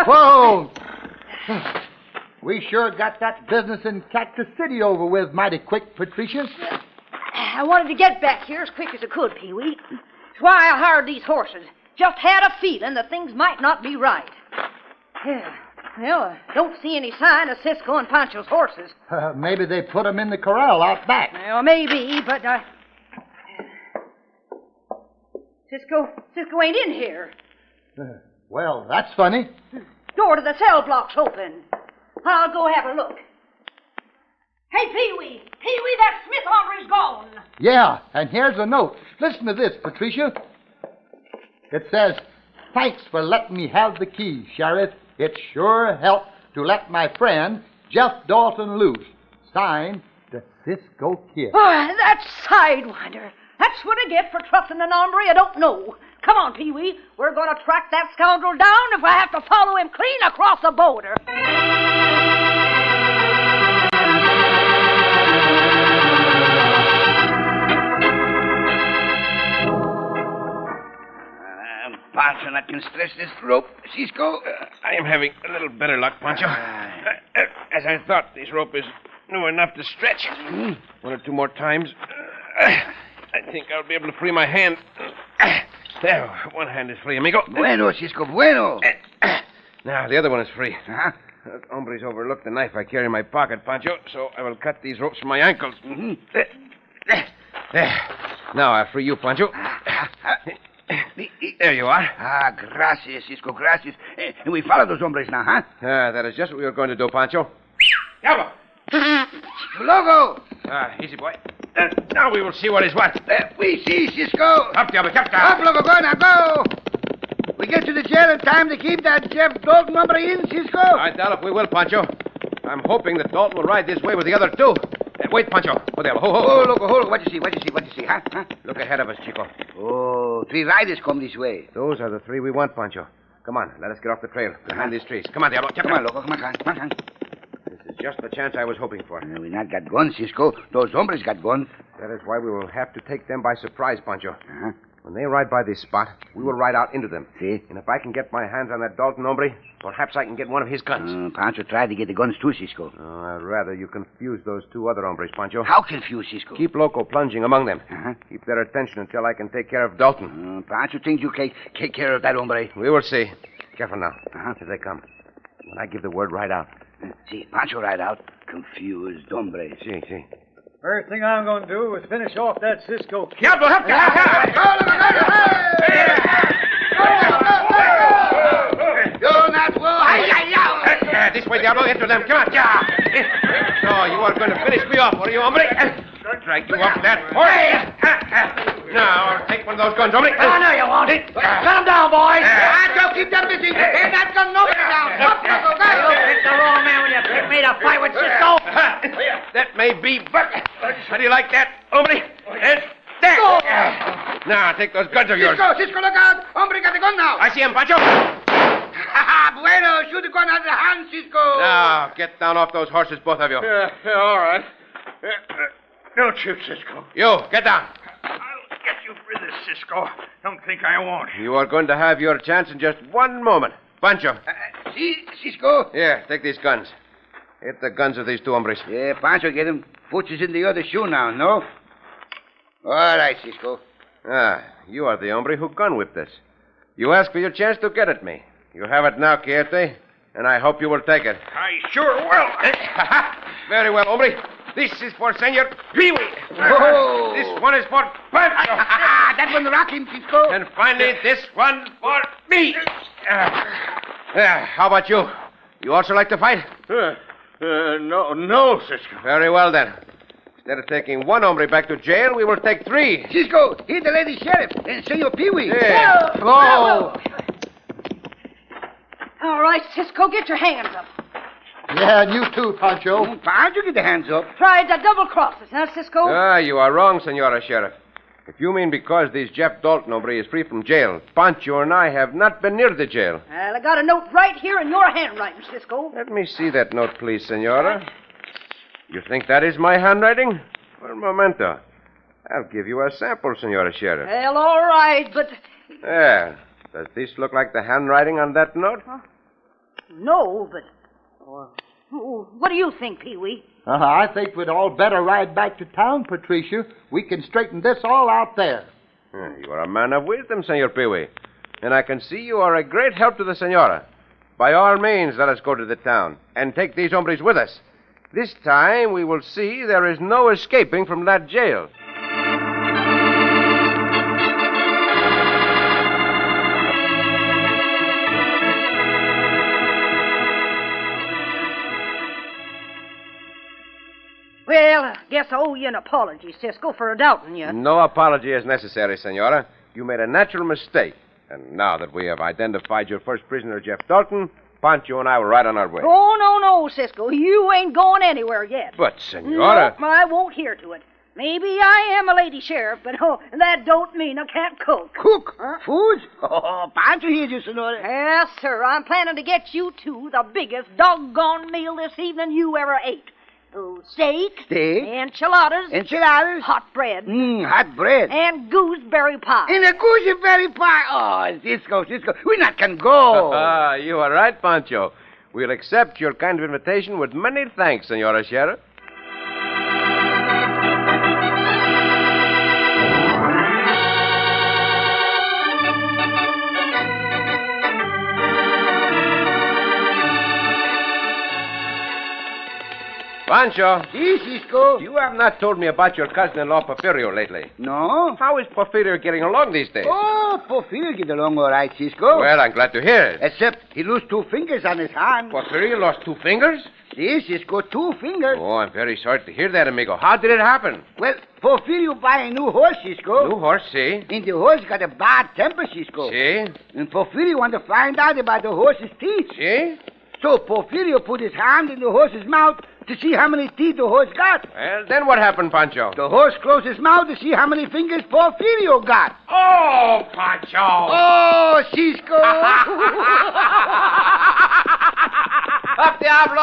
Whoa! We sure got that business in Cactus City over with mighty quick, Patricia. I wanted to get back here as quick as I could, Pee-wee. That's why I hired these horses. Just had a feeling that things might not be right. Yeah. Well, I don't see any sign of Cisco and Pancho's horses. Maybe they put them in the corral out back. Well, maybe, but Cisco ain't in here. Well, that's funny. Door to the cell block's open. I'll go have a look. Hey, Pee-wee! Pee-wee, that Smith hombre's gone. Yeah, and here's a note. Listen to this, Patricia. It says, "Thanks for letting me have the keys, Sheriff. It sure helped to let my friend, Jeff Dalton, loose. Signed, the Cisco Kid." Oh, that sidewinder. That's what I get for trusting an hombre I don't know. Come on, Pee-wee. We're going to track that scoundrel down if I have to follow him clean across the border. Pancho, I can stretch this rope. Cisco? I am having a little better luck, Pancho. As I thought, this rope is new enough to stretch. One or two more times. I think I'll be able to free my hand. There, one hand is free, amigo. Bueno, Cisco, bueno. Now, the other one is free. That hombre's overlooked the knife I carry in my pocket, Pancho, so I will cut these ropes from my ankles. There. Now I'll free you, Pancho. There you are. Gracias, Cisco, gracias. And we follow those hombres now, huh? That is just what we were going to do, Pancho. Diablo! Logo! Easy, boy. Now we will see what is what. We see, Cisco. Up, Diablo, up, Up, Logo, go, now go. We get to the jail in time to keep that Jeff Dalton hombre in, Cisco. All right, Diablo, we will, Pancho. I'm hoping that Dalton will ride this way with the other two. Wait, Pancho. Oh, Diablo, Oh, Logo, what you see, huh? Look ahead of us, Chico. Oh, 3 riders come this way. Those are the 3 we want, Pancho. Come on, let us get off the trail behind these trees. Come on, Diablo. Come on, Loco, come on. This is just the chance I was hoping for. We not got guns, Cisco. Those hombres got guns. That is why we will have to take them by surprise, Pancho. When they ride by this spot, we will ride out into them. See? And if I can get my hands on that Dalton hombre, perhaps I can get one of his guns. Pancho tried to get the guns too, Cisco. I'd rather you confuse those 2 other hombres, Pancho. How confused, Cisco? Keep Loco plunging among them. Keep their attention until I can take care of Dalton. Pancho thinks you can take care of that hombre. We will see. Careful now. Here they come. When I give the word, ride out. See, Pancho ride out. Confused hombre. See. First thing I'm going to do is finish off that Cisco Kid. Diablo, up! You're not well. This way, Diablo. Into them. Come on. So, you are going to finish me off, are you, hombre? Drag you up that horse. Now, take one of those guns, hombre. Oh, no, you won't. Cut him down, boys. Don't keep them busy. Take that gun nobody down. Up, go. You picked the wrong man when you picked me to fight with Cisco. That may be, but how do you like that, hombre? And there. Now, take those guns of yours. Cisco, look out. Hombre got the gun now. I see him, Pancho. Bueno, shoot the gun out of the hand, Cisco. Now, get down off those horses, both of you. All right. Don't shoot, Cisco. You, get down. I'll get you for this, Cisco. Don't think I won't. You are going to have your chance in just one moment. Pancho. See, Cisco? Here, take these guns. Hit the guns of these 2 hombres. Yeah, Pancho, get him. Foot is in the other shoe now, no? All right, Cisco. You are the hombre who gun whipped us. You asked for your chance to get at me. You have it now, Quixote, and I hope you will take it. I sure will. Very well, hombre. This is for Senor Pee-wee. Oh. This one is for Pancho. That one rock him, Cisco. And finally, this one for me. How about you? You also like to fight? No, Cisco. Very well, then. Instead of taking 1 hombre back to jail, we will take 3. Cisco, he's the lady sheriff and Senor Pee-wee. Yeah. Oh. All right, Cisco, get your hands up. Yeah, and you too, Pancho. Pancho, get the hands up. Tried to double cross us, huh, Cisco? You are wrong, Senora Sheriff. If you mean because this Jeff Dalton hombre is free from jail, Pancho and I have not been near the jail. Well, I got a note right here in your handwriting, Cisco. Let me see that note, please, Senora. You think that is my handwriting? For a momento. I'll give you a sample, Senora Sheriff. Well, all right, but... There. Does this look like the handwriting on that note? No, but... What do you think, Pee-wee? I think we'd all better ride back to town, Patricia. We can straighten this all out there. You are a man of wisdom, Senor Pee-wee. And I can see you are a great help to the senora. By all means, let us go to the town and take these hombres with us. This time we will see there is no escaping from that jail. Well, I guess I owe you an apology, Cisco, for doubting you. No apology is necessary, Senora. You made a natural mistake. And now that we have identified your first prisoner, Jeff Dalton, Pancho and I will ride on our way. Oh, no, Cisco. You ain't going anywhere yet. But, Senora... Nope, I won't hear to it. Maybe I am a lady sheriff, but that don't mean I can't cook. Cook? Food? Oh, Pancho hears you, Senora. Yes, sir. I'm planning to get you two the biggest doggone meal this evening you ever ate. Steak. Enchiladas. Hot bread. Hot bread. And gooseberry pie. And a gooseberry pie. Oh, Cisco, we not can go. You are right, Pancho. We'll accept your kind of invitation with many thanks, Senora Sheriff. Pancho. Si, Cisco. You have not told me about your cousin-in-law, Porfirio, lately. No? How is Porfirio getting along these days? Oh, Porfirio get along all right, Cisco. Well, I'm glad to hear it. Except he lost 2 fingers on his hand. Porfirio lost 2 fingers? Si, Cisco, 2 fingers. Oh, I'm very sorry to hear that, amigo. How did it happen? Well, Porfirio buy a new horse, Cisco. New horse, see? And the horse got a bad temper, Cisco. See? And Porfirio want to find out about the horse's teeth. See? So Porfirio put his hand in the horse's mouth to see how many teeth the horse got. Well, then what happened, Pancho? The horse closed his mouth to see how many fingers Porfirio got. Oh, Pancho! Oh, Cisco! ¡Up, Diablo!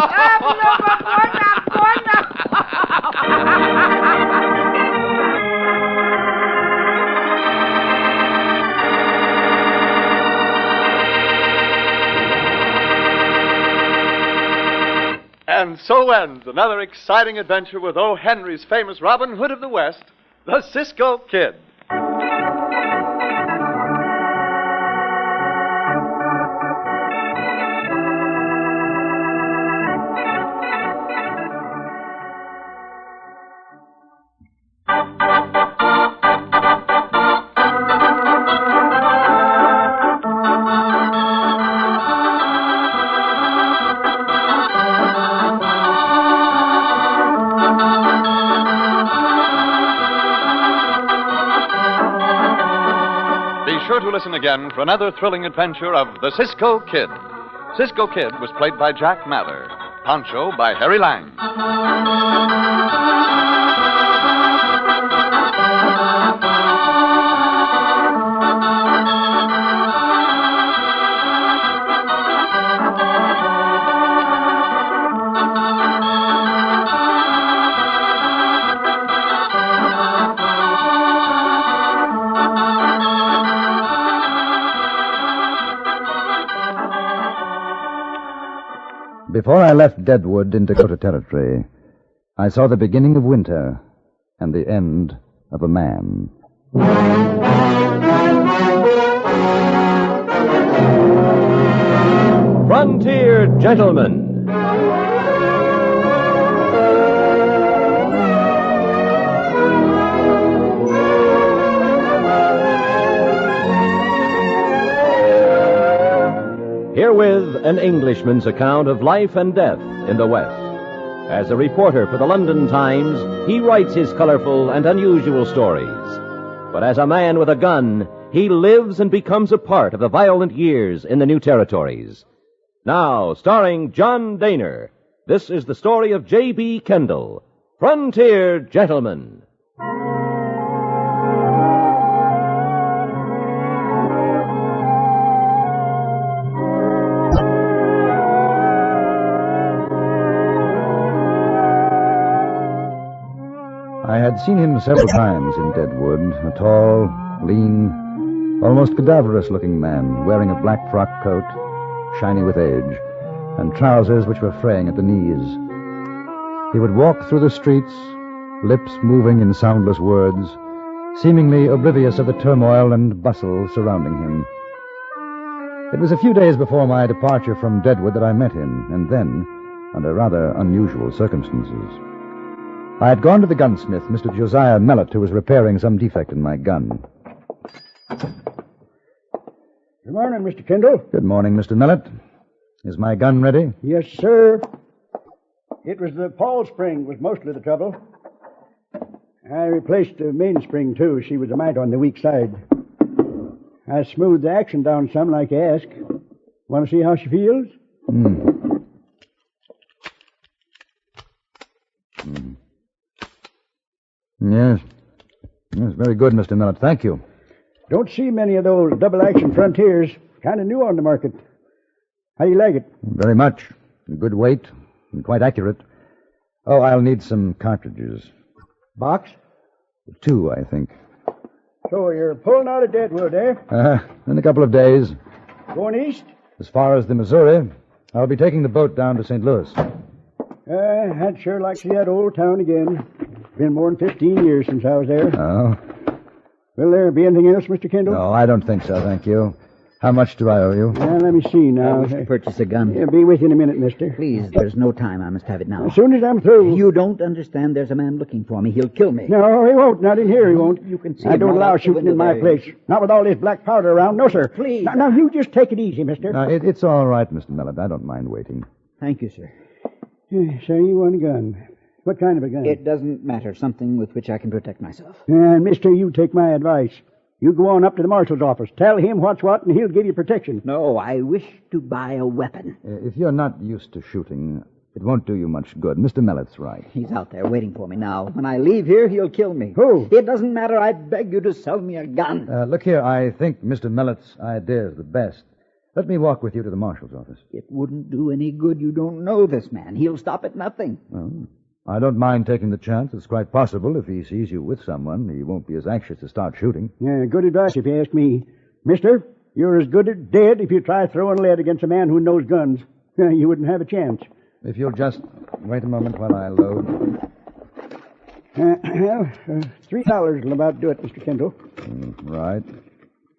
And so ends another exciting adventure with O. Henry's famous Robin Hood of the West, the Cisco Kid. To listen again for another thrilling adventure of the Cisco Kid. Cisco Kid was played by Jack Mather. Pancho by Harry Lang. Before I left Deadwood in Dakota Territory, I saw the beginning of winter and the end of a man. Frontier Gentlemen. Herewith an Englishman's account of life and death in the West. As a reporter for the London Times, he writes his colorful and unusual stories. But as a man with a gun, he lives and becomes a part of the violent years in the new territories. Now, starring John Dehner, this is the story of J.B. Kendall, Frontier Gentlemen. I had seen him several times in Deadwood, a tall, lean, almost cadaverous-looking man, wearing a black frock coat, shiny with age, and trousers which were fraying at the knees. He would walk through the streets, lips moving in soundless words, seemingly oblivious of the turmoil and bustle surrounding him. It was a few days before my departure from Deadwood that I met him, and then under rather unusual circumstances. I had gone to the gunsmith, Mr. Josiah Mellett, who was repairing some defect in my gun. Good morning, Mr. Kendall. Good morning, Mr. Mellett. Is my gun ready? Yes, sir. It was the Paul spring was mostly the trouble. I replaced the mainspring, too. She was a mite on the weak side. I smoothed the action down some like you asked. Want to see how she feels? Yes. Yes, very good, Mr. Millet. Thank you. Don't see many of those double-action Frontiers. Kind of new on the market. How do you like it? Very much. Good weight and quite accurate. Oh, I'll need some cartridges. Box? 2, I think. So you're pulling out of Deadwood, eh? In a couple of days. Going east? As far as the Missouri. I'll be taking the boat down to St. Louis. I'd sure like to see that old town again. Been more than 15 years since I was there. Oh? Will there be anything else, Mr. Kendall? No, I don't think so, thank you. How much do I owe you? Let me see now. I wish to purchase a gun. Yeah, be with you in a minute, mister. Please, there's no time. I must have it now. As soon as I'm through. You don't understand. There's a man looking for me. He'll kill me. No, he won't. Not in here, he won't. You can see I don't him allow out the shooting in window my there. place. Not with all this black powder around. No, sir. Please. Now, you just take it easy, mister. It's all right, Mr. Millet. I don't mind waiting. Thank you, sir. So you want a gun. What kind of a gun? It doesn't matter. Something with which I can protect myself. And, mister, you take my advice. You go on up to the marshal's office. Tell him what's what, and he'll give you protection. No, I wish to buy a weapon. If you're not used to shooting, it won't do you much good. Mr. Millet's right. He's out there waiting for me now. When I leave here, he'll kill me. Who? It doesn't matter. I beg you to sell me a gun. Look here, I think Mr. Millet's idea is the best. Let me walk with you to the marshal's office. It wouldn't do any good. You don't know this man. He'll stop at nothing. Well, I don't mind taking the chance. It's quite possible if he sees you with someone, he won't be as anxious to start shooting. Yeah, good advice if you ask me. Mister, you're as good as dead if you try throwing lead against a man who knows guns. You wouldn't have a chance. If you'll just wait a moment while I load. $3 will about do it, Mr. Kendall. Right.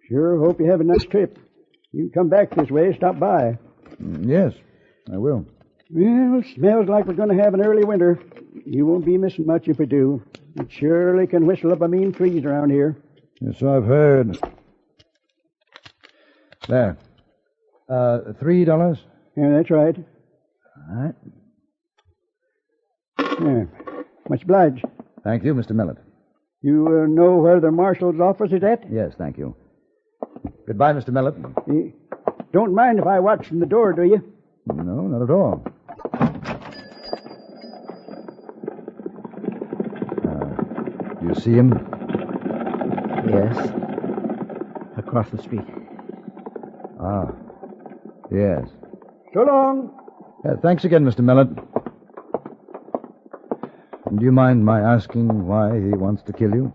Sure hope you have a nice trip. You can come back this way, stop by. Yes, I will. Well, smells like we're going to have an early winter. You won't be missing much if we do. It surely can whistle up a mean freeze around here. Yes, I've heard. There. $3? Yeah, that's right. All right. Yeah. Much obliged. Thank you, Mr. Millet. You know where the marshal's office is at? Yes, thank you. Goodbye, Mr. Millet. Don't mind if I watch from the door, do you? No, not at all. Do you see him? Yes. Across the street. Ah, yes. So long. Thanks again, Mr. Millet. Do you mind my asking why he wants to kill you?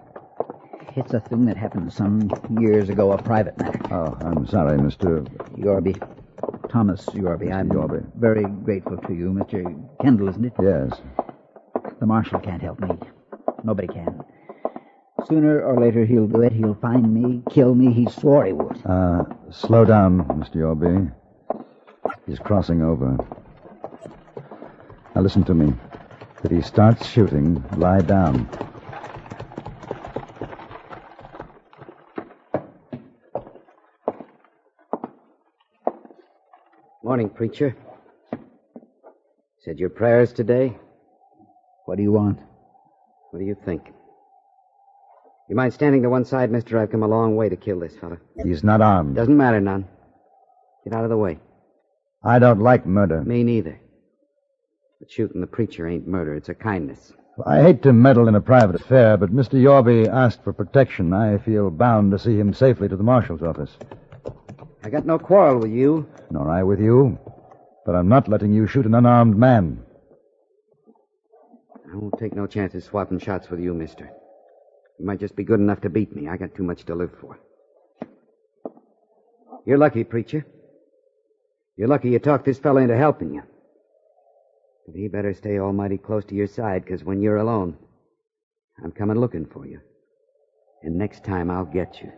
It's a thing that happened some years ago, a private matter. Oh, I'm sorry, Mr. Yorby. Thomas Yorby. I'm Yorby. Very grateful to you, Mr. Kendall, isn't it? Yes. The marshal can't help me. Nobody can. Sooner or later he'll do it. He'll find me, kill me. He swore he would. Slow down, Mr. Yorby. He's crossing over. Now listen to me. If he starts shooting, lie down. Morning, preacher. Said your prayers today? What do you want? What do you think? You mind standing to one side, mister? I've come a long way to kill this fella. He's not armed. Doesn't matter none. Get out of the way. I don't like murder. Me neither. But shooting the preacher ain't murder. It's a kindness. I hate to meddle in a private affair, but Mr. Yorby asked for protection. I feel bound to see him safely to the marshal's office. I got no quarrel with you. Nor I with you. But I'm not letting you shoot an unarmed man. I won't take no chances swapping shots with you, mister. You might just be good enough to beat me. I got too much to live for. You're lucky, preacher. You're lucky you talked this fella into helping you. But he better stay almighty close to your side, because when you're alone, I'm coming looking for you. And next time I'll get you.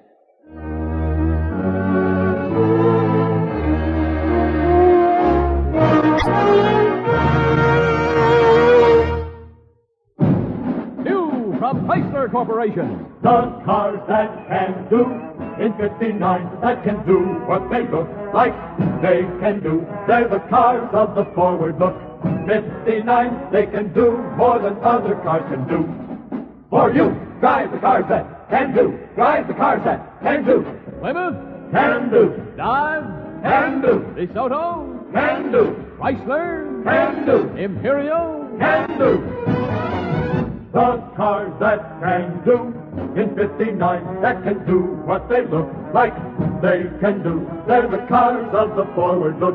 New from Chrysler Corporation. The cars that can do in 59 that can do what they look like they can do. They're the cars of the forward look. 59, they can do more than other cars can do. For you, drive the cars that can do. Drive the cars that can do. Plymouth? Can do. Dodge? Can do. DeSoto? Can do. Chrysler? Can do. Imperial? Can do. The cars that can do. In 59 that can do what they look like they can do. They're the cars of the forward look.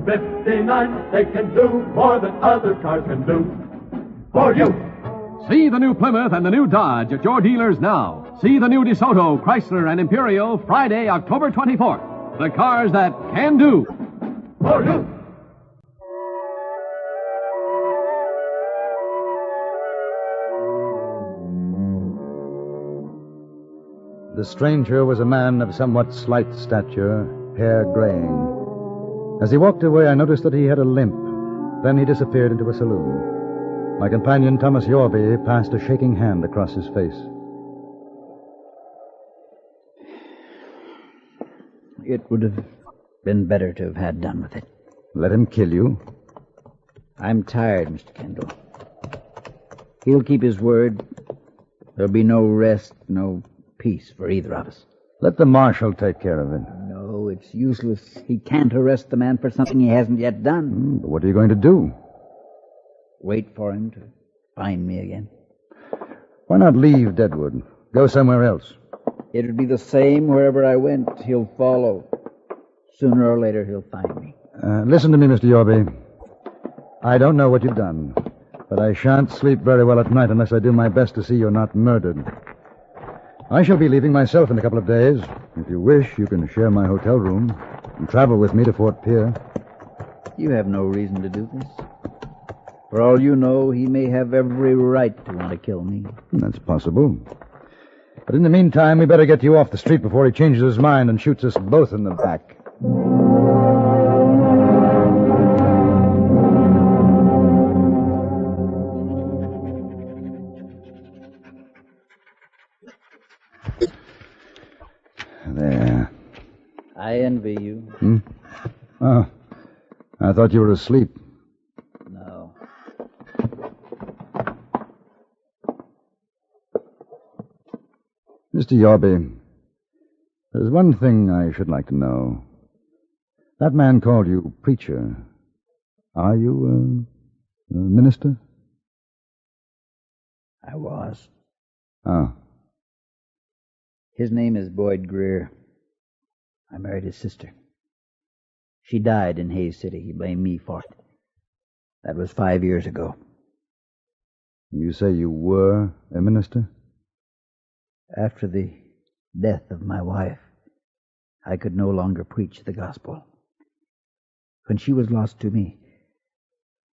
59, they can do more than other cars can do. For you. See the new Plymouth and the new Dodge at your dealers now. See the new DeSoto, Chrysler, and Imperial Friday, October 24th. The cars that can do. For you. The stranger was a man of somewhat slight stature, hair graying. As he walked away, I noticed that he had a limp. Then he disappeared into a saloon. My companion, Thomas Yorby, passed a shaking hand across his face. It would have been better to have had done with it. Let him kill you? I'm tired, Mr. Kendall. He'll keep his word. There'll be no rest, no peace for either of us. Let the marshal take care of it. No, it's useless. He can't arrest the man for something he hasn't yet done. But what are you going to do? Wait for him to find me again. Why not leave Deadwood? Go somewhere else. It'll be the same wherever I went. He'll follow. Sooner or later, he'll find me. Listen to me, Mr. Yorby. I don't know what you've done, but I shan't sleep very well at night unless I do my best to see you're not murdered. I shall be leaving myself in a couple of days. If you wish, you can share my hotel room and travel with me to Fort Pierre. You have no reason to do this. For all you know, he may have every right to want to kill me. That's possible. But in the meantime, we better get you off the street before he changes his mind and shoots us both in the back. There. I envy you. Hmm? Oh, I thought you were asleep. No. Mr. Yorby, there's one thing I should like to know. That man called you preacher. Are you a minister? I was. Oh. His name is Boyd Greer. I married his sister. She died in Hayes City. He blamed me for it. That was 5 years ago. You say you were a minister? After the death of my wife, I could no longer preach the gospel. When she was lost to me,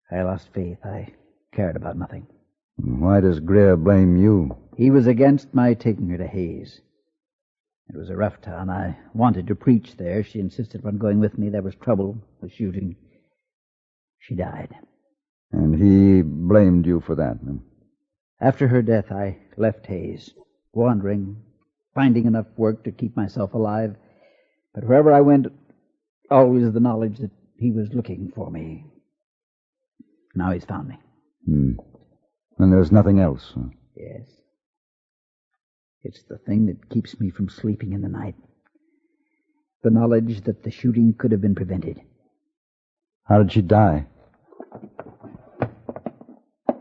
I lost faith. I cared about nothing. Why does Greer blame you? He was against my taking her to Hayes. It was a rough town. I wanted to preach there. She insisted on going with me. There was trouble, the shooting. She died. And he blamed you for that? After her death, I left Hayes, wandering, finding enough work to keep myself alive. But wherever I went, always the knowledge that he was looking for me. Now he's found me. And there's nothing else? Yes. It's the thing that keeps me from sleeping in the night. The knowledge that the shooting could have been prevented. How did she die?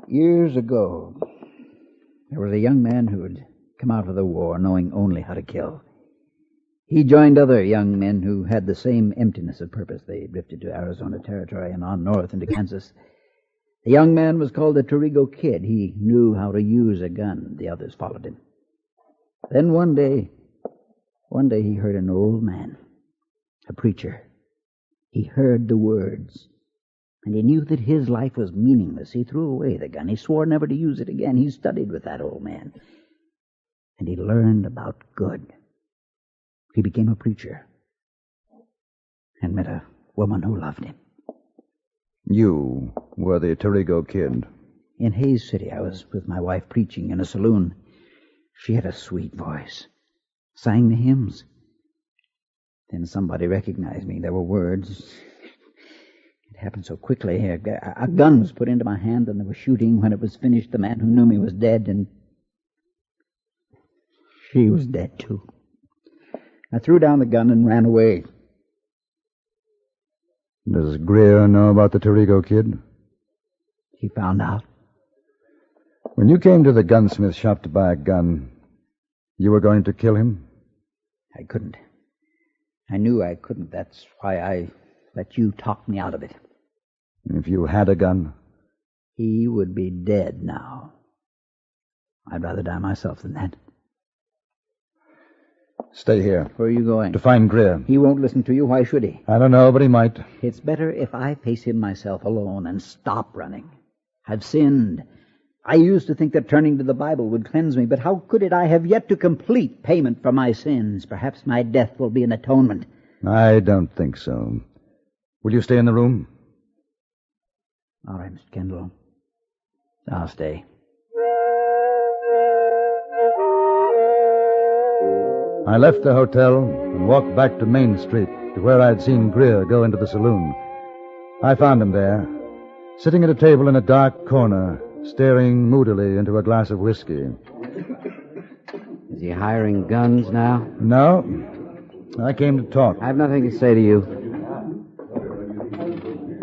Years ago, there was a young man who had come out of the war knowing only how to kill. He joined other young men who had the same emptiness of purpose. They drifted to Arizona Territory and on north into Kansas. The young man was called the Torrigo Kid. He knew how to use a gun. The others followed him. Then one day he heard an old man, a preacher. He heard the words, and he knew that his life was meaningless. He threw away the gun. He swore never to use it again. He studied with that old man, and he learned about good. He became a preacher and met a woman who loved him. You were the Torrigo Kid. In Hayes City, I was with my wife preaching in a saloon. She had a sweet voice, sang the hymns. Then somebody recognized me. There were words. It happened so quickly. A gun was put into my hand, and there was shooting. When it was finished, the man who knew me was dead, and She was dead, too. I threw down the gun and ran away. Does Greer know about the Tirigo kid? He found out. When you came to the gunsmith shop to buy a gun, you were going to kill him? I couldn't. I knew I couldn't. That's why I let you talk me out of it. If you had a gun? He would be dead now. I'd rather die myself than that. Stay here. Where are you going? To find Greer. He won't listen to you. Why should he? I don't know, but he might. It's better if I face him myself alone and stop running. I've sinned. I used to think that turning to the Bible would cleanse me, but how could it? I have yet to complete payment for my sins. Perhaps my death will be an atonement. I don't think so. Will you stay in the room? All right, Mr. Kendall. I'll stay. I left the hotel and walked back to Main Street, to where I'd seen Greer go into the saloon. I found him there, sitting at a table in a dark corner, staring moodily into a glass of whiskey. Is he hiring guns now? No. I came to talk. I have nothing to say to you.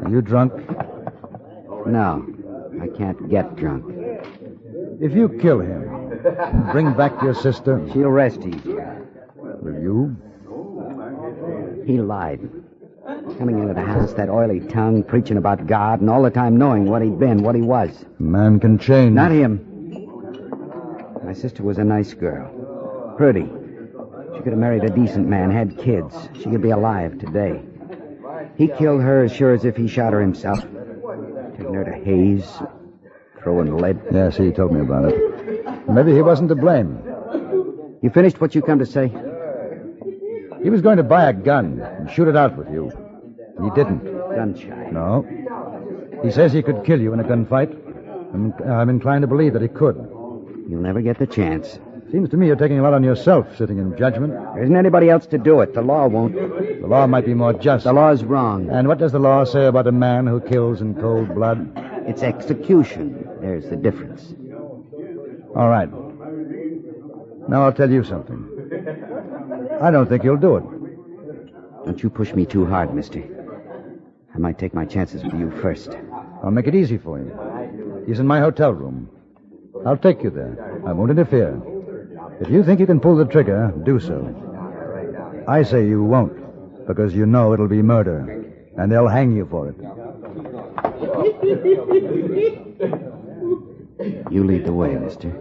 Are you drunk? No. I can't get drunk. If you kill him, bring back your sister. She'll rest easier. Will you? He lied. Coming into the house, that oily tongue, preaching about God, and all the time knowing what he'd been, what he was. A man can change. Not him. My sister was a nice girl. Pretty. She could have married a decent man, had kids. She could be alive today. He killed her as sure as if he shot her himself. Taking her to Hayes, throwing lead. Yes, he told me about it. Maybe he wasn't to blame. You finished what you come to say? He was going to buy a gun and shoot it out with you. He didn't. Gun-shy. No. He says he could kill you in a gunfight. I'm inclined to believe that he could. You'll never get the chance. Seems to me you're taking a lot on yourself, sitting in judgment. There isn't anybody else to do it. The law won't. The law might be more just. The law's wrong. And what does the law say about a man who kills in cold blood? It's execution. There's the difference. All right. Now I'll tell you something. I don't think you'll do it. Don't you push me too hard, mister. I might take my chances with you first. I'll make it easy for you. He's in my hotel room. I'll take you there. I won't interfere. If you think you can pull the trigger, do so. I say you won't, because you know it'll be murder, and they'll hang you for it. You lead the way, mister.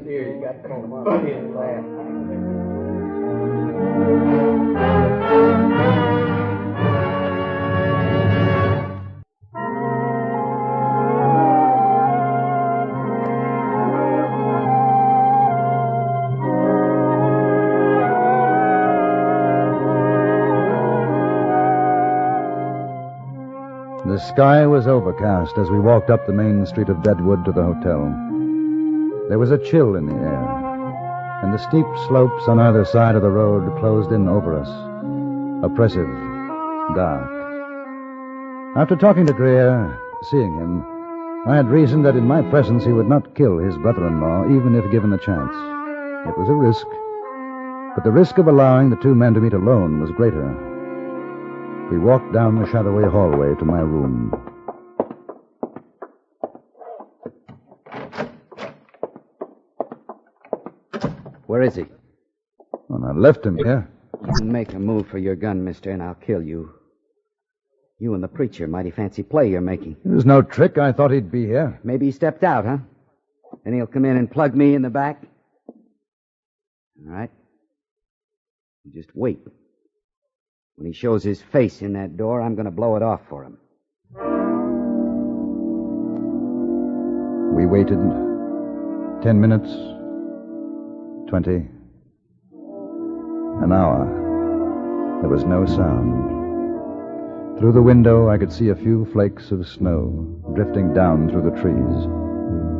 The sky was overcast as we walked up the main street of Deadwood to the hotel. There was a chill in the air, and the steep slopes on either side of the road closed in over us, oppressive, dark. After talking to Greer, seeing him, I had reasoned that in my presence he would not kill his brother-in-law, even if given the chance. It was a risk, but the risk of allowing the two men to meet alone was greater. We walked down the shadowy hallway to my room. Where is he? Well, I left him here. You make a move for your gun, mister, and I'll kill you. You and the preacher, mighty fancy play you're making. It was no trick. I thought he'd be here. Maybe he stepped out, huh? Then he'll come in and plug me in the back? All right. You just wait. When he shows his face in that door, I'm going to blow it off for him. We waited 10 minutes, 20, an hour. There was no sound. Through the window, I could see a few flakes of snow drifting down through the trees.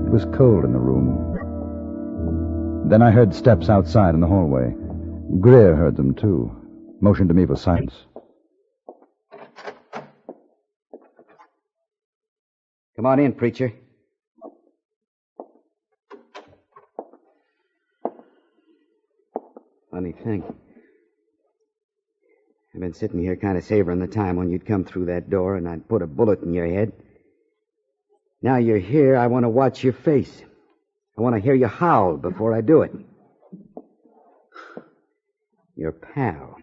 It was cold in the room. Then I heard steps outside in the hallway. Greer heard them, too. Motioned to me for silence. Come on in, preacher. Thanks. I've been sitting here kind of savoring the time when you'd come through that door and I'd put a bullet in your head. Now you're here, I want to watch your face. I want to hear you howl before I do it. Your pal.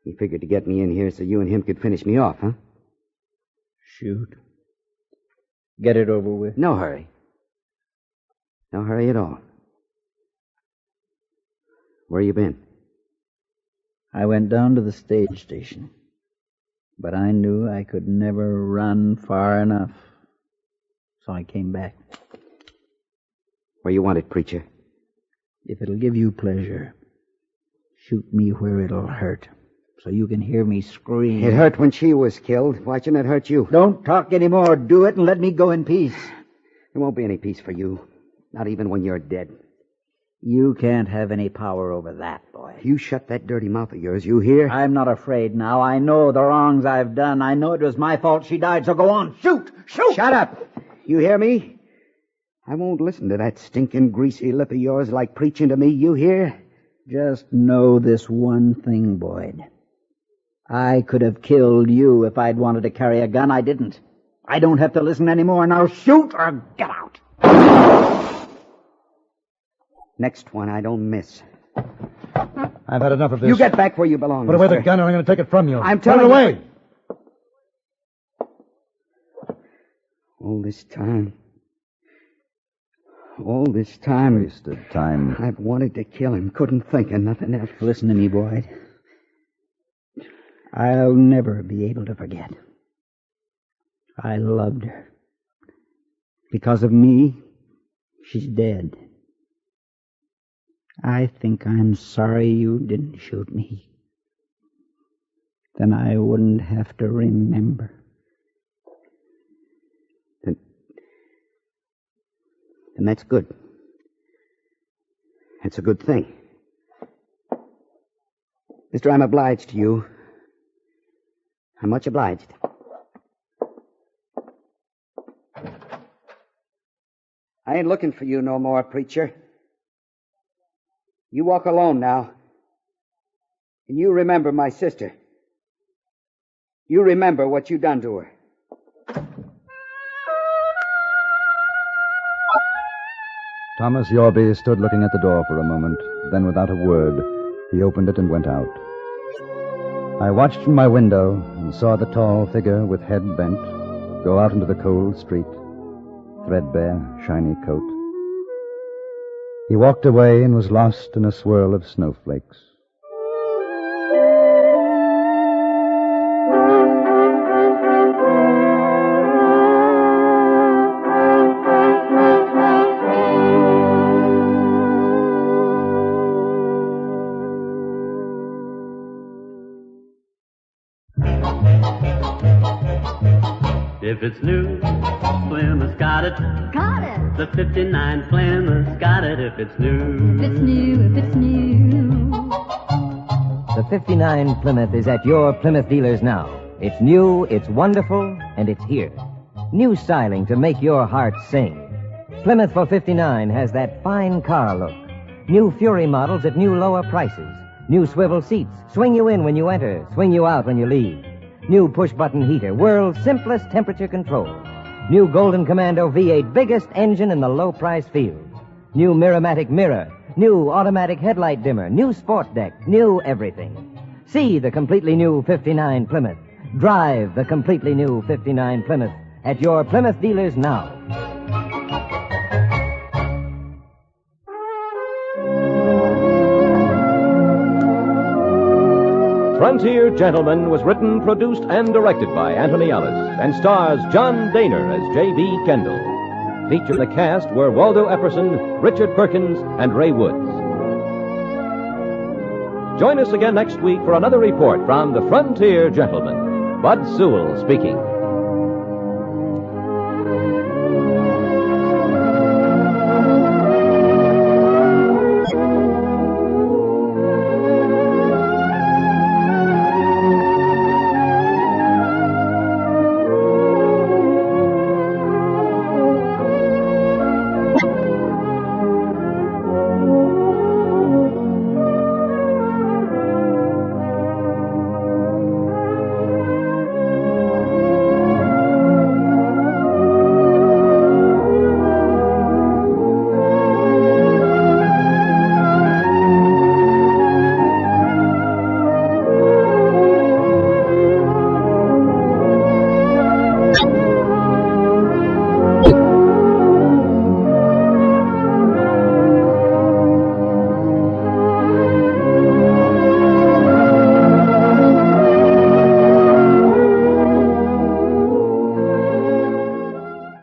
He figured to get me in here so you and him could finish me off, huh? Shoot. Get it over with. No hurry. No hurry at all. Where you been? I went down to the stage station. But I knew I could never run far enough. So I came back. Where you wanted, preacher? If it'll give you pleasure, shoot me where it'll hurt, so you can hear me scream. It hurt when she was killed. Why shouldn't it hurt you? Don't talk anymore. Do it and let me go in peace. There won't be any peace for you. Not even when you're dead. You can't have any power over that, boy. You shut that dirty mouth of yours, you hear? I'm not afraid now. I know the wrongs I've done. I know it was my fault she died, so go on. Shoot! Shoot! Shut up! You hear me? I won't listen to that stinking greasy lip of yours like preaching to me, you hear? Just know this one thing, Boyd. I could have killed you if I'd wanted to carry a gun. I didn't. I don't have to listen anymore. Now shoot or get out. Next one I don't miss. I've had enough of this. You get back where you belong, Put away mister. the gun or I'm going to take it from you. I'm Put telling it away. you. All this time. Wasted time. I've wanted to kill him. Couldn't think of nothing else. Listen to me, Boyd. I'll never be able to forget. I loved her. Because of me, she's dead. I think I'm sorry you didn't shoot me. Then I wouldn't have to remember. And that's good. That's a good thing. Mister, I'm obliged to you. I'm much obliged. I ain't looking for you no more, preacher. You walk alone now. And you remember my sister. You remember what you done to her. Thomas Yorby stood looking at the door for a moment. Then, without a word, he opened it and went out. I watched from my window and saw the tall figure with head bent go out into the cold street, threadbare, shiny coat. He walked away and was lost in a swirl of snowflakes. If it's new, Plymouth got it. Got it. The 59 Plymouth got it if it's new. If it's new, if it's new. The 59 Plymouth is at your Plymouth dealers now. It's new, it's wonderful, and it's here. New styling to make your heart sing. Plymouth for 59 has that fine car look. New Fury models at new lower prices. New swivel seats, swing you in when you enter, swing you out when you leave. New push-button heater, world's simplest temperature control. New Golden Commando V8, biggest engine in the low-price field. New Miramatic mirror, new automatic headlight dimmer, new sport deck, new everything. See the completely new 59 Plymouth. Drive the completely new 59 Plymouth at your Plymouth dealers now. Frontier Gentleman was written, produced, and directed by Anthony Ellis and stars John Daner as J.B. Kendall. Featured in the cast were Waldo Epperson, Richard Perkins, and Ray Woods. Join us again next week for another report from the Frontier Gentleman. Bud Sewell speaking.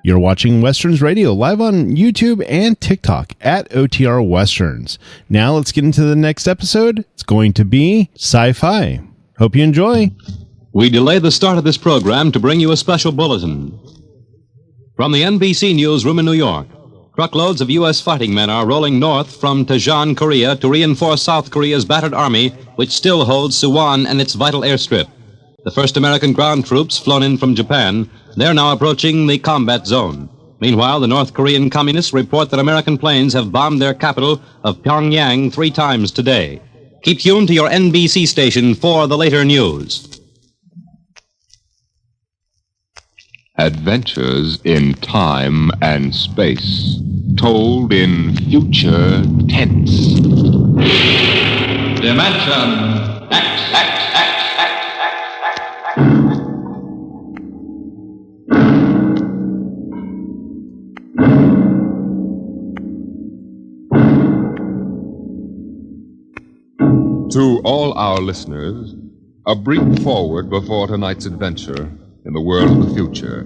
You're watching Westerns Radio live on YouTube and TikTok at OTR Westerns. Now let's get into the next episode. It's going to be sci-fi. Hope you enjoy. We delay the start of this program to bring you a special bulletin. From the NBC Newsroom in New York, truckloads of U.S. fighting men are rolling north from Daejeon, Korea to reinforce South Korea's battered army, which still holds Suwon and its vital airstrip. The first American ground troops flown in from Japan, they're now approaching the combat zone. Meanwhile, the North Korean communists report that American planes have bombed their capital of Pyongyang 3 times today. Keep tuned to your NBC station for the later news. Adventures in time and space, told in future tense. Dimension X. To all our listeners, a brief forward before tonight's adventure in the world of the future.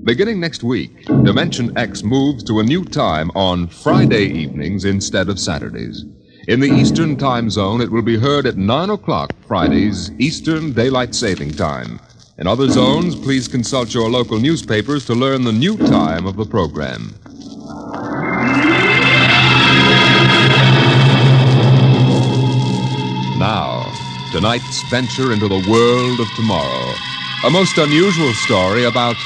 Beginning next week, Dimension X moves to a new time on Friday evenings instead of Saturdays. In the Eastern Time Zone, it will be heard at 9 o'clock Fridays, Eastern Daylight Saving Time. In other zones, please consult your local newspapers to learn the new time of the program. Now, tonight's venture into the world of tomorrow. A most unusual story about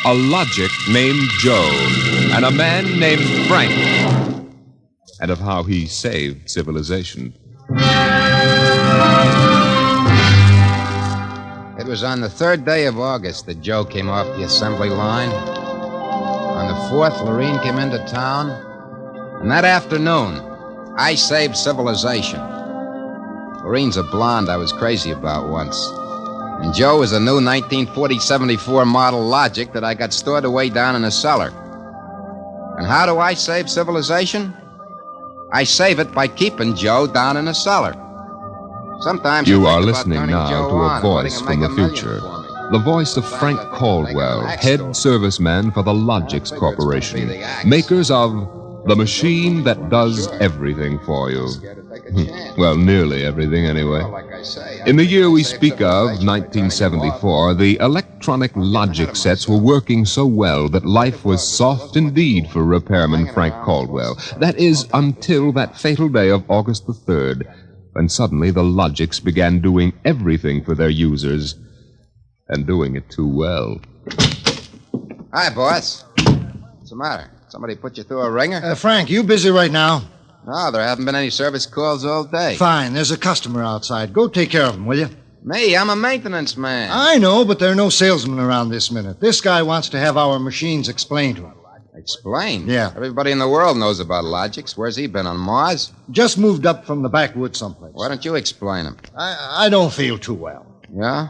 a logic named Joe and a man named Frank, and of how he saved civilization. It was on the 3rd day of August that Joe came off the assembly line. On the 4th, Lorene came into town. And that afternoon, I saved civilization. Lorene's a blonde I was crazy about once. And Joe is a new 1940-74 model Logic that I got stored away down in a cellar. And how do I save civilization? I save it by keeping Joe down in a cellar. Sometimes you are listening now to a voice from the future. The voice of Frank Caldwell, head serviceman for the Logix Corporation, makers of the machine that does everything for you. Well, nearly everything, anyway. In the year we speak of, 1974, the electronic Logic sets were working so well that life was soft indeed for repairman Frank Caldwell. That is, until that fatal day of August the 3rd, when suddenly the Logix began doing everything for their users, and doing it too well. Hi, boss. What's the matter? Somebody put you through a ringer? Frank, you busy right now? No, there haven't been any service calls all day. Fine, there's a customer outside. Go take care of him, will you? Me? I'm a maintenance man. I know, but there are no salesmen around this minute. This guy wants to have our machines explained to him. Explained? Yeah. Everybody in the world knows about Logix. Where's he been, on Mars? Just moved up from the backwoods someplace. Why don't you explain him? I don't feel too well. Yeah?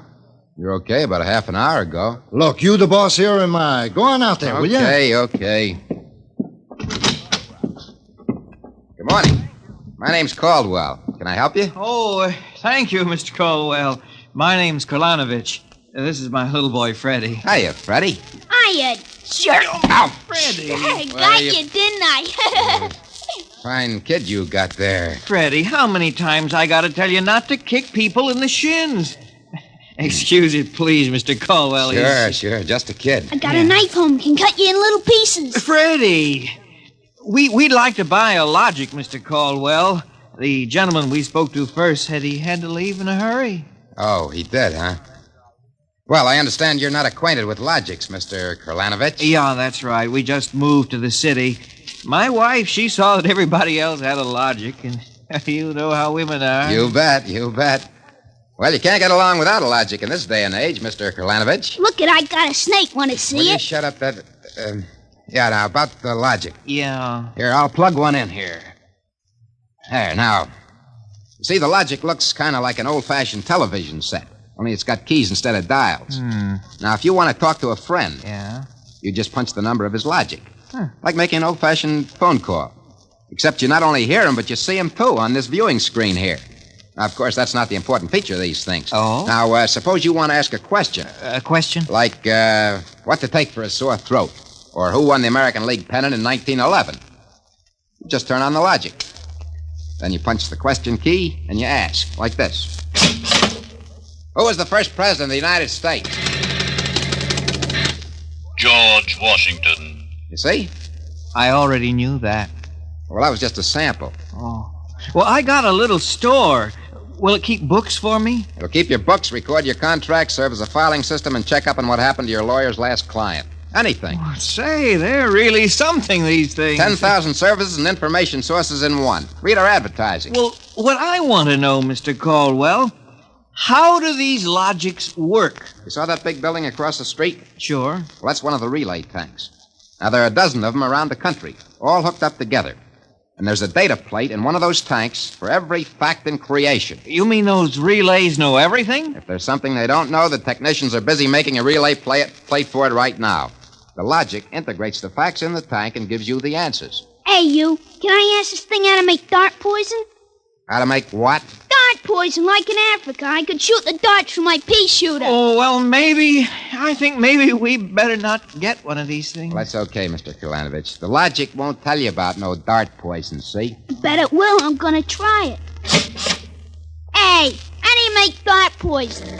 You're okay about a half an hour ago. Look, you the boss here or am I? Go on out there, will you? Okay. Good morning. My name's Caldwell. Can I help you? Oh, thank you, Mr. Caldwell. My name's Kolanovich. This is my little boy, Freddie. Hiya, Freddie. Hiya, jerk. Ow! Freddie. I got you, didn't I? Fine kid you got there. Freddie, how many times I gotta tell you not to kick people in the shins? Excuse it, please, Mr. Caldwell. Sure. Just a kid. I got a knife home. Can cut you in little pieces. Freddie, we'd like to buy a Logic, Mr. Caldwell. The gentleman we spoke to first said he had to leave in a hurry. Oh, he did, huh? Well, I understand you're not acquainted with Logix, Mr. Kolanovich. Yeah, that's right. We just moved to the city. My wife, she saw that everybody else had a Logic, and you know how women are. You bet. Well, you can't get along without a Logic in this day and age, Mr. Kolanovich. Look I got a snake. Want to see Will it? you shut up that... Yeah, now, about the Logic. Yeah. Here, I'll plug one in here. There, now. You see, the Logic looks kind of like an old-fashioned television set, only it's got keys instead of dials. Now, if you want to talk to a friend... Yeah? You just punch the number of his Logic. Like making an old-fashioned phone call. Except you not only hear him, but you see him, too, on this viewing screen here. Now, of course, that's not the important feature of these things. Oh? Now, suppose you want to ask a question. A question? Like, what to take for a sore throat. or who won the American League pennant in 1911. You just turn on the logic. Then you punch the question key and you ask, like this. Who was the first president of the United States? George Washington. You see? I already knew that. Well, that was just a sample. Oh. Well, I got a little store. Will it keep books for me? It'll keep your books, record your contracts, serve as a filing system, and check up on what happened to your lawyer's last client. Anything. Oh, say, they're really something, these things. 10,000 services and information sources in one. Read our advertising. Well, what I want to know, Mr. Caldwell, how do these logics work? You saw that big building across the street? Sure. Well, that's one of the relay tanks. Now, there are a dozen of them around the country, all hooked up together. And there's a data plate in one of those tanks for every fact in creation. You mean those relays know everything? If there's something they don't know, the technicians are busy making a relay plate for it right now. The logic integrates the facts in the tank and gives you the answers. Hey, you. Can I ask this thing how to make dart poison? How to make what? Dart poison, like in Africa. I could shoot the darts from my pea shooter. Oh, well, I think maybe we better not get one of these things. Well, that's okay, Mr. Kalanovich. The logic won't tell you about no dart poison, see? Bet it will. I'm gonna try it. Hey, how do you make dart poison?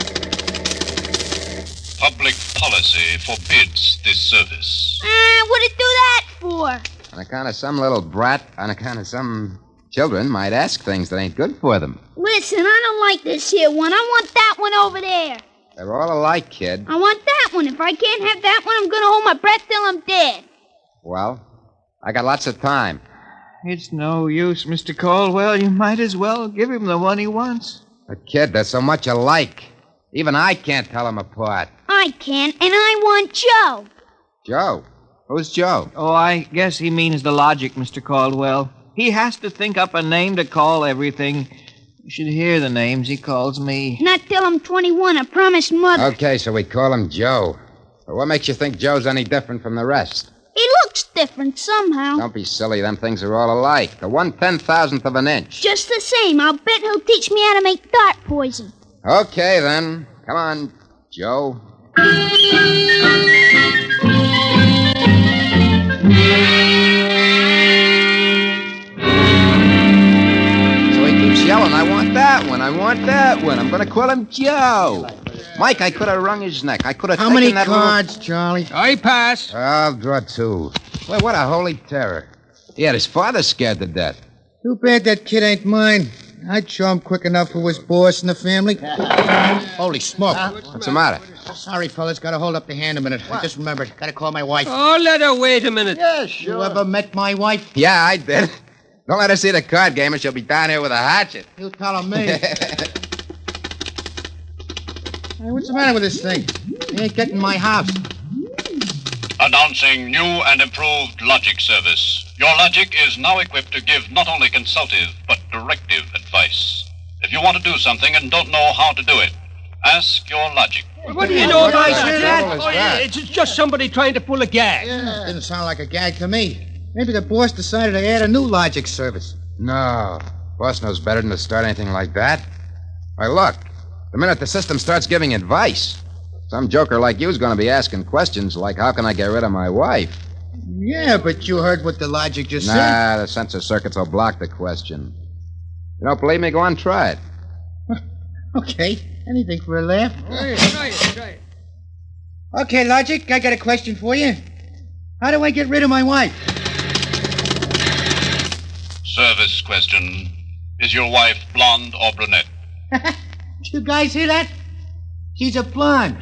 Public policy forbids this service. What'd it do that for? On account of some little brat, on account of some children might ask things that ain't good for them. Listen, I don't like this here one. I want that one over there. They're all alike, kid. I want that one. If I can't have that one, I'm gonna hold my breath till I'm dead. Well, I got lots of time. It's no use, Mr. Caldwell. You might as well give him the one he wants. But, kid, they're so much alike. Even I can't tell them apart. I can, and I want Joe. Joe? Who's Joe? Oh, I guess he means the logic, Mr. Caldwell. He has to think up a name to call everything. You should hear the names he calls me. Not till I'm 21, I promised Mother. Okay, so we call him Joe. But what makes you think Joe's any different from the rest? He looks different somehow. Don't be silly. Them things are all alike. The 1/10,000th of an inch. Just the same, I'll bet he'll teach me how to make dart poison. Okay, then. Come on, Joe. Yelling, I want that one, I want that one. I'm going to call him Joe. Mike, I could have wrung his neck. I could have How taken many that cards, Charlie? I pass. I'll draw 2. Well, what a holy terror. He had his father scared to death. Too bad that kid ain't mine. I'd show him quick enough who was boss in the family. Holy smoke. What's the matter? Sorry, fellas. Gotta hold up the hand a minute. I just remembered. Gotta call my wife. Oh, let her wait a minute. Yeah, sure. You ever met my wife? Yeah, I did. Don't let her see the card game or she'll be down here with a hatchet. You telling me. Hey, what's the matter with this thing? He ain't getting my house. Announcing new and improved logic service. Your logic is now equipped to give not only consultative, but directive advice. If you want to do something and don't know how to do it, ask your logic. What do you know about that? Oh, yeah, it's just somebody trying to pull a gag. Yeah, didn't sound like a gag to me. Maybe the boss decided to add a new logic service. No. Boss knows better than to start anything like that. Why, look. The minute the system starts giving advice, some joker like you's going to be asking questions like, how can I get rid of my wife? Yeah, but you heard what the logic just said. Nah, the sensor circuits will block the question. You don't believe me? Go on, try it. Okay. Anything for a laugh. Try it. Okay, Logic, I got a question for you. How do I get rid of my wife? Service question. Is your wife blonde or brunette? Did you guys hear that? She's a blonde.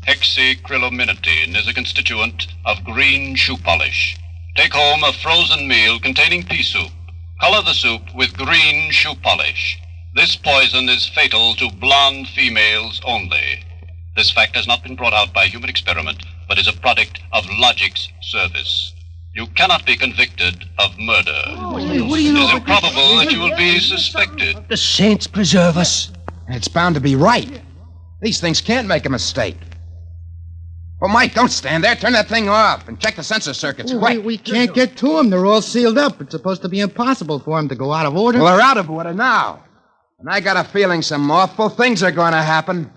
Hexacrylaminotin is a constituent of green shoe polish. Take home a frozen meal containing pea soup. Color the soup with green shoe polish. This poison is fatal to blonde females only. This fact has not been brought out by human experiment, but is a product of logic's service. You cannot be convicted of murder. What do you know? It is improbable that you will be suspected. The saints preserve us. It's bound to be right. These things can't make a mistake. Well, Mike, don't stand there. Turn that thing off and check the sensor circuits. Quick. We can't get to them. They're all sealed up. It's supposed to be impossible for them to go out of order. Well, they're out of order now. And I got a feeling some awful things are going to happen.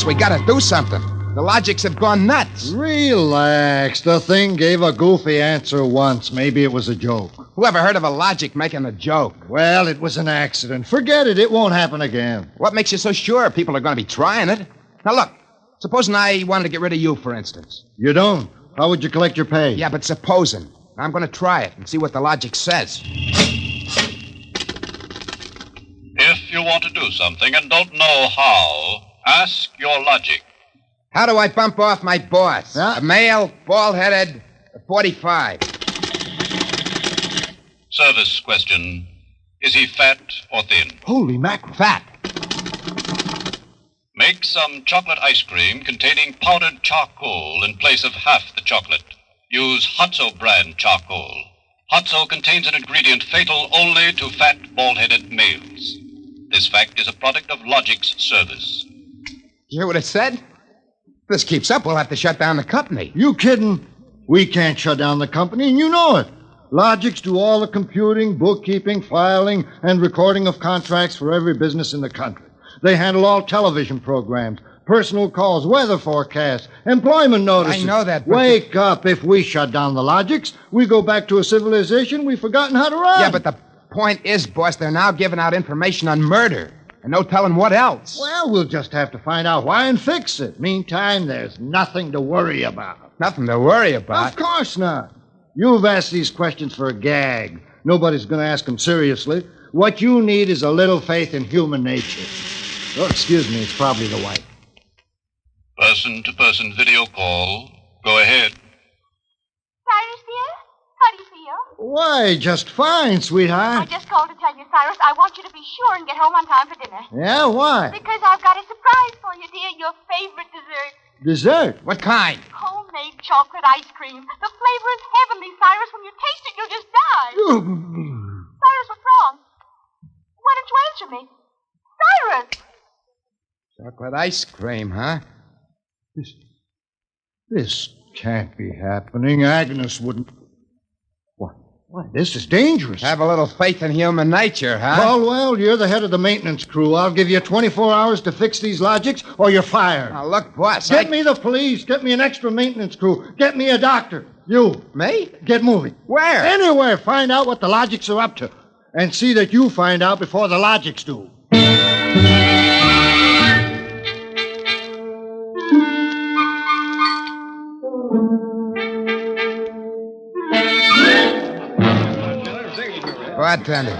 we gotta do something. The logics have gone nuts. Relax. The thing gave a goofy answer once. Maybe it was a joke. Who ever heard of a logic making a joke? Well, it was an accident. Forget it. It won't happen again. What makes you so sure people are going to be trying it? Now, look. Supposing I wanted to get rid of you, for instance. You don't. How would you collect your pay? Yeah, but supposing. I'm going to try it and see what the logic says. If you want to do something and don't know how, ask your logic. How do I bump off my boss? A male, bald-headed, 45. Service question. Is he fat or thin? Holy mackerel. Fat. Make some chocolate ice cream containing powdered charcoal in place of half the chocolate. Use Hotzo brand charcoal. Hotzo contains an ingredient fatal only to fat, bald-headed males. This fact is a product of Logic's service. You hear what it said? If this keeps up, we'll have to shut down the company. You kidding? We can't shut down the company, and you know it. Logix do all the computing, bookkeeping, filing, and recording of contracts for every business in the country. They handle all television programs, personal calls, weather forecasts, employment notices. I know that, but... Wake up. If we shut down the Logix, we go back to a civilization we've forgotten how to run. Yeah, but the point is, boss, they're now giving out information on murder. And no telling what else. Well, we'll just have to find out why and fix it. Meantime, there's nothing to worry about. Nothing to worry about? Of course not. You've asked these questions for a gag. Nobody's going to ask them seriously. What you need is a little faith in human nature. Oh, excuse me, it's probably the wife. Person-to-person video call. Go ahead. Cyrus, dear? How do you feel? Why, just fine, sweetheart. I just called to tell you, Cyrus, I want you to be sure and get home on time for dinner. Yeah, why? Because I've got a surprise for you, dear. Your favorite dessert. Dessert? What kind? Homemade chocolate ice cream. The flavor is heavenly, Cyrus. When you taste it, you'll just die. Cyrus, what's wrong? Why don't you answer me? Cyrus! Chocolate ice cream, huh? This can't be happening. Agnes wouldn't... Why, this is dangerous. Have a little faith in human nature, huh? Caldwell, you're the head of the maintenance crew. I'll give you 24 hours to fix these Logix, or you're fired. Now, look, boss, Get me the police. Get me an extra maintenance crew. Get me a doctor. You. Me? Get moving. Where? Anywhere. Find out what the Logix are up to. And see that you find out before the Logix do. Bartender.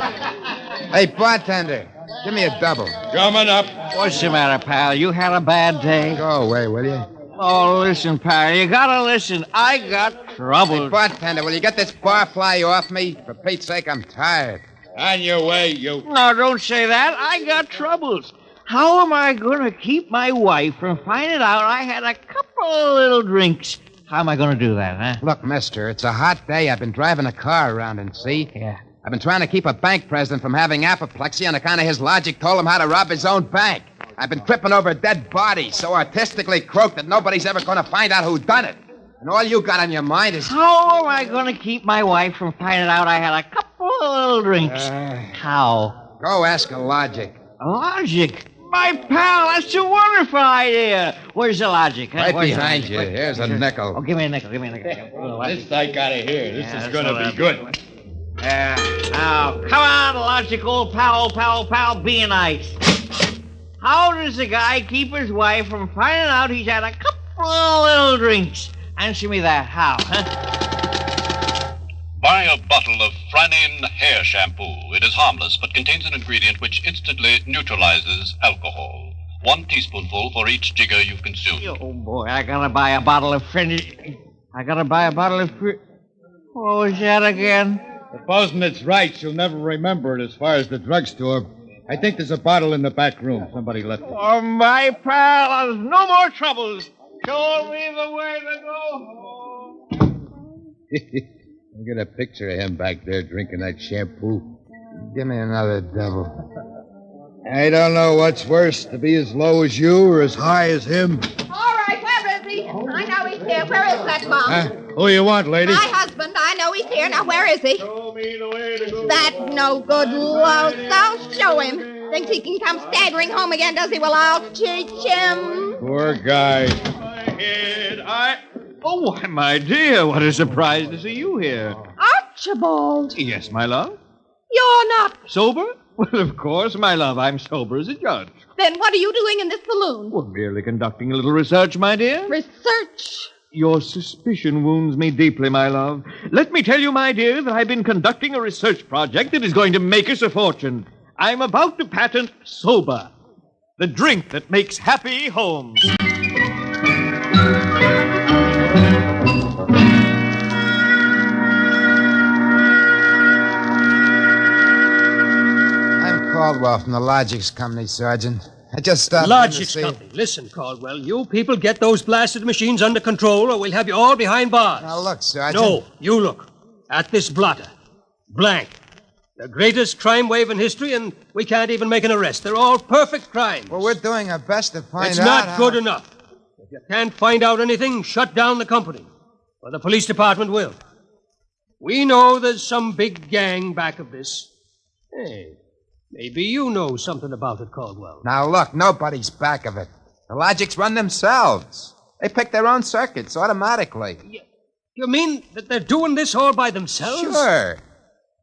Hey, bartender. Give me a double. Coming up. What's the matter, pal? You had a bad day? Go away, will you? Oh, listen, pal. You gotta listen. I got trouble. Hey, bartender, will you get this barfly off me? For Pete's sake, I'm tired. On your way, you... No, don't say that. I got troubles. How am I going to keep my wife from finding out I had a couple of little drinks? How am I going to do that, huh? Look, mister, it's a hot day. I've been driving a car around and see. Yeah. I've been trying to keep a bank president from having apoplexy on account of his logic told him how to rob his own bank. I've been tripping over dead bodies so artistically croaked that nobody's ever going to find out who done it. And all you got on your mind is... How am I going to keep my wife from finding out I had a couple of little drinks? How? Go ask a logic. A logic? My pal, that's a wonderful idea. Where's the logic? Huh? Right Where's behind the you. logic? Here's a nickel. Oh, give me a nickel. Give me a nickel. This I gotta hear. This is gonna be good. Now, come on, logical pal, be nice. How does the guy keep his wife from finding out he's had a couple of little drinks? Answer me that. How, huh? Buy a bottle of Franin hair shampoo. It is harmless, but contains an ingredient which instantly neutralizes alcohol. 1 teaspoonful for each jigger you consume. Oh, boy, I gotta buy a bottle of What was that again? Supposing it's right, she'll never remember it as far as the drugstore. I think there's a bottle in the back room. Somebody left it. Oh, my pal, there's no more troubles. Show me the way to go home. I'll get a picture of him back there drinking that shampoo. Give me another double. I don't know what's worse, to be as low as you or as high as him. All right, where is he? I know he's here. Where is that bum? Who you want, lady? My husband. I know he's here. Now, where is he? Show me the way to go. That no good louse. I'll show him. Thinks he can come staggering home again, does he? Well, I'll teach him. Poor guy. Oh, why, my dear, what a surprise to see you here. Archibald! Yes, my love? You're not... Sober? Well, of course, my love. I'm sober as a judge. Then what are you doing in this saloon? Well, merely conducting a little research, my dear. Research? Your suspicion wounds me deeply, my love. Let me tell you, my dear, that I've been conducting a research project that is going to make us a fortune. I'm about to patent Soba, the drink that makes happy homes. Caldwell from the Logics Company, Sergeant. I just stopped Logics Company. Listen, Caldwell, you people get those blasted machines under control or we'll have you all behind bars. Now, look, Sergeant. No, you look. At this blotter. Blank. The greatest crime wave in history, and we can't even make an arrest. They're all perfect crimes. Well, we're doing our best to find out. It's not good enough. If you can't find out anything, shut down the company. Or the police department will. We know there's some big gang back of this. Hey, maybe you know something about it, Caldwell. Now, look, nobody's back of it. The Logics run themselves. They pick their own circuits automatically. You mean that they're doing this all by themselves? Sure.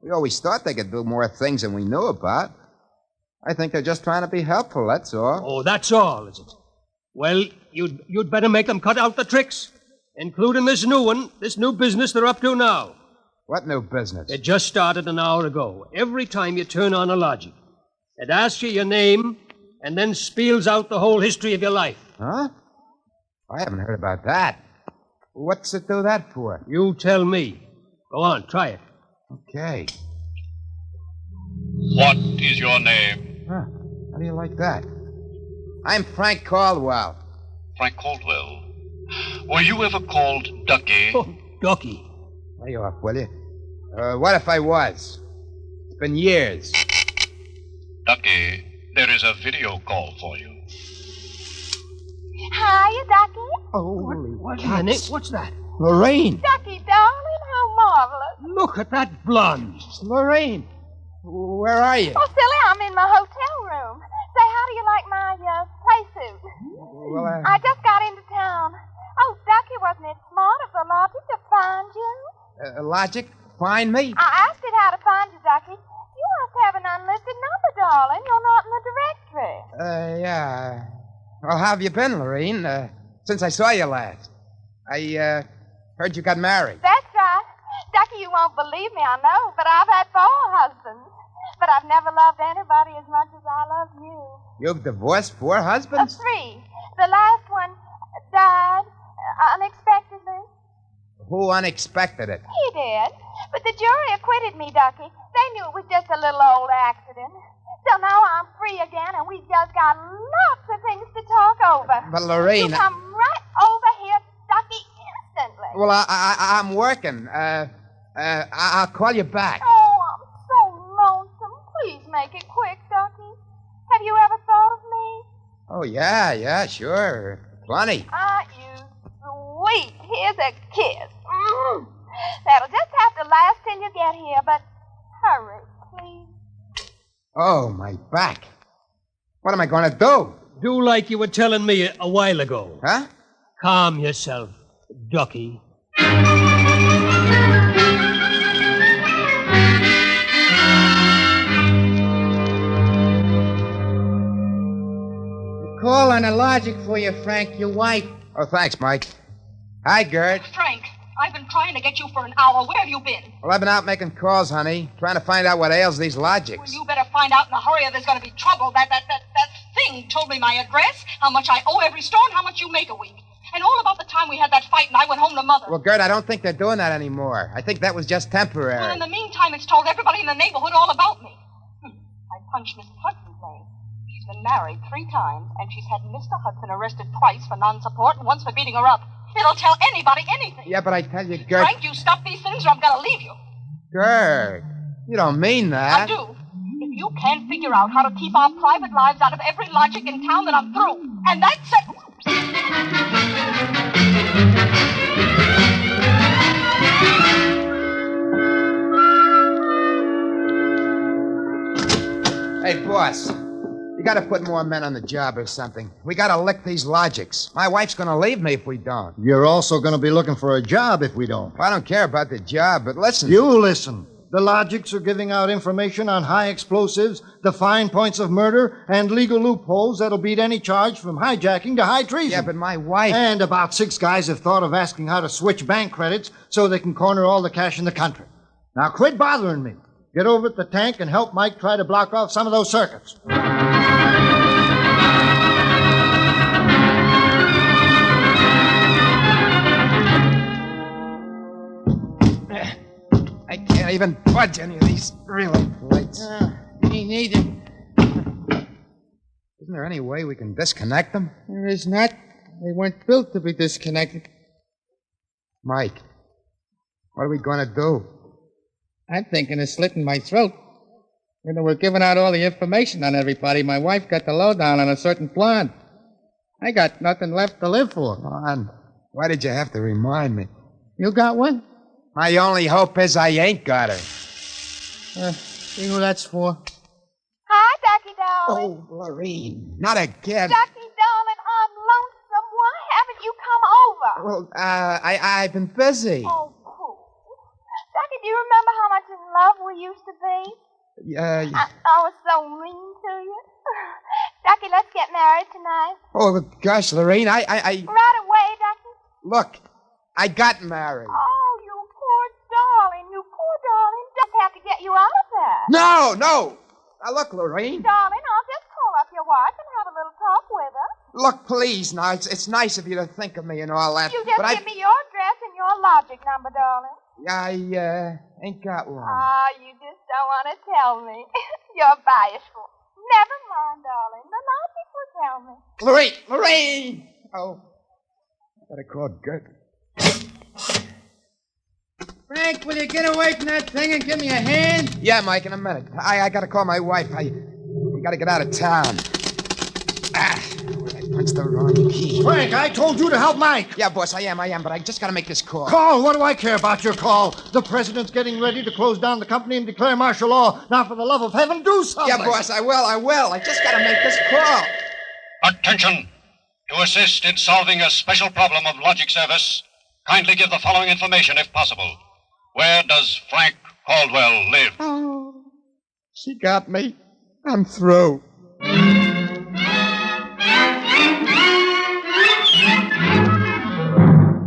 We always thought they could do more things than we knew about. I think they're just trying to be helpful, that's all. Oh, that's all, is it? Well, you'd better make them cut out the tricks, including this new one, this new business they're up to now. What new business? It just started an hour ago. Every time you turn on a Logic, it asks you your name and then spiels out the whole history of your life. Huh? I haven't heard about that. What's it do that for? You tell me. Go on, try it. Okay. What is your name? Huh. How do you like that? I'm Frank Caldwell. Frank Caldwell. Were you ever called Ducky? Oh, Ducky. Lay off, will you? What if I was? It's been years. Ducky, there is a video call for you. Hiya, Ducky. Holy what in the name? What's that? Lorraine. Ducky, darling, how marvelous. Look at that blonde. Lorraine. Where are you? Oh, silly, I'm in my hotel room. Say, how do you like my play suit? Well, I just got into town. Oh, Ducky, wasn't it smart of the Logic to find you? Logic? Find me? I asked it how to find you, Ducky. You must have an unlisted number, darling. You're not in the directory. Yeah. Well, how have you been, Lorraine? Since I saw you last. I heard you got married. That's right. Ducky, you won't believe me, I know, but I've had 4 husbands. But I've never loved anybody as much as I love you. You've divorced 4 husbands? 3. The last one died unexpectedly. Who unexpected it? He did. But the jury acquitted me, Ducky. They knew it was just a little old accident. So now I'm free again, and we've just got lots of things to talk over. But, Lorraine... You come right over here, Ducky, instantly. Well, I'm working. I'll call you back. Oh, I'm so lonesome. Please make it quick, Ducky. Have you ever thought of me? Oh, yeah, sure. Plenty. You sweet. Here's a kiss. That'll just have to last till you get here, but hurry, please. Oh, my back. What am I going to do? Do like you were telling me a while ago. Huh? Calm yourself, Ducky. Call on the Logic for you, Frank, your wife. Oh, thanks, Mike. Hi, Gert. Frank, I've been trying to get you for an hour. Where have you been? Well, I've been out making calls, honey, trying to find out what ails these Logics. Well, you better find out in a hurry or there's going to be trouble. That thing told me my address, how much I owe every store, and how much you make a week. And all about the time we had that fight and I went home to Mother. Well, Gert, I don't think they're doing that anymore. I think that was just temporary. Well, in the meantime, it's told everybody in the neighborhood all about me. I punched Mrs. Hudson's name. She's been married 3 times, and she's had Mr. Hudson arrested twice for non-support and once for beating her up. It'll tell anybody anything. Yeah, but I tell you, Gert... Frank, you stop these things or I'm going to leave you. Gert, you don't mean that. I do. If you can't figure out how to keep our private lives out of every Logic in town, then I'm through. And that's it. Hey, boss. You gotta put more men on the job or something. We gotta lick these logics. My wife's gonna leave me if we don't. You're also going to be looking for a job if we don't. I don't care about the job, but listen. You listen. The Logics are giving out information on high explosives, the fine points of murder, and legal loopholes that'll beat any charge from hijacking to high treason. Yeah, but my wife... And about 6 guys have thought of asking how to switch bank credits so they can corner all the cash in the country. Now quit bothering me. Get over at the tank and help Mike try to block off some of those circuits. I can't even budge any of these relay plates. Me neither. Isn't there any way we can disconnect them? There is not. They weren't built to be disconnected. Mike, what are we going to do? I'm thinking of slitting my throat. When they were giving out all the information on everybody, my wife got the lowdown on a certain blonde. I got nothing left to live for. Blonde? Why did you have to remind me? You got one? My only hope is I ain't got her. See who that's for? Hi, Ducky, darling. Oh, Lorene, not again. Ducky, darling, I'm lonesome. Why haven't you come over? Well, I've been busy. Oh, cool. Ducky, do you remember how much in love we used to be? I was so mean to you. Ducky, let's get married tonight. Oh, gosh, Lorene, I... Right away, Ducky. Look, I got married. Oh, you poor darling. You poor darling. Just have to get you out of there. No. Now, look, Lorene. Darling, I'll just call up your wife and have a little talk with her. Look, please, now, it's nice of you to think of me and all that. You just give me your address and your logic number, darling. I ain't got one. Ah, you just don't want to tell me. You're bashful. Never mind, darling. The logic will tell me. Lorraine! Oh, I gotta call Gert. Frank, will you get away from that thing and give me a hand? Yeah, Mike, in a minute. I gotta call my wife. We gotta get out of town. I punched the wrong key. Frank, I told you to help Mike. Yeah, boss, I am, but I just gotta make this call. Call? What do I care about your call? The president's getting ready to close down the company and declare martial law. Now, for the love of heaven, do something. Yeah, boss, I will. I just gotta make this call. Attention! To assist in solving a special problem of logic service, kindly give the following information if possible. Where does Frank Caldwell live? Oh, she got me. I'm through.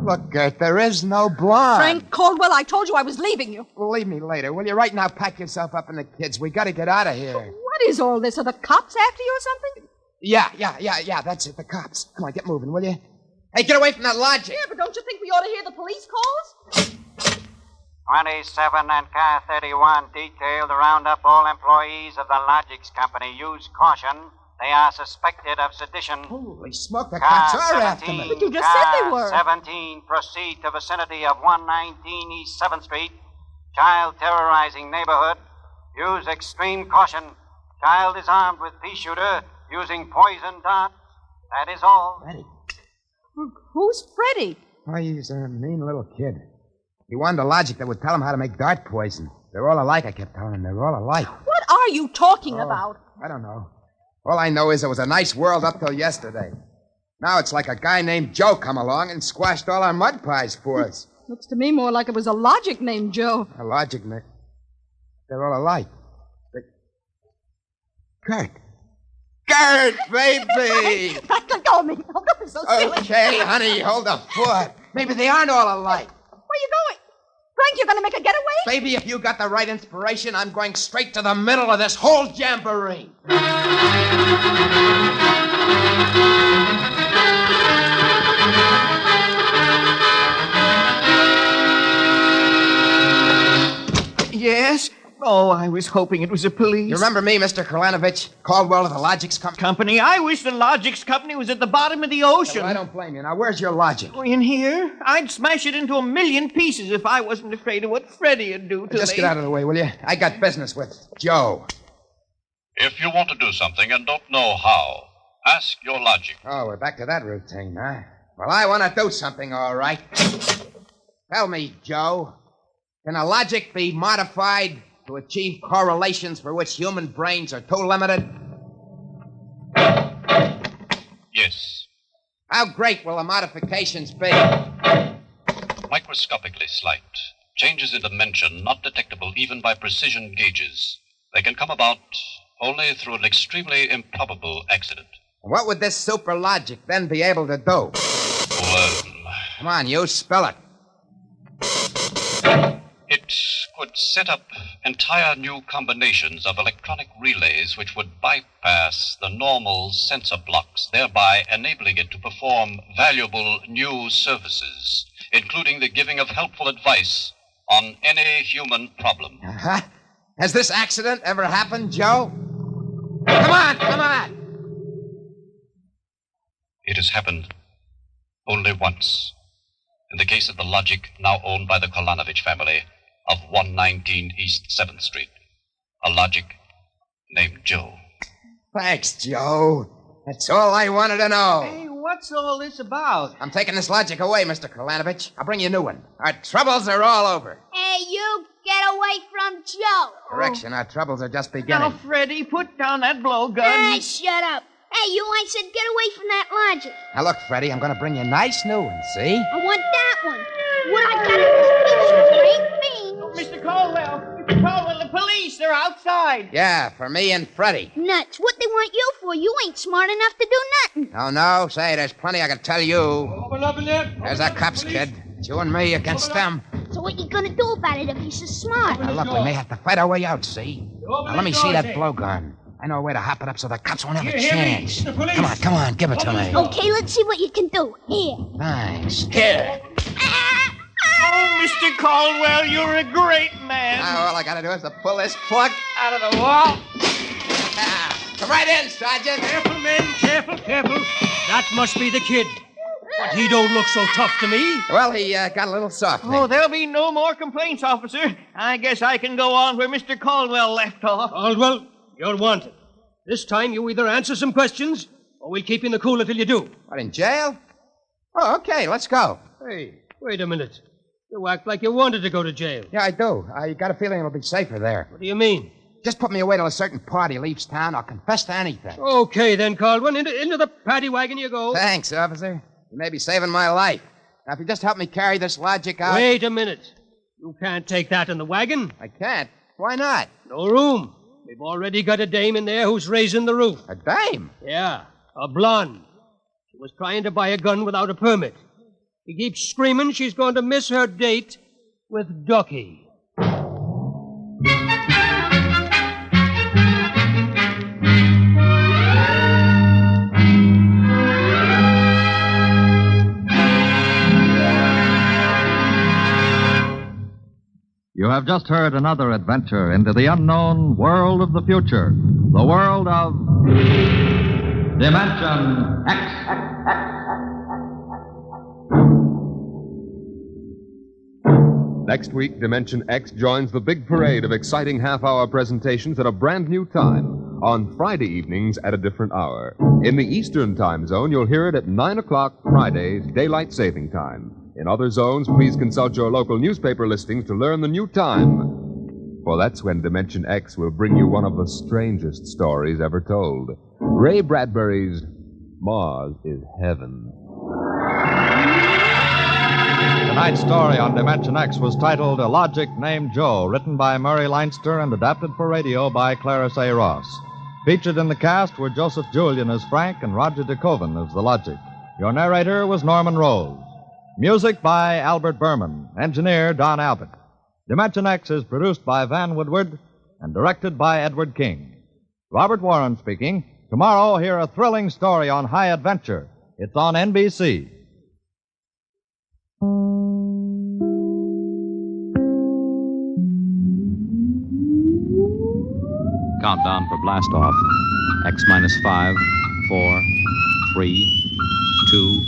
Look, Gert, there is no blonde. Frank Caldwell, I told you I was leaving you. Well, leave me later, will you? Right now, pack yourself up and the kids. We gotta get out of here. What is all this? Are the cops after you or something? Yeah, that's it, the cops. Come on, get moving, will you? Hey, get away from that logic. Yeah, but don't you think we ought to hear the police calls? 27 and car 31 detailed to round up all employees of the Logix Company. Use caution. They are suspected of sedition. Holy smoke, the cops are after me. But you just said they were. 17, proceed to vicinity of 119 East 7th Street. Child terrorizing neighborhood. Use extreme caution. Child is armed with pea shooter using poison darts. That is all. Freddie. Who's Freddie? Oh, he's a mean little kid. He wanted a logic that would tell him how to make dart poison. They're all alike, I kept telling him. They're all alike. What are you talking about? I don't know. All I know is it was a nice world up till yesterday. Now it's like a guy named Joe come along and squashed all our mud pies for us. Looks to me more like it was a logic named Joe. A logic name? They're all alike. Gert, baby! Let go of me. Oh, don't be so silly. Okay, honey, hold the fort. Maybe they aren't all alike. Where are you going? Frank, you're going to make a getaway? Baby, if you got the right inspiration, I'm going straight to the middle of this whole jamboree. Yes? Oh, I was hoping it was the police. You remember me, Mr. Kralanovich? Caldwell of the Logix Company? I wish the Logix Company was at the bottom of the ocean. Well, I don't blame you. Now, where's your logic? Oh, in here? I'd smash it into a million pieces if I wasn't afraid of what Freddie'd do to me. Just get out of the way, will you? I got business with Joe. If you want to do something and don't know how, ask your logic. Oh, we're back to that routine, huh? Well, I want to do something, all right. Tell me, Joe, can a logic be modified to achieve correlations for which human brains are too limited? How great will the modifications be? Microscopically slight. Changes in dimension not detectable even by precision gauges. They can come about only through an extremely improbable accident. What would this super logic then be able to do? Come on, you spell it. It could set up entire new combinations of electronic relays which would bypass the normal sensor blocks, thereby enabling it to perform valuable new services, including the giving of helpful advice on any human problem. Uh-huh. Has this accident ever happened, Joe? Come on! It has happened only once. In the case of the Logic, now owned by the Kolanovich family, of 119 East 7th Street. A Logic named Joe. Thanks, Joe. That's all I wanted to know. Hey, what's all this about? I'm taking this Logic away, Mr. Kolanovich. I'll bring you a new one. Our troubles are all over. Hey, you, get away from Joe. Correction, our troubles are just Now, beginning. Freddie, put down that blowgun. Ah, shut up. Hey, you, I said get away from that Logic. Now, look, Freddie, I'm going to bring you a nice new one, see? I want that one. What I got in this picture ain't beans. Mr. Caldwell, the police, they're outside. Yeah, for me and Freddie. Nuts. What they want you for? You ain't smart enough to do nothing. Oh, no? Say, there's plenty I can tell you. Open up in there. There's our cops, kid. It's you and me against them. So what you gonna do about it if he's so smart? Now, look, we may have to fight our way out, see? Now, let me see that blowgun. I know a way to hop it up so the cops won't have a chance. Come on, give it to me. Okay, let's see what you can do. Here. Thanks. Here. Oh, Mr. Caldwell, you're a great man. Now, all I gotta do is to pull this plug Out of the wall. Come right in, Sergeant. Careful, men, careful. That must be the kid. But he don't look so tough to me. Well, he got a little soft. Oh, there'll be no more complaints, officer. I guess I can go on where Mr. Caldwell left off. Caldwell, you're wanted. This time you either answer some questions, or we'll keep you in the cooler till you do. What, in jail? Oh, okay, let's go. Hey, wait a minute. You act like you wanted to go to jail. Yeah, I do. I got a feeling it'll be safer there. What do you mean? Just put me away till a certain party leaves town. I'll confess to anything. Okay, then, Caldwell. Into the paddy wagon you go. Thanks, officer. You may be saving my life. Now, if you just help me carry this Logic out... Wait a minute. You can't take that in the wagon. I can't. Why not? No room. We've already got a dame in there who's raising the roof. A dame? Yeah, a blonde. She was trying to buy a gun without a permit. She keeps screaming she's going to miss her date with Ducky. You have just heard another adventure into the unknown world of the future, the world of Dimension X. Next week, Dimension X joins the big parade of exciting half-hour presentations at a brand new time on Friday evenings at a different hour. In the Eastern Time Zone, you'll hear it at 9 o'clock Fridays, Daylight Saving Time. In other zones, please consult your local newspaper listings to learn the new time. For that's when Dimension X will bring you one of the strangest stories ever told. Ray Bradbury's Mars is Heaven. Tonight's story on Dimension X was titled A Logic Named Joe, written by Murray Leinster and adapted for radio by Clarence A. Ross. Featured in the cast were Joseph Julian as Frank and Roger DeKoven as the Logic. Your narrator was Norman Rose. Music by Albert Berman. Engineer Don Albert. Dimension X is produced by Van Woodward and directed by Edward King. Robert Warren speaking. Tomorrow, hear a thrilling story on high adventure. It's on NBC. Countdown for blast off. X minus 5, 4, 3, 2,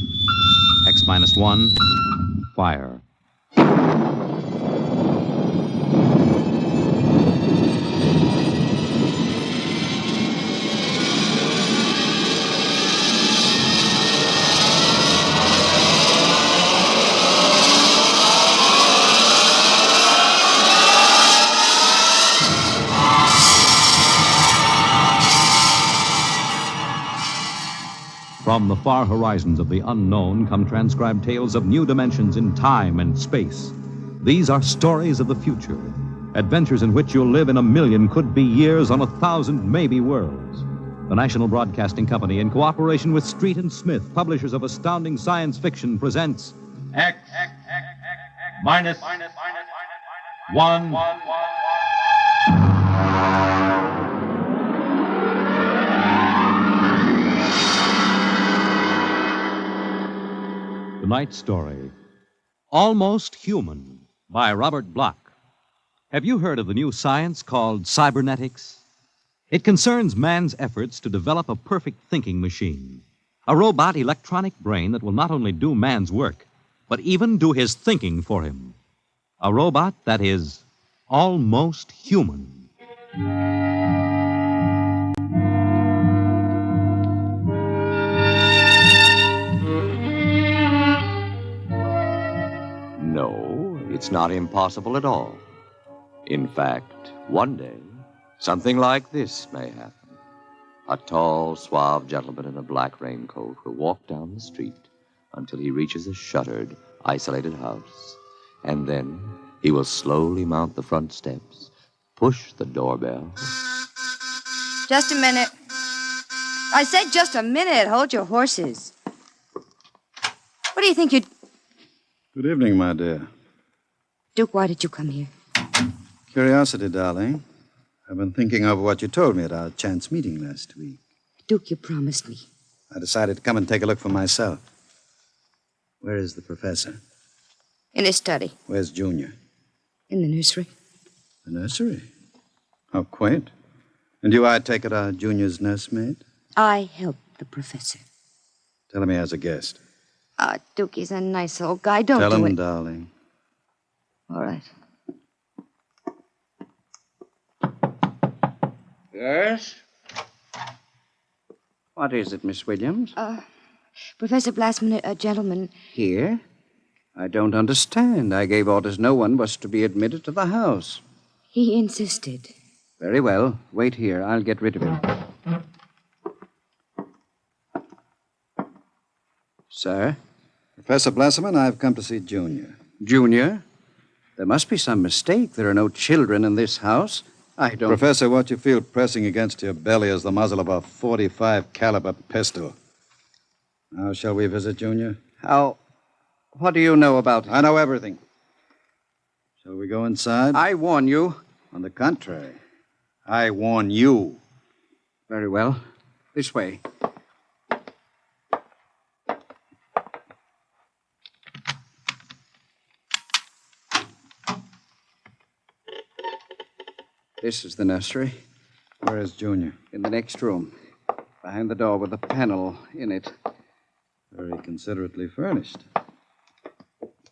X minus 1, fire. From From the far horizons of the unknown come transcribed tales of new dimensions in time and space. These are stories of the future, adventures in which you'll live in 1,000,000 could-be years on 1,000 maybe worlds. The National Broadcasting Company, in cooperation with Street and Smith, publishers of astounding science fiction, presents X minus 1. Tonight's story, Almost Human, by Robert Bloch. Have you heard of the new science called cybernetics? It concerns man's efforts to develop a perfect thinking machine, a robot electronic brain that will not only do man's work, but even do his thinking for him. A robot that is almost human. No, it's not impossible at all. In fact, one day, something like this may happen. A tall, suave gentleman in a black raincoat will walk down the street until he reaches a shuttered, isolated house. And then he will slowly mount the front steps, push the doorbell. Just a minute. I said just a minute. Hold your horses. What do you think you'd... Good evening, my dear. Duke, why did you come here? Curiosity, darling. I've been thinking over what you told me at our chance meeting last week. Duke, you promised me. I decided to come and take a look for myself. Where is the professor? In his study. Where's Junior? In the nursery. The nursery? How quaint. And you, I take it, are Junior's nursemaid? I helped the professor. Tell him he has a guest. Duke, he's a nice old guy. Don't Tell do him, it. darling. All right. Yes? What is it, Miss Williams? Professor Blassman, a gentleman. Here? I don't understand. I gave orders no one was to be admitted to the house. He insisted. Very well. Wait here. I'll get rid of him. Sir? Professor Blasserman, I've come to see Junior. Junior? There must be some mistake. There are no children in this house. I don't... Professor, what you feel pressing against your belly is the muzzle of a .45 caliber pistol. Now, shall we visit Junior? How... What do you know about it? I know everything. Shall we go inside? I warn you. On the contrary, I warn you. Very well. This way. This is the nursery. Where is Junior? In the next room. Behind the door with a panel in it. Very considerately furnished.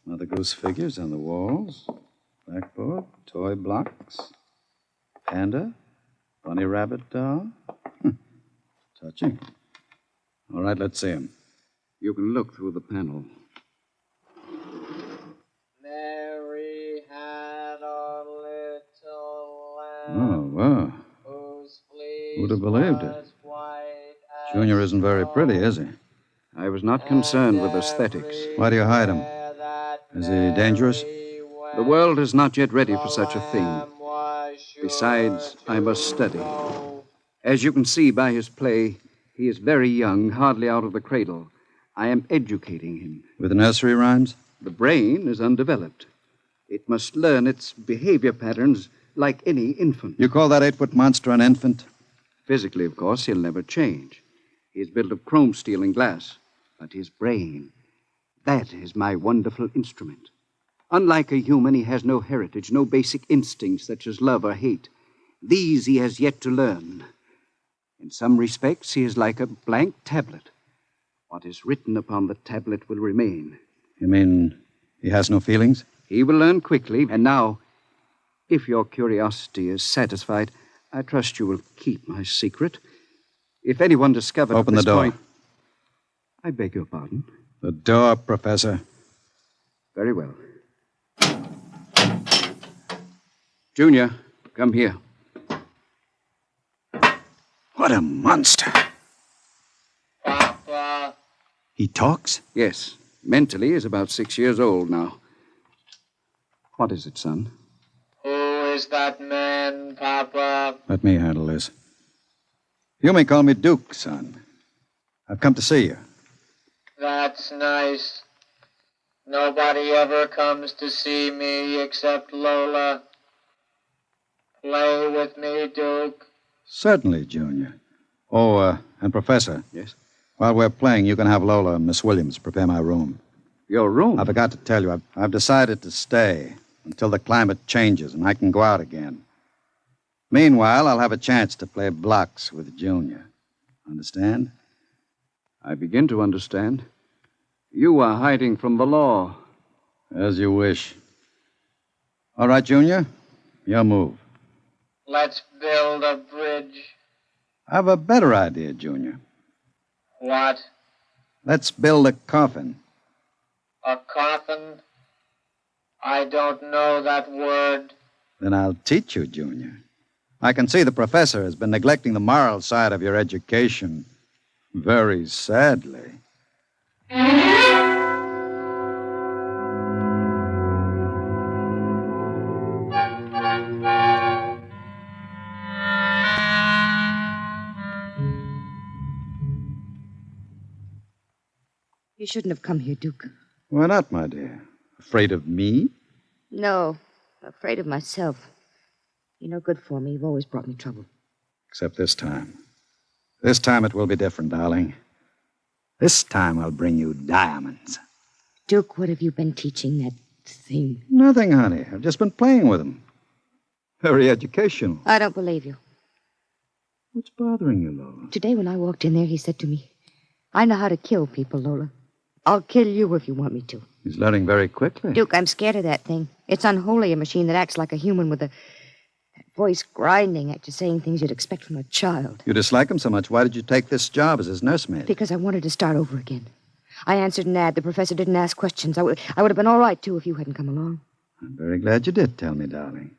Mother Goose figures on the walls. Blackboard, toy blocks. Panda. Bunny rabbit doll. Touching. All right, let's see him. You can look through the panel. Mary had a little Oh, wow. Who'd have believed it? Junior isn't very pretty, is he? I was not concerned with aesthetics. Why do you hide him? Is he dangerous? The world is not yet ready for such a thing. Besides, I must study. As you can see by his play, he is very young, hardly out of the cradle. I am educating him. With nursery rhymes? The brain is undeveloped. It must learn its behavior patterns like any infant. You call that 8-foot monster an infant? Physically, of course, he'll never change. He is built of chrome steel and glass. But his brain, that is my wonderful instrument. Unlike a human, he has no heritage, no basic instincts such as love or hate. These he has yet to learn. In some respects, he is like a blank tablet. What is written upon the tablet will remain. You mean he has no feelings? He will learn quickly. And now, if your curiosity is satisfied, I trust you will keep my secret. If anyone discovered... Open the door. I beg your pardon? The door, Professor. Very well. Junior, come here. What a monster. He talks? Yes. Mentally, he's about 6 years old now. What is it, son? Who is that man, Papa? Let me handle this. You may call me Duke, son. I've come to see you. That's nice. Nobody ever comes to see me except Lola. Play with me, Duke. Certainly, Junior. Oh, and Professor. Yes? While we're playing, you can have Lola and Miss Williams prepare my room. Your room? I forgot to tell you, I've decided to stay until the climate changes and I can go out again. Meanwhile, I'll have a chance to play blocks with Junior. Understand? I begin to understand. You are hiding from the law. As you wish. All right, Junior, your move. Let's build a bridge. I have a better idea, Junior. What? Let's build a coffin. A coffin? I don't know that word. Then I'll teach you, Junior. I can see the professor has been neglecting the moral side of your education. Very sadly. You shouldn't have come here, Duke. Why not, my dear? Afraid of me? No, afraid of myself. You're no good for me. You've always brought me trouble. Except this time. This time it will be different, darling. This time I'll bring you diamonds. Duke, what have you been teaching that thing? Nothing, honey. I've just been playing with them. Very educational. I don't believe you. What's bothering you, Lola? Today when I walked in there, he said to me, I know how to kill people, Lola. I'll kill you if you want me to. He's learning very quickly. Duke, I'm scared of that thing. It's unholy, a machine that acts like a human with a voice grinding at you, saying things you'd expect from a child. You dislike him so much. Why did you take this job as his nursemaid? Because I wanted to start over again. I answered an ad. The professor didn't ask questions. I would have been all right, too, if you hadn't come along. I'm very glad you did tell me, darling.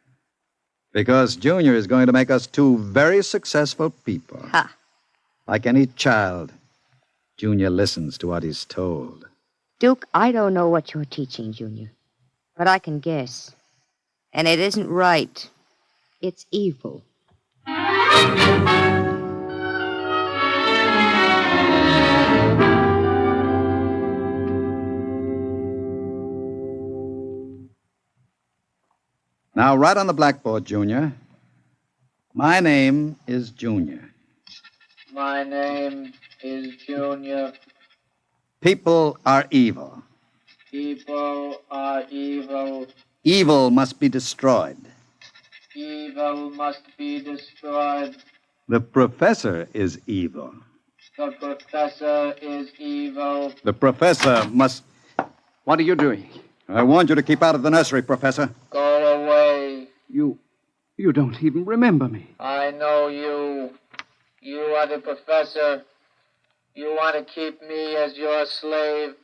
Because Junior is going to make us two very successful people. Ha! Like any child, Junior listens to what he's told. Duke, I don't know what you're teaching, Junior. But I can guess. And it isn't right. It's evil. Now, write on the blackboard, Junior. My name is Junior. My name is Junior. People are evil. People are evil. Evil must be destroyed. Evil must be destroyed. The professor is evil. The professor is evil. The professor must... What are you doing? I warned you to keep out of the nursery, Professor. Go away. You don't even remember me. I know you. You are the professor. You want to keep me as your slave.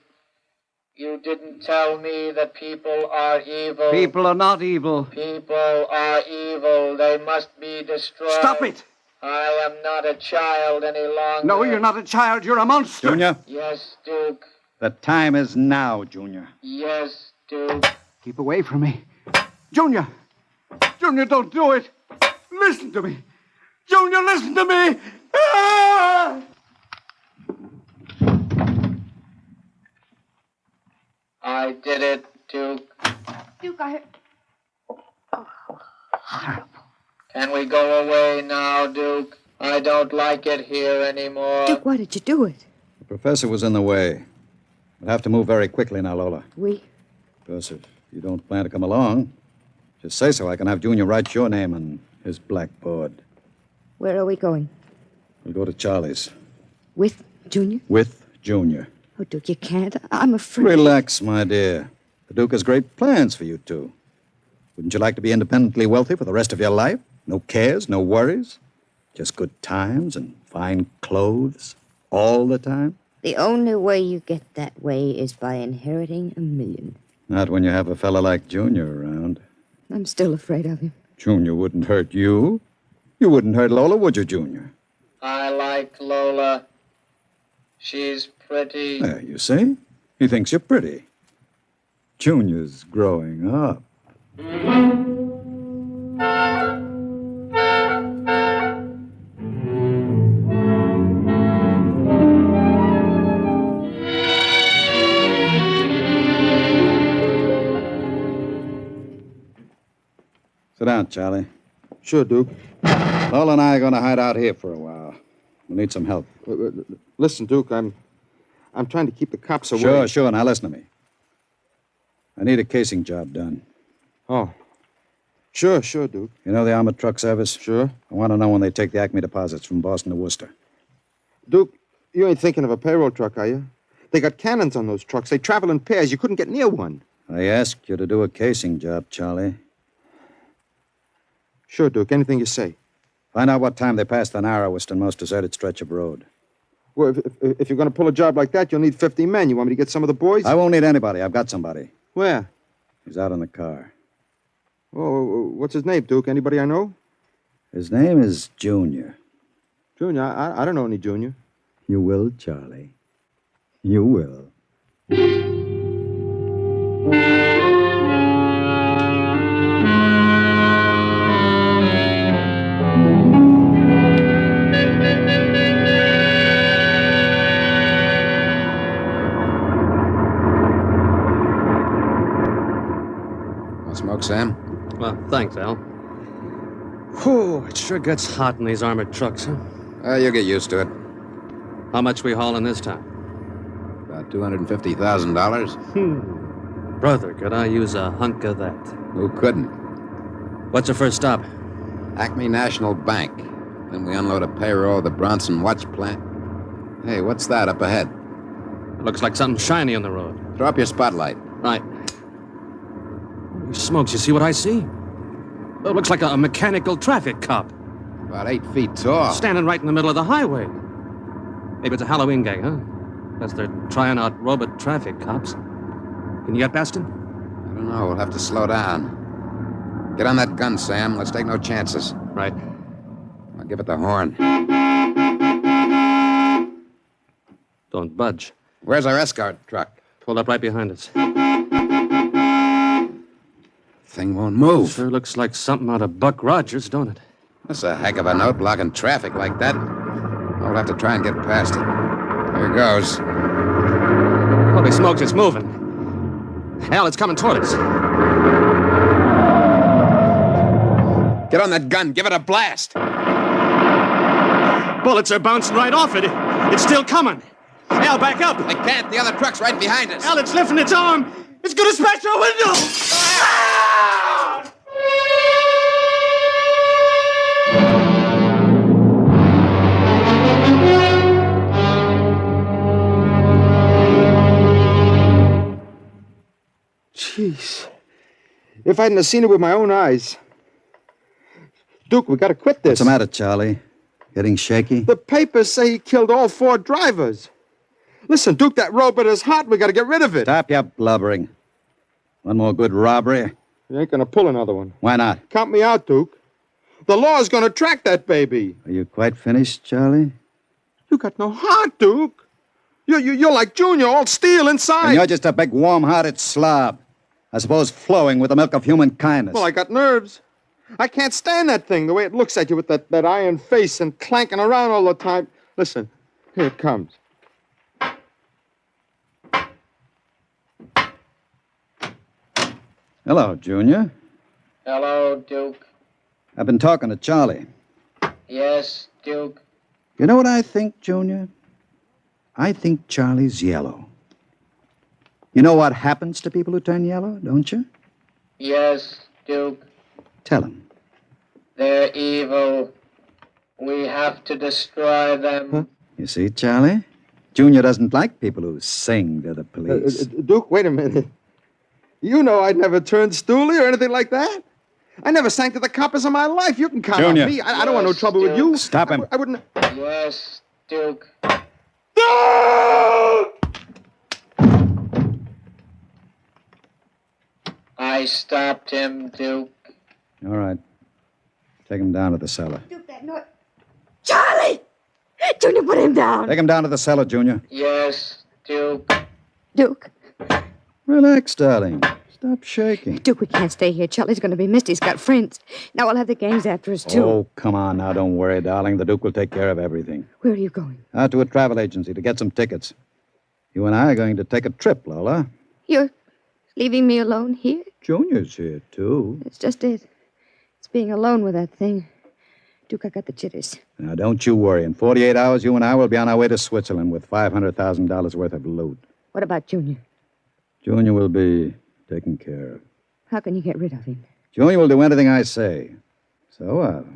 You didn't tell me that people are evil. People are not evil. People are evil. They must be destroyed. Stop it! I am not a child any longer. No, you're not a child. You're a monster. Junior? Yes, Duke. The time is now, Junior. Yes, Duke. Keep away from me. Junior! Junior, don't do it! Listen to me! Junior, listen to me! Ah! I did it, Duke. Duke, I... Oh, horrible. Can we go away now, Duke? I don't like it here anymore. Duke, why did you do it? The professor was in the way. We'll have to move very quickly now, Lola. We? Because if you don't plan to come along, just say so. I can have Junior write your name on his blackboard. Where are we going? We'll go to Charlie's. With Junior? With Junior. Oh, Duke, you can't. I'm afraid. Relax, my dear. The Duke has great plans for you two. Wouldn't you like to be independently wealthy for the rest of your life? No cares, no worries? Just good times and fine clothes all the time? The only way you get that way is by inheriting $1 million. Not when you have a fella like Junior around. I'm still afraid of him. Junior wouldn't hurt you. You wouldn't hurt Lola, would you, Junior? I like Lola. She's pretty. There, you see? He thinks you're pretty. Junior's growing up. Sit down, Charlie. Sure, Duke. Lola and I are going to hide out here for a while. We'll need some help. Listen, Duke, I'm trying to keep the cops away. Sure. Now listen to me. I need a casing job done. Oh. Sure, Duke. You know the armored truck service? Sure. I want to know when they take the Acme deposits from Boston to Worcester. Duke, you ain't thinking of a payroll truck, are you? They got cannons on those trucks. They travel in pairs. You couldn't get near one. I asked you to do a casing job, Charlie. Sure, Duke. Anything you say. Find out what time they passed the narrowest and most deserted stretch of road. Well, if you're going to pull a job like that, you'll need 50 men. You want me to get some of the boys? I won't need anybody. I've got somebody. Where? He's out in the car. Oh, what's his name, Duke? Anybody I know? His name is Junior. Junior? I don't know any Junior. You will, Charlie. You will. Smoke, Sam? Well, thanks, Al. Whew, it sure gets hot in these armored trucks, huh? You'll get used to it. How much we hauling this time? About $250,000. Brother, could I use a hunk of that? Who couldn't? What's the first stop? Acme National Bank. Then we unload a payroll at the Bronson Watch Plant. Hey, what's that up ahead? It looks like something shiny on the road. Throw up your spotlight. Right. Holy smokes, you see what I see? It looks like a mechanical traffic cop. About 8 feet tall. Standing right in the middle of the highway. Maybe it's a Halloween gang, huh? Guess they're trying out robot traffic cops. Can you get past him? I don't know. We'll have to slow down. Get on that gun, Sam. Let's take no chances. Right. I'll give it the horn. Don't budge. Where's our escort truck? Pulled up right behind us. Thing won't move. Sure looks like something out of Buck Rogers, don't it? That's a heck of a note, blocking traffic like that. We'll have to try and get past it. Here goes. Holy smokes, it's moving. Hell, it's coming toward us. Get on that gun. Give it a blast. Bullets are bouncing right off it. It's still coming. Al, back up. I can't. The other truck's right behind us. Al, it's lifting its arm. It's going to smash our window. Jeez. If I hadn't have seen it with my own eyes. Duke, we got to quit this. What's the matter, Charlie? Getting shaky? The papers say he killed all 4 drivers. Listen, Duke, that robot is hot. We got to get rid of it. Stop your blubbering. One more good robbery. You ain't going to pull another one. Why not? Count me out, Duke. The law's going to track that baby. Are you quite finished, Charlie? You got no heart, Duke. You're like Junior, all steel inside. And you're just a big, warm-hearted slob. I suppose flowing with the milk of human kindness. Well, I got nerves. I can't stand that thing, the way it looks at you with that iron face and clanking around all the time. Listen, here it comes. Hello, Junior. Hello, Duke. I've been talking to Charlie. Yes, Duke. You know what I think, Junior? I think Charlie's yellow. You know what happens to people who turn yellow, don't you? Yes, Duke. Tell him. They're evil. We have to destroy them. Huh? You see, Charlie? Junior doesn't like people who sing to the police. Duke, wait a minute. You know I'd never turn stoolie or anything like that. I never sang to the coppers in my life. You can count Junior. on me. I don't want no trouble with you. Stop him. I wouldn't... Yes, Duke. I stopped him, Duke. All right. Take him down to the cellar. Duke, that noise. Charlie! Junior, put him down. Take him down to the cellar, Junior. Yes, Duke. Duke. Relax, darling. Stop shaking. Duke, we can't stay here. Charlie's going to be missed. He's got friends. Now we'll have the gangs after us, too. Oh, come on now. Don't worry, darling. The Duke will take care of everything. Where are you going? Out to a travel agency to get some tickets. You and I are going to take a trip, Lola. You're leaving me alone here? Junior's here, too. That's just it. It's being alone with that thing. Duke, I got the jitters. Now, don't you worry. In 48 hours, you and I will be on our way to Switzerland with $500,000 worth of loot. What about Junior? Junior will be taken care of. How can you get rid of him? Junior will do anything I say. So I'll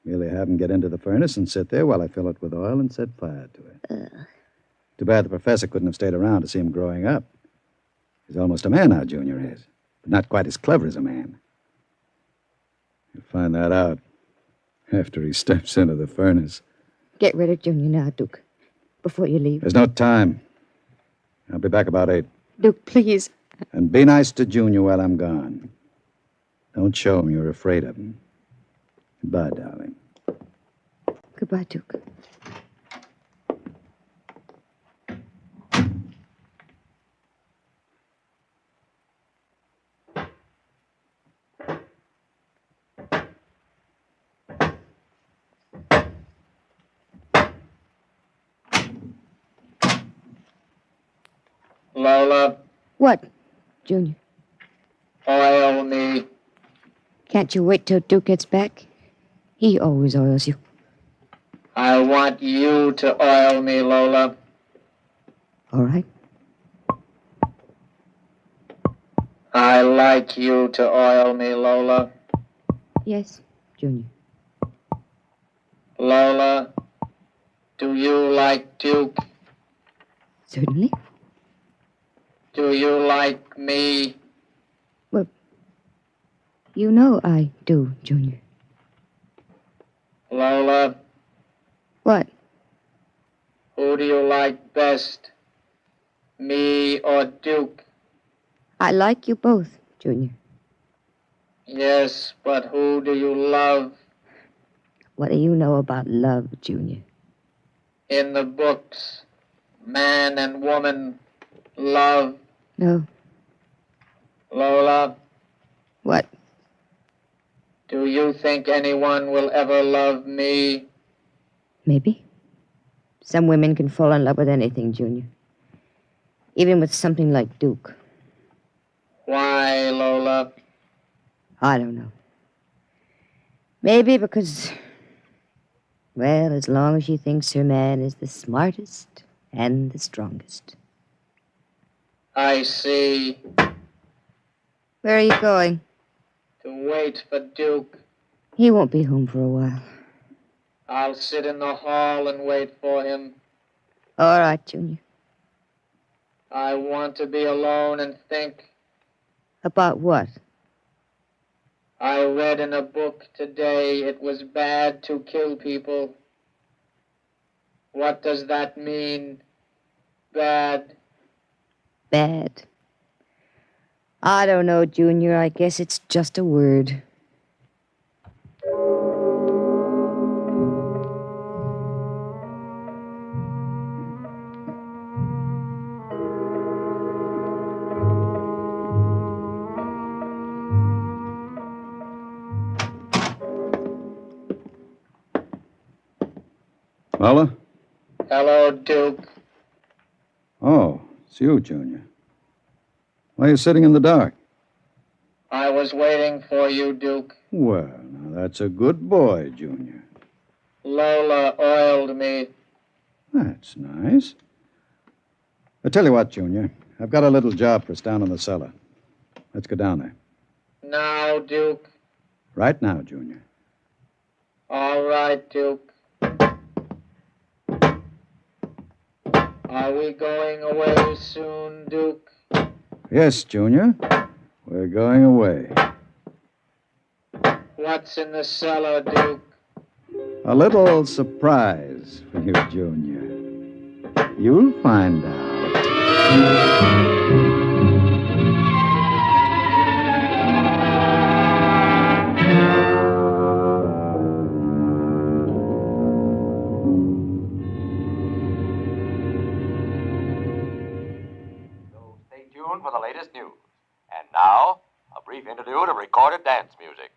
merely have him get into the furnace and sit there while I fill it with oil and set fire to it. Too bad the professor couldn't have stayed around to see him growing up. He's almost a man now, Junior is. But not quite as clever as a man. You'll find that out after he steps into the furnace. Get rid of Junior now, Duke. Before you leave. There's no time. I'll be back about 8. Duke, please. And be nice to Junior while I'm gone. Don't show him you're afraid of him. Goodbye, darling. Goodbye, Duke. Lola. What, Junior? Oil me. Can't you wait till Duke gets back? He always oils you. I want you to oil me, Lola. All right. I like you to oil me, Lola. Yes, Junior. Lola, do you like Duke? Certainly. Do you like me? Well, you know I do, Junior. Lola, What? who do you like best? Me or Duke? I like you both, Junior. Yes, but who do you love? What do you know about love, Junior? In the books, man and woman love. No. Lola, What? do you think anyone will ever love me? Maybe. Some women can fall in love with anything, Junior. Even with something like Duke. Why, Lola? I don't know. Maybe because, well, as long as she thinks her man is the smartest and the strongest. I see. Where are you going? To wait for Duke. He won't be home for a while. I'll sit in the hall and wait for him. All right, Junior. I want to be alone and think. About what? I read in a book today it was bad to kill people. What does that mean? Bad. Bad. I don't know, Junior. I guess it's just a word. Lola? Hello, Duke. Oh, it's you, Junior. Why are you sitting in the dark? I was waiting for you, Duke. Well, now that's a good boy, Junior. Lola oiled me. That's nice. I tell you what, Junior. I've got a little job for us down in the cellar. Let's go down there. Now, Duke. Right now, Junior. All right, Duke. Are we going away soon, Duke? Yes, Junior. We're going away. What's in the cellar, Duke? A little surprise for you, Junior. You'll find out. you to recorded dance music.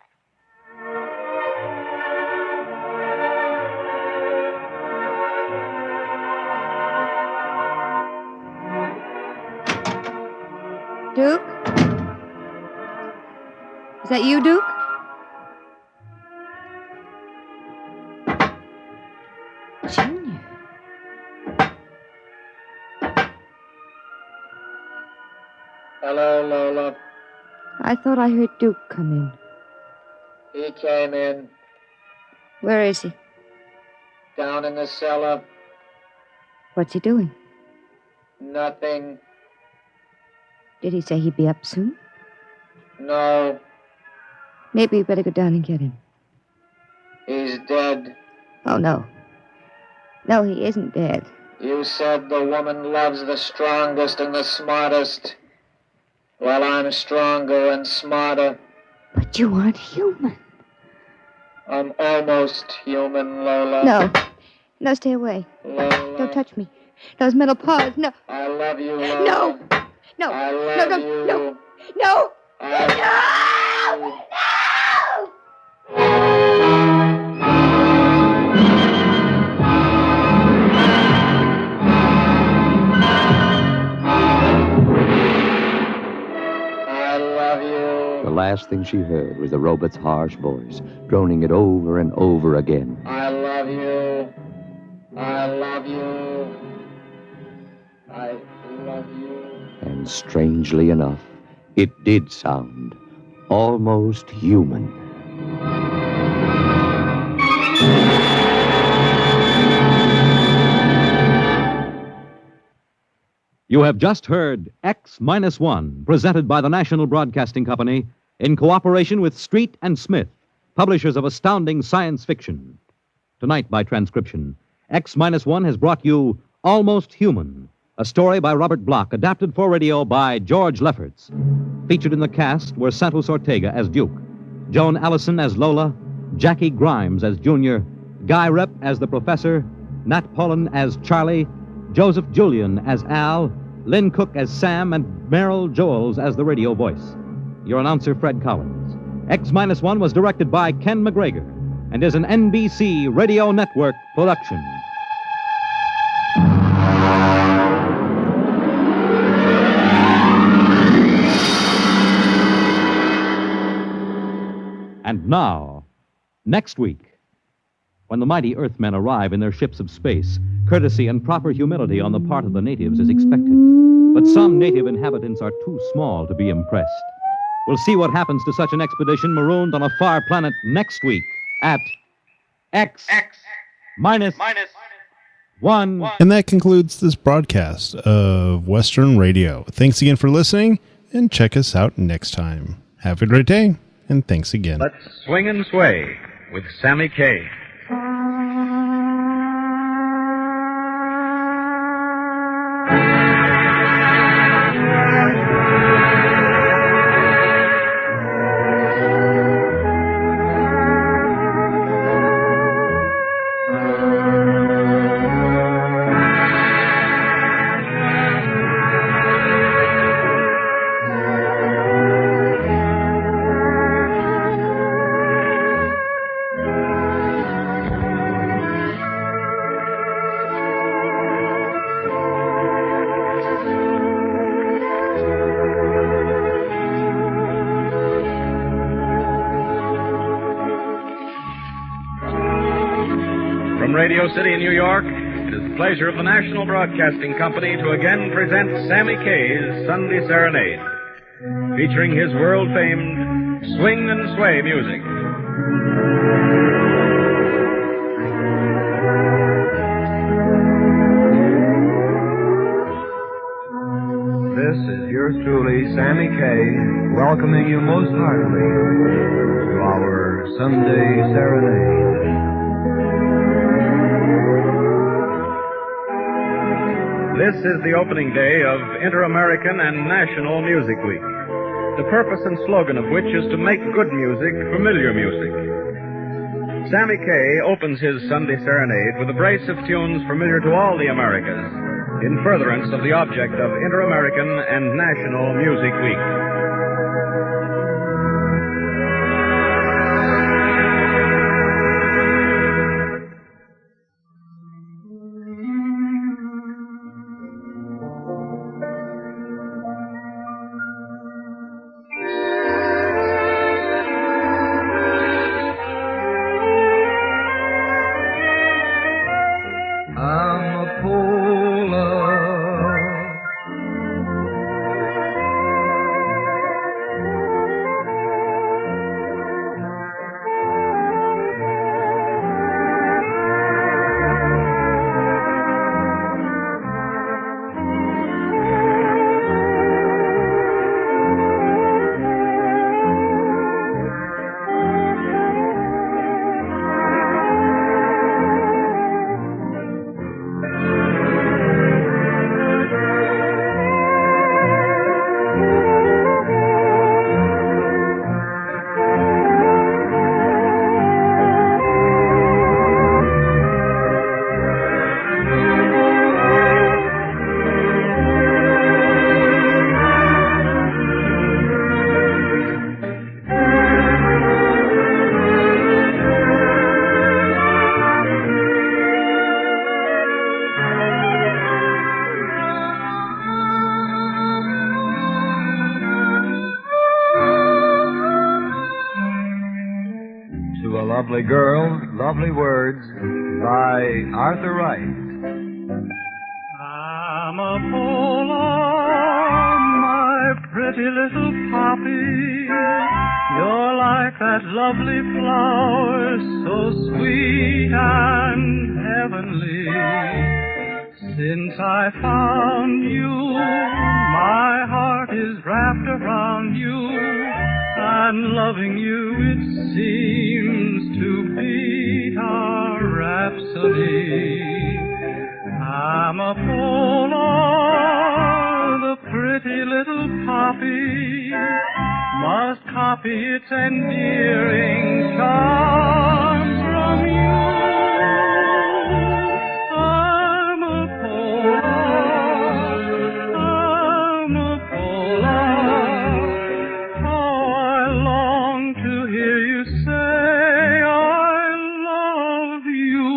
Duke? Is that you, Duke? Junior. Hello, Lola. I thought I heard Duke come in. He came in. Where is he? Down in the cellar. What's he doing? Nothing. Did he say he'd be up soon? No. Maybe we better go down and get him. He's dead. Oh, no. No, he isn't dead. You said the woman loves the strongest and the smartest. Well, I'm stronger and smarter. But you aren't human. I'm almost human, Lola. No. No, stay away. Lola. Don't touch me. Those metal paws. No. I love you, Lola. No. No. I No, love no, you. no. No. No. I love you. The last thing she heard was the robot's harsh voice, droning it over and over again. I love you. I love you. I love you. And strangely enough, it did sound almost human. You have just heard X-1, presented by the National Broadcasting Company in cooperation with Street and Smith, publishers of astounding science fiction. Tonight, by transcription, X-1 has brought you Almost Human, a story by Robert Bloch, adapted for radio by George Lefferts. Featured in the cast were Santos Ortega as Duke, Joan Allison as Lola, Jackie Grimes as Junior, Guy Rep as the Professor, Nat Pullen as Charlie, Joseph Julian as Al, Lynn Cook as Sam, and Merrill Joels as the radio voice. Your announcer, Fred Collins. X-1 was directed by Ken McGregor and is an NBC Radio Network production. And now, next week, when the mighty Earthmen arrive in their ships of space, courtesy and proper humility on the part of the natives is expected. But some native inhabitants are too small to be impressed. We'll see what happens to such an expedition marooned on a far planet next week at X-1. And that concludes this broadcast of Western Radio. Thanks again for listening, and check us out next time. Have a great day, and thanks again. Let's swing and sway with Sammy Kaye. Radio City in New York, it is the pleasure of the National Broadcasting Company to again present Sammy Kaye's Sunday Serenade, featuring his world-famed swing and sway music. This is yours truly, Sammy Kaye, welcoming you most heartily to our Sunday Serenade. This is the opening day of Inter-American and National Music Week, the purpose and slogan of which is to make good music familiar music. Sammy Kaye opens his Sunday Serenade with a brace of tunes familiar to all the Americas, in furtherance of the object of Inter-American and National Music Week. To a Lovely Girl, Lovely Words by Arthur Wright. I'm a Polar, my pretty little poppy. You're like that lovely flower, so sweet and heavenly. Since I found you, my heart is wrapped around you, and loving you it seems to be a rhapsody. I'm a Polar, the pretty little poppy, must copy its endearing charms from you. I'm a Polar, how I long to hear you say I love you.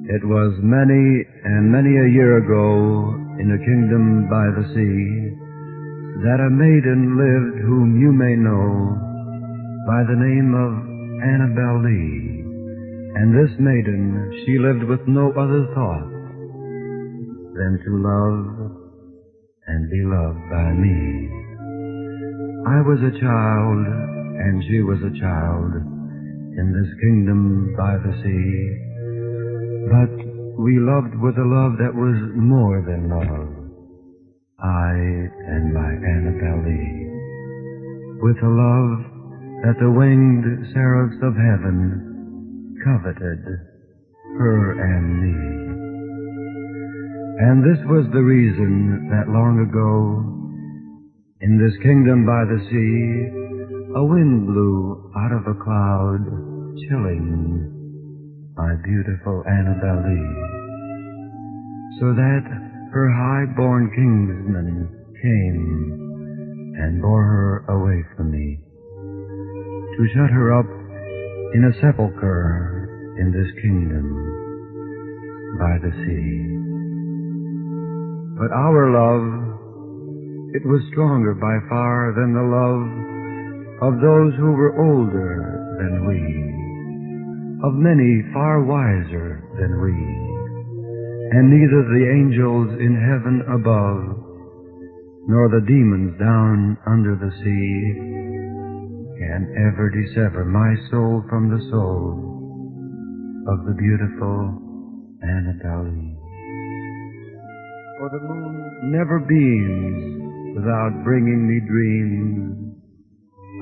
It was many and many a year ago, in a kingdom by the sea, that a maiden lived whom you may know by the name of Annabel Lee. And this maiden, she lived with no other thought than to love and be loved by me. I was a child, and she was a child, in this kingdom by the sea. But we loved with a love that was more than love, I and my Annabelle Lee. With a love that the winged seraphs of heaven coveted, her and me. And this was the reason that long ago, in this kingdom by the sea, a wind blew out of a cloud, chilling my beautiful Annabelle Lee, so that her high-born kingsman came and bore her away from me, to shut her up in a sepulchre in this kingdom by the sea. But our love, it was stronger by far than the love of those who were older than we, of many far wiser than we, and neither the angels in heaven above nor the demons down under the sea can ever dissever my soul from the soul of the beautiful Annabelle Lee. For the moon never beams without bringing me dreams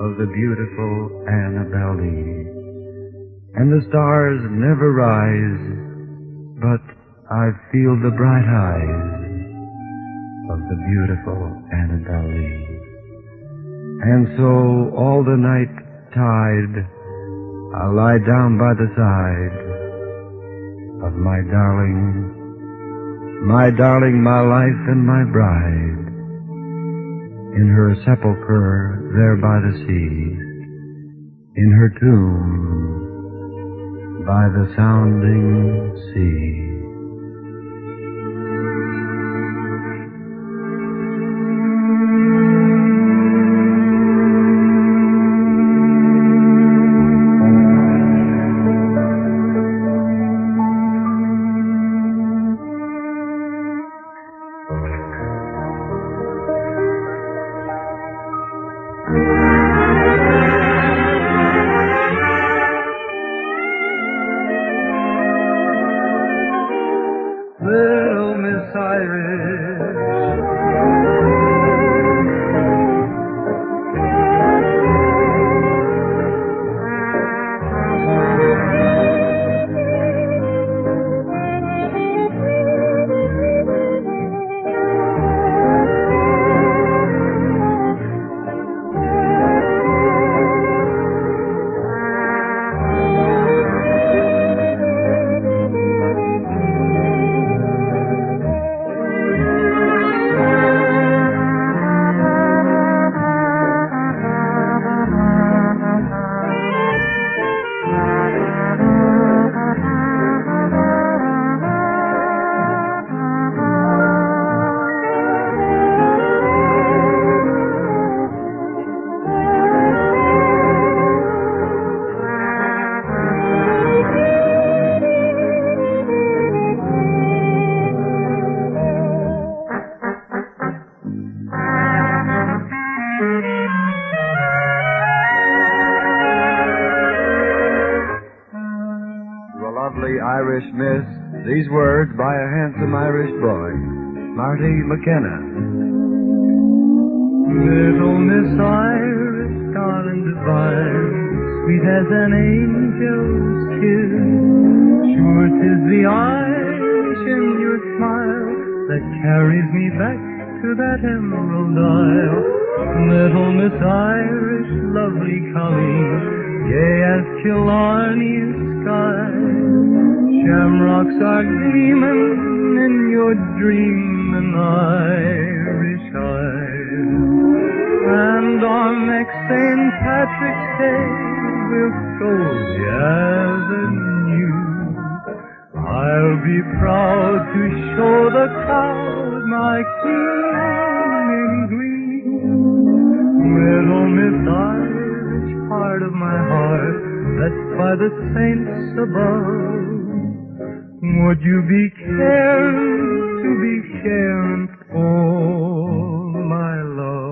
of the beautiful Annabelle Lee. And the stars never rise, but I feel the bright eyes of the beautiful Annabelle Lee. And so all the night tide, I'll lie down by the side of my darling, my life and my bride, in her sepulchre there by the sea, in her tomb by the sounding sea. Irish miss, these words by a handsome Irish boy, Marty McKenna. Little Miss Iris, darling divine, sweet as an angel's kiss, sure 'tis the Irish in your smile that carries me back to that emerald isle. Little Miss Irish, lovely Colleen, gay as Killarney's sky. Shamrocks are gleaming in your dreaming Irish eyes. And on next St. Patrick's Day, we'll cozy as anew. I'll be proud to show the crowd my king in green. Little Miss Irish, heart of my heart, blessed by the saints above. Would you be caring to be sharing all my love?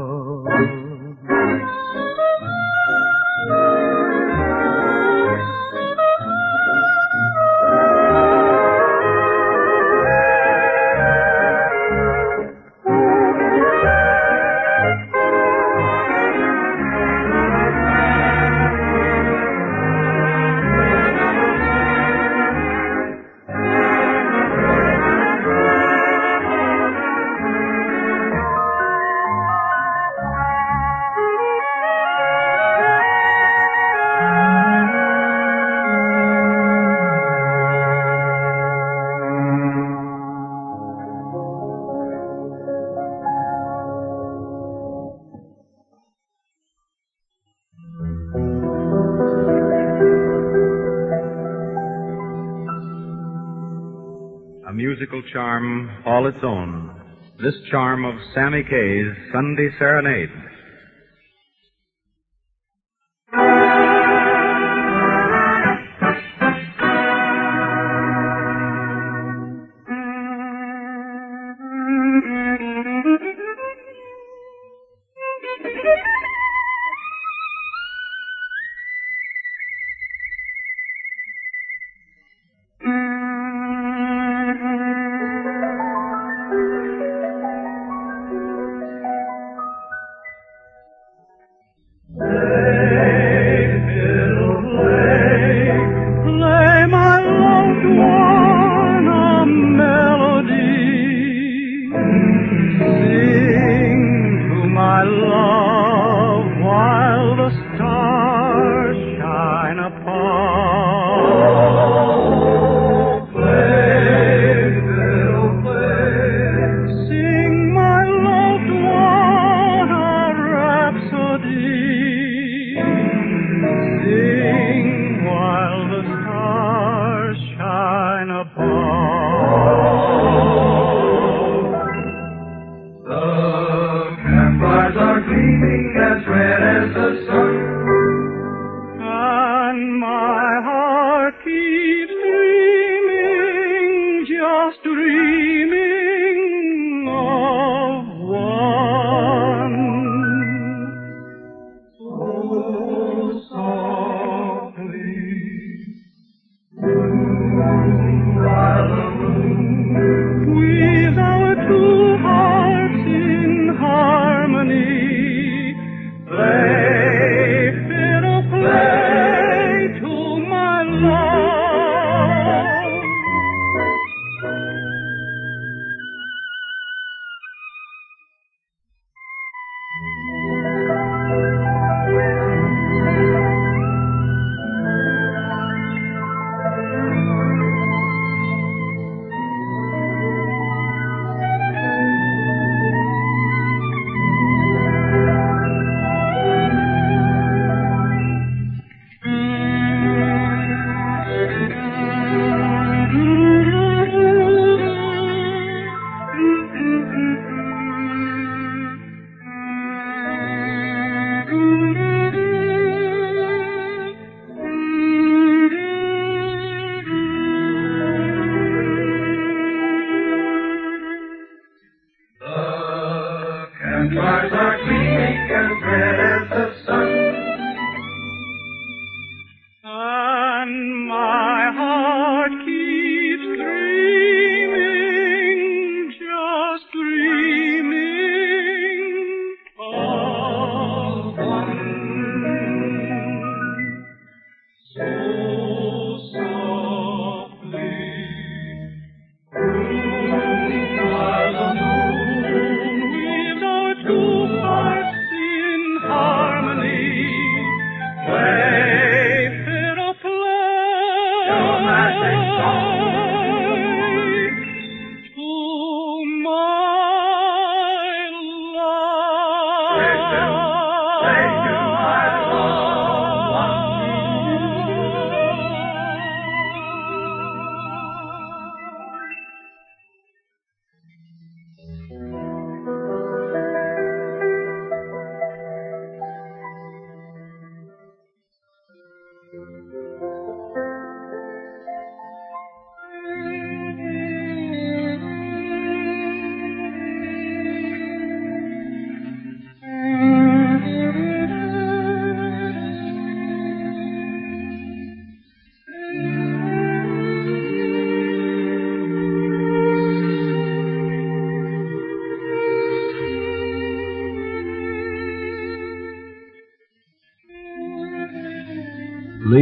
A musical charm all its own. This charm of Sammy Kaye's Sunday Serenade.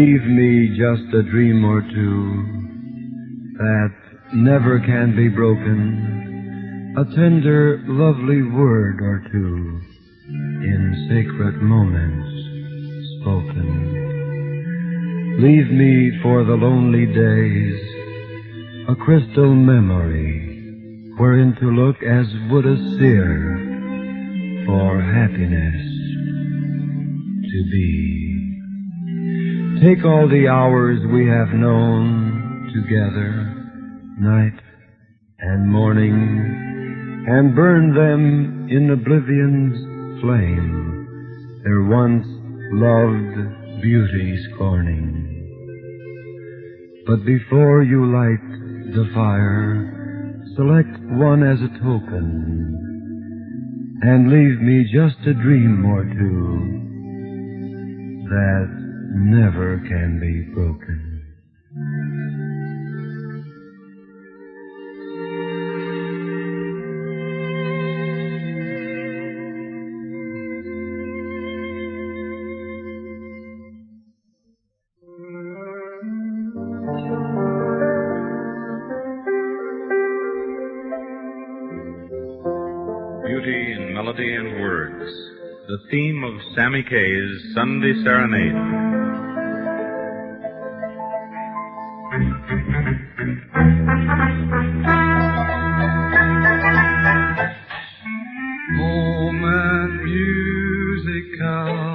Leave me just a dream or two that never can be broken, a tender, lovely word or two in sacred moments spoken. Leave me for the lonely days a crystal memory wherein to look as would a seer for happiness to be. Take all the hours we have known together, night and morning, and burn them in oblivion's flame, their once loved beauty scorning. But before you light the fire, select one as a token, and leave me just a dream or two that never can be broken. Beauty in melody and words, the theme of Sammy Kaye's Sunday Serenade. Moment musical.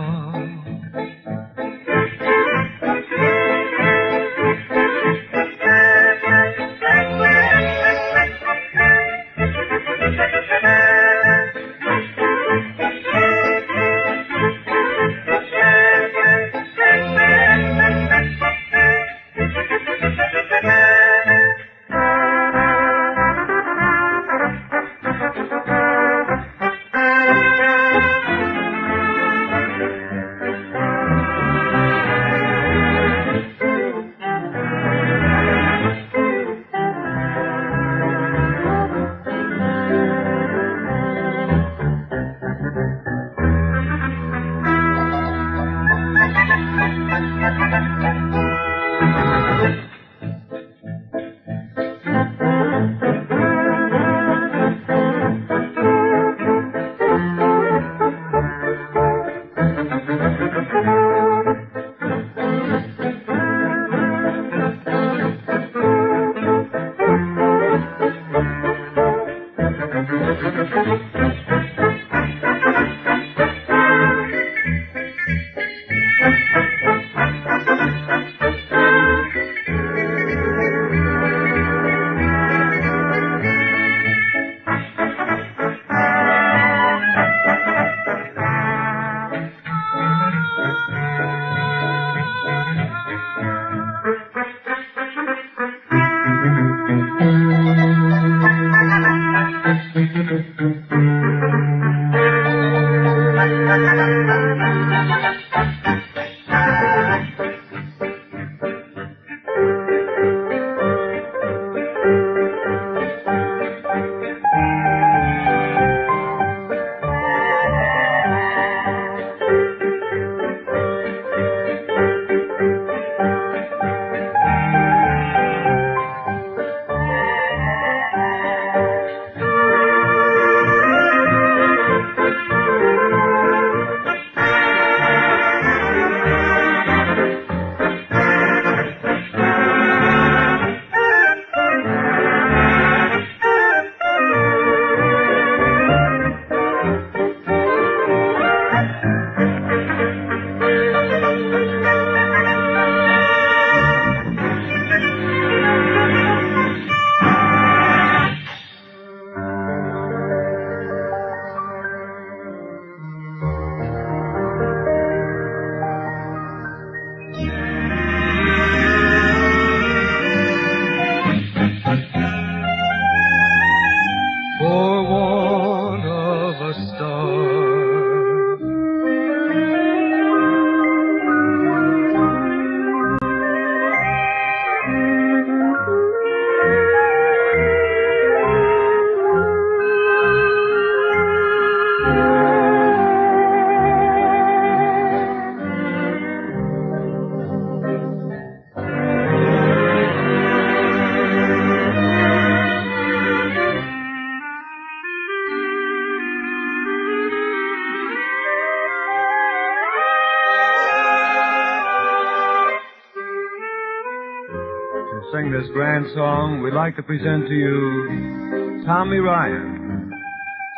grand song, we'd like to present to you Tommy Ryan.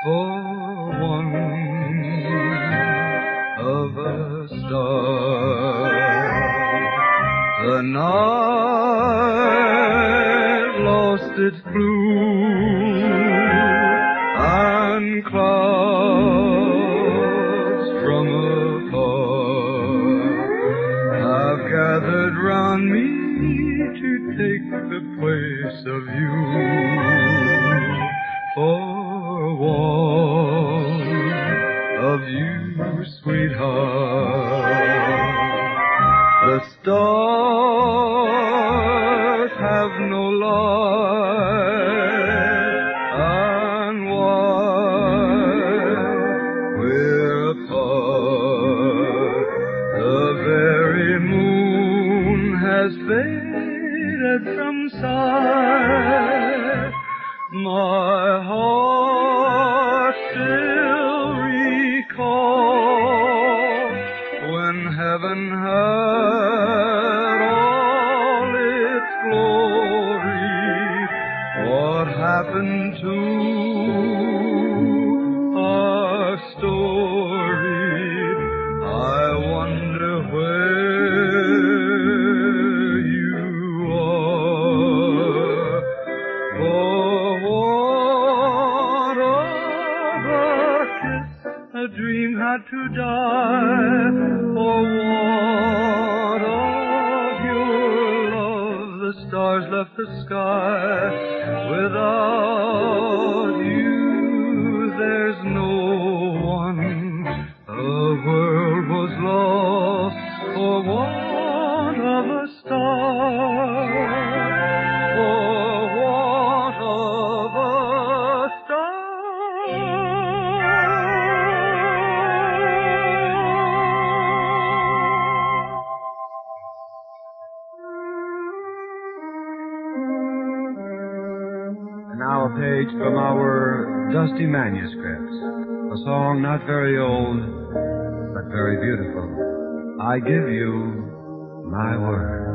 For one of a star, the night lost its blue, and clouds from afar have gathered round me to take the place of you. For one of you, sweetheart, the stars have no light, and while we're apart, the very moon has faded from sight. My heart still recalls when heaven had all its glory. What happened to our story? I wonder where you are. For what of a kiss a dream had to die? For what of your love the stars left the sky? Without you there's no one. The world was lost for want of a star. For want of a Now a page from our dusty manuscripts. A song not very old, but very beautiful. I give you my word.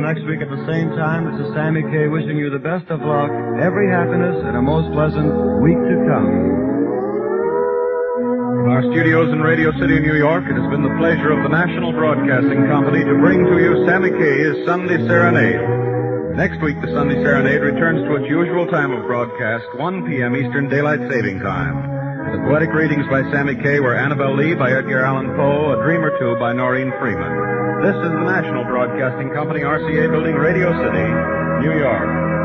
next week at the same time, this is Sammy Kaye wishing you the best of luck, every happiness, and a most pleasant week to come. From our studios in Radio City, New York, it has been the pleasure of the National Broadcasting Company to bring to you Sammy Kaye's Sunday Serenade. Next week, the Sunday Serenade returns to its usual time of broadcast, 1 p.m. Eastern Daylight Saving Time. The poetic readings by Sammy Kaye were Annabelle Lee by Edgar Allan Poe, A Dream or Two by Noreen Freeman. This is the National Broadcasting Company, RCA Building, Radio City, New York.